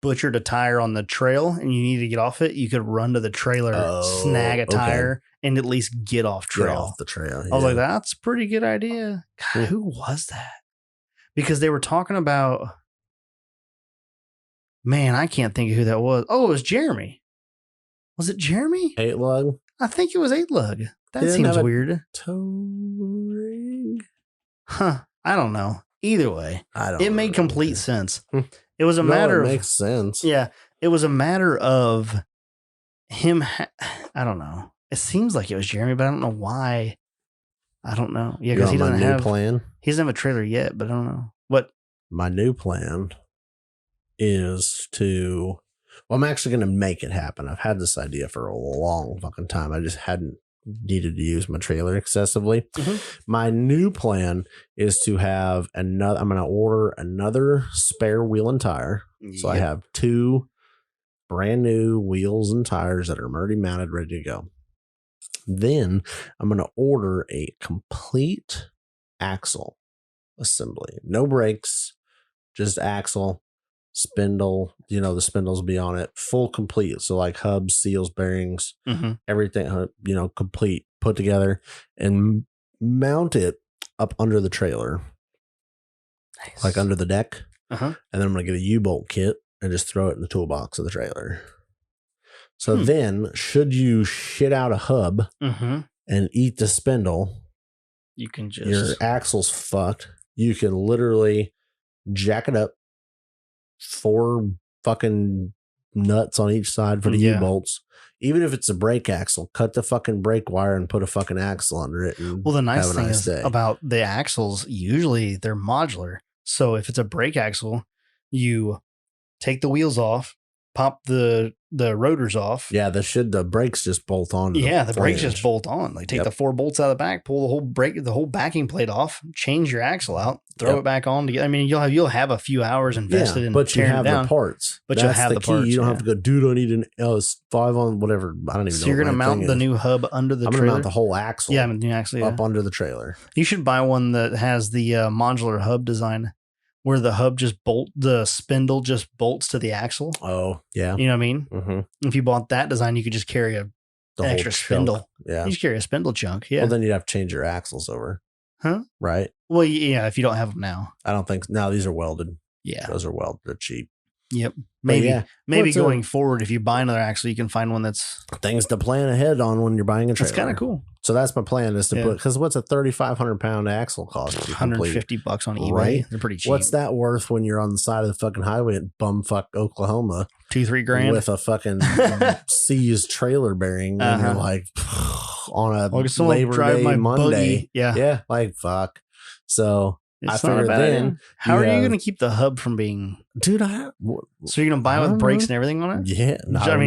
butchered a tire on the trail and you need to get off it, you could run to the trailer, snag a tire, and at least get off trail. Get off the trail. I was like, that's a pretty good idea. God, who was that? Because they were talking about, man, I can't think of who that was. Oh, it was Jeremy. Was it Jeremy? 8 lug? I think it was 8 lug. That seems weird. Tow rig? Huh. I don't know. Either way, it made complete sense. It was a matter of... It makes sense. Yeah. It was a matter of him. I don't know. It seems like it was Jeremy, but I don't know why. I don't know. Yeah, because he doesn't have... plan? He doesn't have a trailer yet, but I don't know. What? My new plan is to... Well, I'm actually going to make it happen. I've had this idea for a long fucking time. I just hadn't needed to use my trailer excessively. Mm-hmm. My new plan is to have another. I'm going to order another spare wheel and tire. So I have 2 brand new wheels and tires that are already mounted, ready to go. Then I'm going to order a complete axle assembly. No brakes, just axle, spindle. The spindles will be on it, full complete. So like hubs, seals, bearings, everything, complete, put together, and mount it up under the trailer. Nice. Like under the deck. And then I'm going to get a U-bolt kit and just throw it in the toolbox of the trailer. So then, should you shit out a hub and eat the spindle, you can just... Your axle's fucked. You can literally jack it up, 4 fucking nuts on each side for the U-bolts. Even if it's a brake axle, cut the fucking brake wire and put a fucking axle under it. Well, the nice thing is about the axles, usually they're modular. So if it's a brake axle, you take the wheels off, pop the rotors off. Yeah, the brakes just bolt on. The brakes just bolt on. Like take the 4 bolts out of the back, pull the whole backing plate off, change your axle out, throw it back on. I mean, you'll have a few hours invested in but you tearing have it down. The parts. But you'll have the key. parts. You don't have to go, dude, I need an LS5 on whatever. I don't even know. So you're going to mount the new hub under the trailer? I'm going to mount the whole axle. Yeah, the new axle. Up under the trailer. You should buy one that has the modular hub design, where the hub the spindle just bolts to the axle. Oh, yeah. You know what I mean? Mm-hmm. If you bought that design, you could just carry an extra spindle. Yeah. You just carry a spindle chunk. Yeah. Well, then you'd have to change your axles over. Huh? Right? Well, yeah, if you don't have them now. I don't think. No, these are welded. Yeah. Those are welded. They're cheap. Yep. Maybe going forward, if you buy another axle, you can find one that's... Things to plan ahead on when you're buying a trailer. That's kind of cool. So that's my plan, is to put... Because what's a 3,500 pound axle cost? $150 on eBay. Right? They're pretty cheap. What's that worth when you're on the side of the fucking highway at bumfuck Oklahoma? $2-3 grand. With a fucking seized trailer bearing. And you're like, on a Labor Day Monday. Buggy. Yeah. Yeah, like, fuck. So... It's I figured then, how are you going to keep the hub from being, dude? So you're going to buy it with brakes and everything on it? Yeah,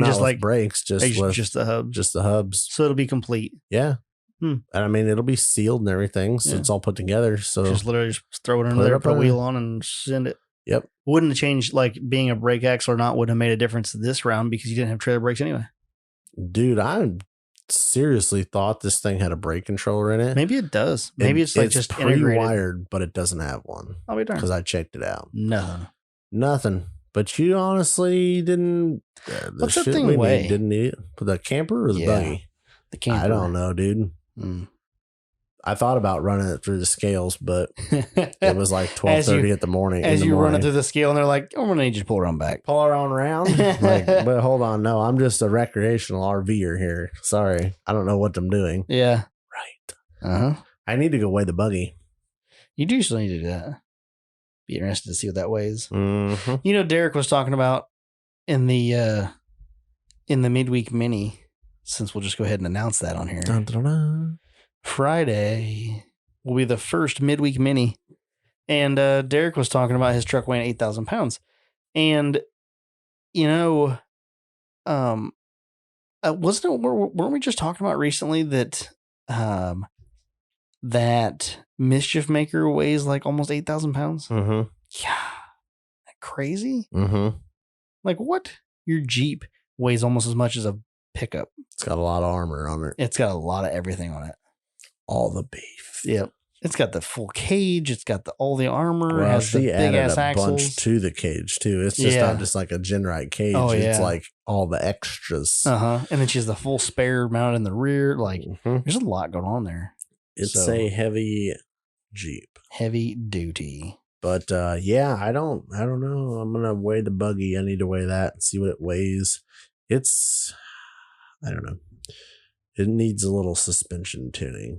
just like brakes, just the hub, just the hubs. So it'll be complete. Yeah, and I mean it'll be sealed and everything, so it's all put together. So just literally just throw it under there, put a wheel on, and send it. Yep. Wouldn't have changed, like being a brake axle or not would have made a difference this round because you didn't have trailer brakes anyway. Dude, I seriously thought this thing had a brake controller in it. Maybe it does. Maybe it's like just pre-wired, but it doesn't have one. I'll be darned. Because I checked it out. Nothing. But you honestly didn't. What's that thing weigh? Didn't need it. The camper or the buggy? The camper. I don't know, dude. I thought about running it through the scales, but it was like 12:30 at the morning. As you run it through the scale, and they're like, "I'm gonna need you to pull around back, pull around." Like, but hold on, no, I'm just a recreational RVer here. Sorry, I don't know what I'm doing. Yeah, right. I need to go weigh the buggy. You do still need to do that. Be interested to see what that weighs. You know, Derek was talking about in the midweek mini. Since we'll just go ahead and announce that on here. Dun, dun, dun. Friday will be the first midweek mini. And Derek was talking about his truck weighing 8,000 pounds. And, you know, weren't we just talking about recently that that Mischief Maker weighs like almost 8,000 pounds? Yeah. That crazy? Like what? Your Jeep weighs almost as much as a pickup. It's got a lot of armor on it. It's got a lot of everything on it. All the beef. Yep. It's got the full cage. It's got all the armor. Well, it has the big ass axles. Bunch to the cage too. It's just not just like a Genrite cage. It's like all the extras. And then she has the full spare mounted in the rear. Like there's a lot going on there. It's a heavy Jeep. Heavy duty. But yeah, I don't know. I'm gonna weigh the buggy. I need to weigh that and see what it weighs. I don't know. It needs a little suspension tuning.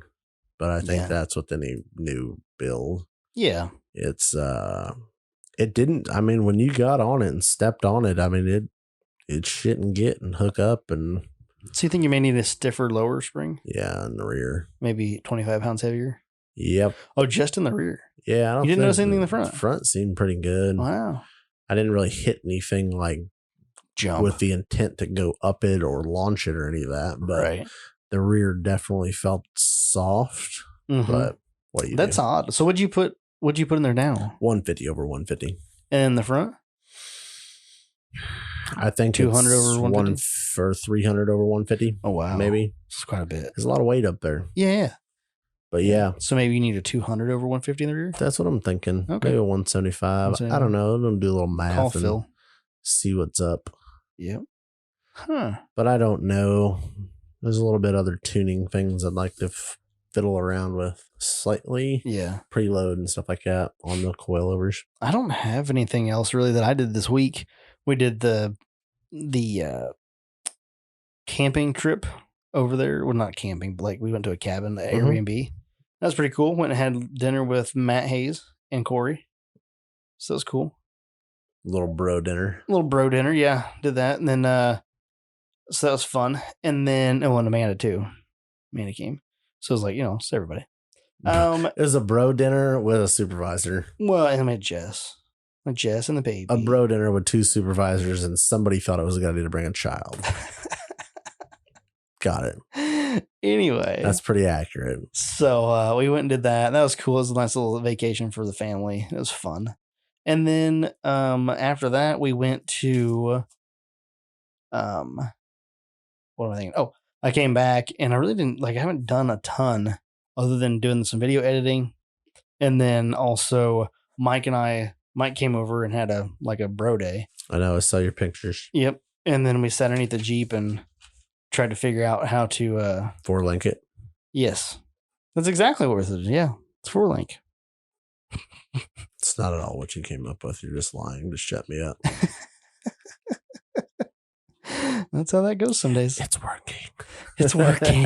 But I think that's what the new build. Yeah. It's it didn't, I mean, when you got on it and stepped on it, I mean it shouldn't get and hook up and so you think you may need a stiffer lower spring? Yeah, in the rear. Maybe 25 pounds heavier? Yep. Oh, just in the rear. Yeah, I don't You didn't notice anything in the front? The front seemed pretty good. Wow. I didn't really hit anything like jump with the intent to go up it or launch it or any of that. But The rear definitely felt soft, but what do you That's do? odd. So what'd you put in there now? 150 over 150. And in the front? I think 200 it's over 150? for 300 over 150. Oh, wow. Maybe. It's quite a bit. There's a lot of weight up there. Yeah. But yeah. So maybe you need a 200 over 150 in the rear? That's what I'm thinking. Okay. Maybe a 175. I don't know. I'm going to do a little math Call and Phil. see what's up. Yep. Huh. But I don't know. There's a little bit other tuning things I'd like to fiddle around with slightly. Yeah. Preload and stuff like that on the coilovers. I don't have anything else really that I did this week. We did the camping trip over there. Well, not camping, but like we went to a cabin, the Airbnb. That was pretty cool. Went and had dinner with Matt Hayes and Corey. So that was cool. Little bro dinner. Yeah. Did that. And then so that was fun. And then Amanda too. Amanda came. So it was like, it's everybody. It was a bro dinner with a supervisor. Well, and I met Jess. Like Jess and the baby. A bro dinner with 2 supervisors, and somebody thought it was a good idea to bring a child. Got it. Anyway. That's pretty accurate. So we went and did that. That was cool. It was a nice little vacation for the family. It was fun. And then after that, we went to what am I thinking? Oh, I came back and I really didn't I haven't done a ton other than doing some video editing. And then also Mike came over and had a bro day. I know. I saw your pictures. Yep. And then we sat underneath the Jeep and tried to figure out how to 4-link it. Yes. That's exactly what we're doing. Yeah. It's 4-link. It's not at all what you came up with. You're just lying to shut me up. That's how that goes some days. It's working. It's working.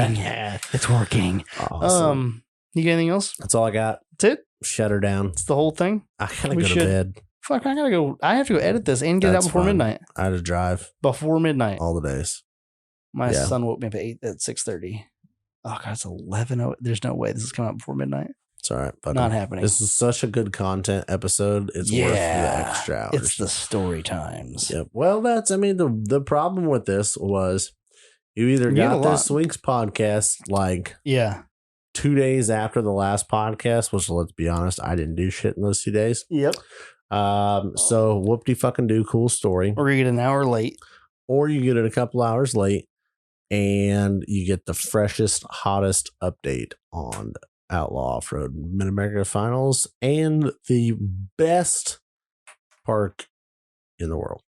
It's working. Awesome. You got anything else? That's all I got. That's it? Shut her down. It's the whole thing? I gotta go to bed. Fuck, I gotta go. I have to go edit this and get it out before midnight. I had to drive. Before midnight. All the days. My son woke me up at 6:30. Oh, God, it's 11. There's no way this is coming out before midnight. It's all right. But not happening. This is such a good content episode. It's worth the extra hours. It's the story times. Yep. Well, the problem with this was you either got this week's podcast 2 days after the last podcast, which, let's be honest, I didn't do shit in those 2 days. Yep. So whoop-de-fucking-do, cool story. Or you get an hour late. Or you get it a couple hours late and you get the freshest, hottest update on Outlaw Offroad Mid-America Finals and the best park in the world.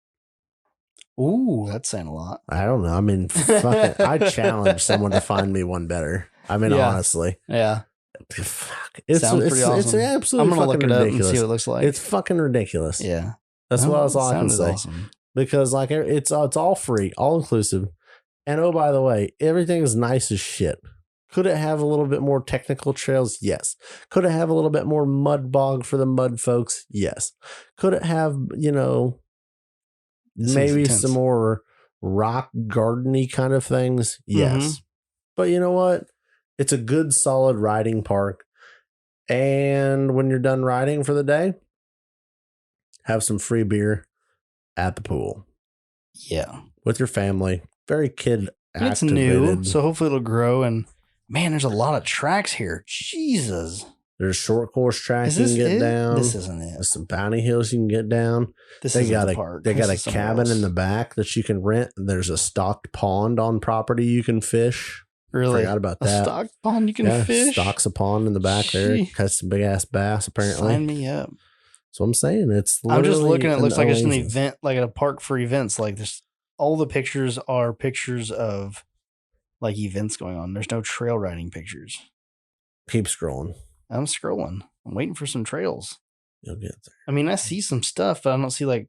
Ooh, that's saying a lot. I don't know. I mean, I challenge someone to find me one better. I mean, honestly. Yeah. Fuck. Sounds pretty awesome. It's absolutely I'm gonna look it up ridiculous. and see what it looks like. It's fucking ridiculous. Yeah. That's all I can say. Awesome. Because it's all free, all inclusive. And oh, by the way, everything is nice as shit. Could it have a little bit more technical trails? Yes. Could it have a little bit more mud bog for the mud folks? Yes. Could it have, maybe some more rock gardeny kind of things? Yes. Mm-hmm. But you know what? It's a good, solid riding park. And when you're done riding for the day, have some free beer at the pool. Yeah. With your family. Very kid activated. It's new, so hopefully it'll grow. And man, there's a lot of tracks here. Jesus. There's short course track you can get down. This isn't it. There's some bounty hills you can get down. They got a cabin in the back that you can rent. And there's a stocked pond on property you can fish. Really? Forgot about that. A stocked pond you can fish? Stocks a pond in the back there. Has some big ass bass apparently. Sign me up. So I'm saying I'm just looking at it. Looks like it's an event, like at a park for events. Like there's all the pictures are pictures of like events going on. There's no trail riding pictures. Keep scrolling. I'm scrolling. I'm waiting for some trails. You'll get there. I mean, I see some stuff, but I don't see like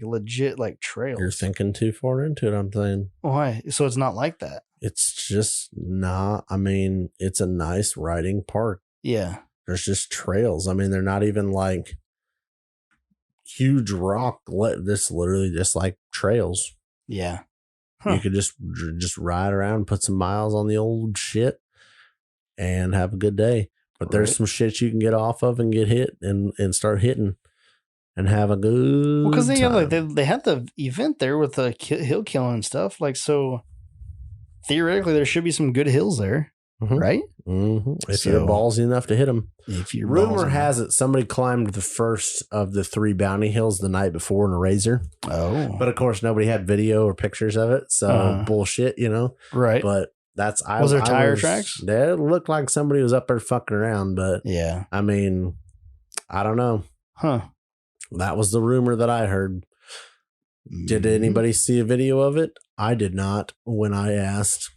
legit trails. You're thinking too far into it, I'm saying. Why? So it's not like that. It's just not. I mean, it's a nice riding park. Yeah. There's just trails. I mean, they're not even like huge rock. This literally just like trails. Yeah. Huh. You could just ride around, put some miles on the old shit, and have a good day. But there's some shit you can get off of and get hit and start hitting and have a good. Well, because they had the event there with the hill killing and stuff. Like so, theoretically there should be some good hills there, right? If you're ballsy enough to hit them. Rumor ballsy has it somebody climbed the first of the 3 bounty hills the night before in a razor. Oh. But of course nobody had video or pictures of it, so bullshit, Right. But was there tire tracks? It looked like somebody was up there fucking around, but yeah. I mean, I don't know. Huh. That was the rumor that I heard. Did anybody see a video of it? I did not when I asked.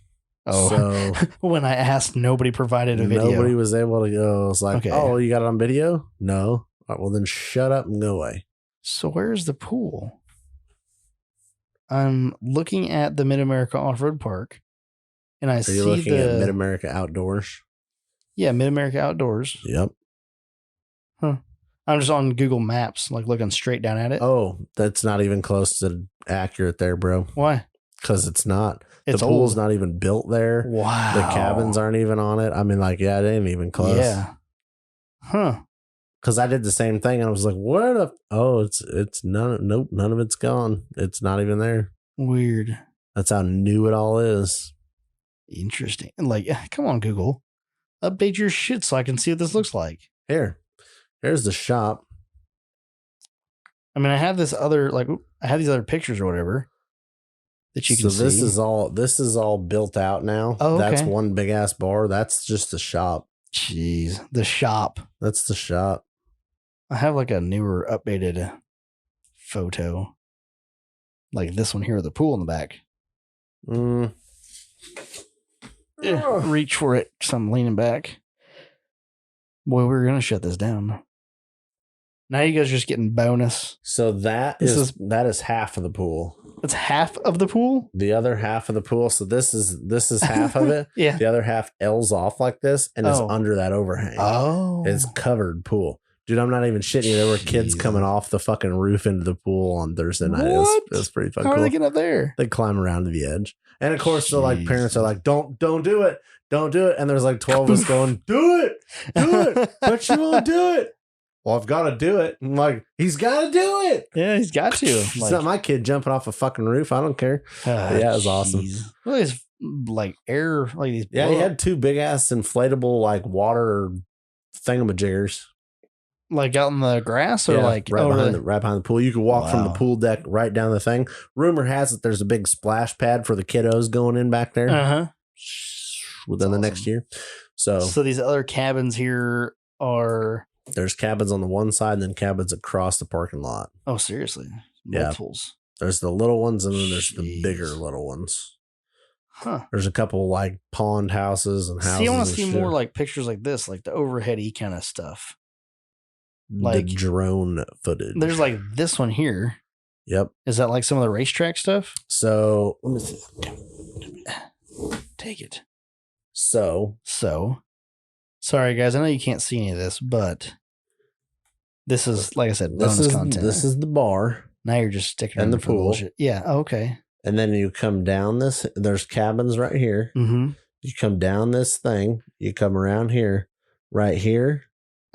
Oh, so when I asked, nobody provided a video. Nobody was able to go. I was like, oh, you got it on video? No. All right, well, then shut up and go away. So where's the pool? I'm looking at the Mid-America Off-Road Park, and I see looking at Mid-America Outdoors? Yeah, Mid-America Outdoors. Yep. Huh. I'm just on Google Maps, like looking straight down at it. Oh, that's not even close to accurate there, bro. Why? Because it's not. It's the pool's old. not even built there. Wow. The cabins aren't even on it. I mean, like, yeah, it ain't even close. Yeah. Huh. Because I did the same thing, and I was like, what a... Oh, it's none... Nope, none of it's gone. It's not even there. Weird. That's how new it all is. Interesting. And like, come on, Google. Update your shit so I can see what this looks like. Here's the shop. I mean, I have these other pictures or whatever that you can see. So this is all built out now. Oh, okay. That's one big ass bar. That's just the shop. Jeez. The shop. That's the shop. I have like a newer updated photo. Like this one here with the pool in the back. Reach for it. So I'm leaning back. Boy, we're going to shut this down. Now you guys are just getting bonus. So that is half of the pool. It's half of the pool? The other half of the pool. So this is half of it. Yeah. The other half L's off like this and is under that overhang. Oh. It's covered pool. Dude, I'm not even shitting you. There were kids coming off the fucking roof into the pool on Thursday night. It was pretty fucking cool. How are they getting up there? They climb around to the edge. And of course, the like parents are like, don't do it. Don't do it. And there's like 12 of us going, do it. But you won't do it. Well, I've got to do it. I'm like, he's got to do it. Yeah, he's got to. It's not my kid jumping off a fucking roof. I don't care. Yeah, it was awesome. Look at these like air, like these. Yeah, he had 2 big ass inflatable like water thingamajiggers. Like out in the grass or right behind the pool. You could walk from the pool deck right down the thing. Rumor has it there's a big splash pad for the kiddos going in back there. Within the next year. So these other cabins here are... There's cabins on the one side and then cabins across the parking lot. Oh, seriously? Multiples. Yeah. There's the little ones and then there's the bigger little ones. Huh. There's a couple like pond houses and houses. See, I want to see more like pictures like this, like the overhead-y kind of stuff. Like the drone footage. There's like this one here. Yep. Is that like some of the racetrack stuff? So let me see. Take it. So sorry guys, I know you can't see any of this, but this is, like I said, bonus content. This is the bar. Now you're just sticking and the pool. Bullshit. Yeah. Oh, okay. And then you come down this. There's cabins right here. Mm-hmm. You come down this thing. You come around here. Right here.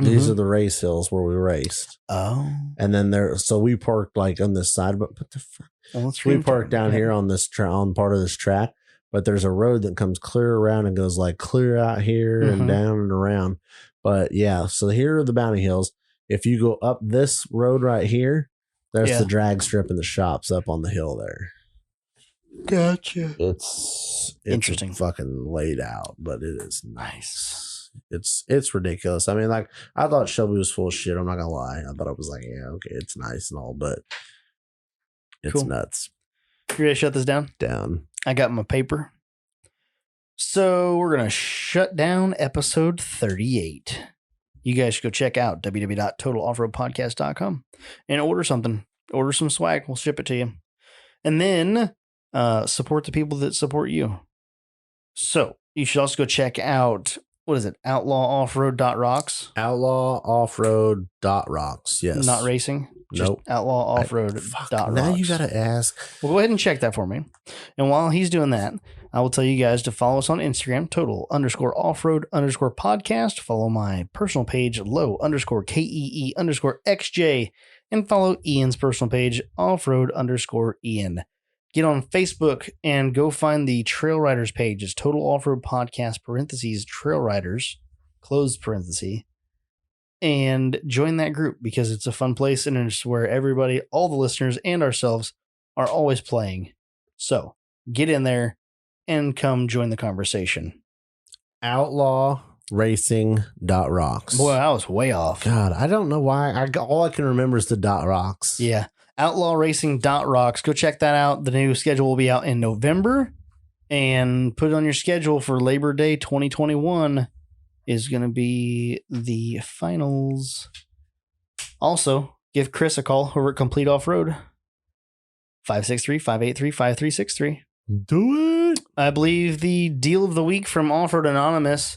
These are the race hills where we raced. Oh. And then so we parked like on this side, but what the fuck? Well, we parked down here on this on part of this track, but there's a road that comes clear around and goes like clear out here and down and around. But yeah, so here are the bounty hills. If you go up this road right here, there's the drag strip and the shops up on the hill there. Gotcha. It's interesting, fucking laid out, but it is nice. It's ridiculous. I mean, like, I thought Shelby was full of shit. I'm not gonna lie. I thought it was like, yeah, okay, it's nice and all, but it's nuts. You ready to shut this down? Down. I got my paper. So we're gonna shut down episode 38. You guys should go check out www.totaloffroadpodcast.com and order something. Order some swag. We'll ship it to you. And then support the people that support you. So you should also go check out, what is it? Outlaw Offroad.rocks? Outlaw Offroad.rocks. Yes. Not racing? Just nope. Outlaw Offroad.rocks. Now you got to ask. Well, go ahead and check that for me. And while he's doing that, I will tell you guys to follow us on Instagram, total_offroad_podcast. Follow my personal page, low_KEE_XJ. And follow Ian's personal page, offroad_Ian. get on Facebook and go find the Trail Riders page. It's Total Off-Road Podcast, parentheses, Trail Riders, closed parenthesis, and join that group because it's a fun place and it's where everybody, all the listeners and ourselves are always playing. So get in there and come join the conversation. Outlaw Racing.rocks. Boy, I was way off. God, I don't know why. All I can remember is the .rocks. Yeah. Outlaw Racing.rocks. Go check that out. The new schedule will be out in November. And put it on your schedule for Labor Day 2021 is going to be the finals. Also, give Chris a call over at Complete Off-Road. 563-583-5363. Do it. I believe the deal of the week from Offroad Anonymous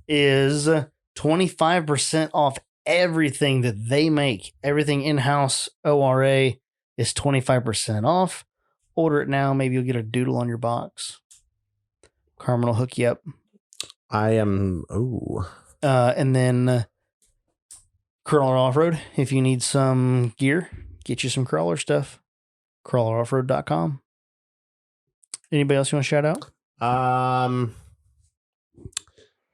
is 25% off everything that they make. Everything in-house ORA is 25% off. Order it now. Maybe you'll get a doodle on your box. Carmen will hook you up. I am. Oh. And then Crawler Off-Road. If you need some gear, get you some crawler stuff. CrawlerOffroad.com. Anybody else you want to shout out? I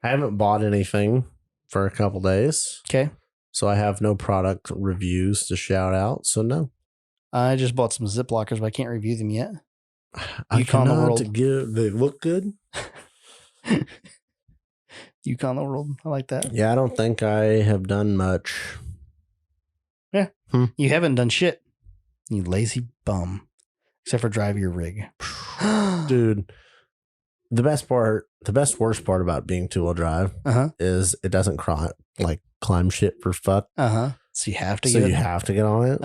haven't bought anything for a couple days. Okay. So I have no product reviews to shout out. So no. I just bought some zip lockers, but I can't review them yet. I Yukon the cannot World. they look good. Yukon the World. I like that. Yeah, I don't think I have done much. Yeah. You haven't done shit. You lazy bum. Except for drive your rig. Dude, the worst part about being two-wheel drive is it doesn't climb shit for fuck. So you have to have to get on it.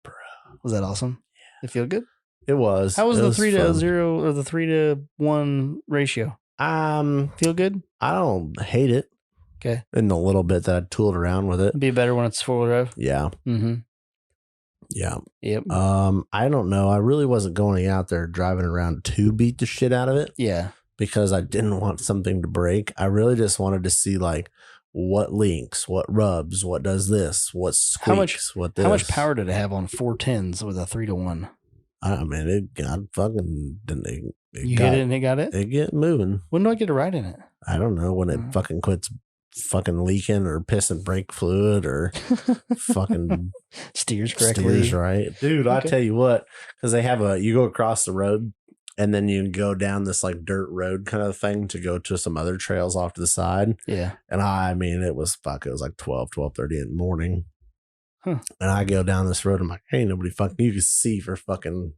Bro. Was that awesome? Yeah. It feel good? It was. How was the 3-0 or the 3-1 ratio? Feel good? I don't hate it. Okay. In the little bit that I tooled around with it. It'd be better when it's four-wheel drive. Yeah. Mm-hmm. Yeah. Yep. I don't know. I really wasn't going out there driving around to beat the shit out of it. Yeah. Because I didn't want something to break. I really just wanted to see what leaks, what rubs, what does this, what squeaks, what this. How much power did it have on 410s with a 3-1? I mean, it got fucking. You hit it and it got it? It get moving. When do I get to ride in it? I don't know. When it fucking quits fucking leaking or pissing brake fluid or fucking steers correctly. Steers right. Dude, okay. I tell you what, because they have you go across the road and then you go down this dirt road kind of thing to go to some other trails off to the side. Yeah. And I mean, it was 12:30 in the morning. And I go down this road. I'm like, hey, nobody fucking, you can see for fucking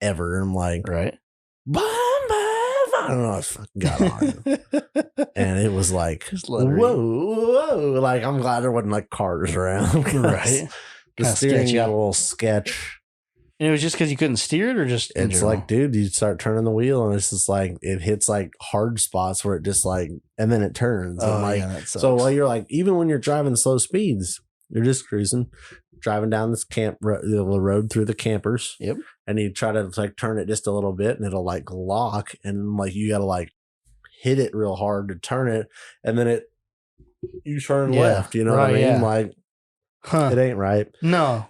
ever. And I'm like, right. I don't know. I fucking got on. And it was like, whoa. I'm glad there wasn't cars around. Right. The steering got a little sketch. And it was just because you couldn't steer it or just. It's dude, you start turning the wheel and it's just it hits hard spots where it just and then it turns. Oh, and yeah, that sucks. So while you're even when you're driving slow speeds, you're just cruising, driving down this the road through the campers. Yep. And you try to turn it just a little bit and it'll lock and you got to hit it real hard to turn it. And then you turn left, you know what I mean? Yeah. It ain't right. No.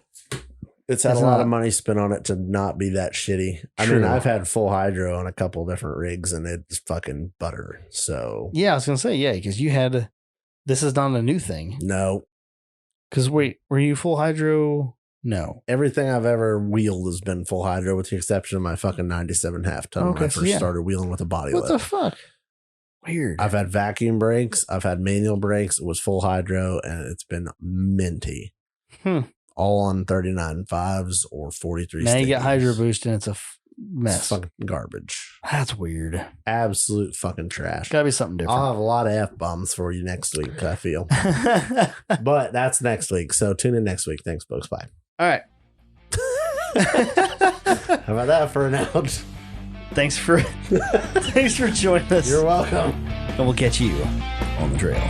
It's had a lot of money spent on it to not be that shitty. I mean, I've had full hydro on a couple of different rigs and it's fucking butter. So yeah, I was going to say, yeah, because you had, this is not a new thing. No. Because wait, were you full hydro? No. Everything I've ever wheeled has been full hydro with the exception of my fucking 97 half ton when I first started wheeling with a body lift. What the fuck? Weird. I've had vacuum brakes. I've had manual brakes. It was full hydro and it's been minty. All on 39.5s or 43. Now you get hydro boost and it's a mess. It's fucking garbage. That's weird. Absolute fucking trash. Gotta be something different. I'll have a lot of F-bombs for you next week, I feel. But that's next week. So tune in next week. Thanks, folks. Bye. All right. How about that for an out? Thanks for joining us. You're welcome. And we'll catch you on the trail.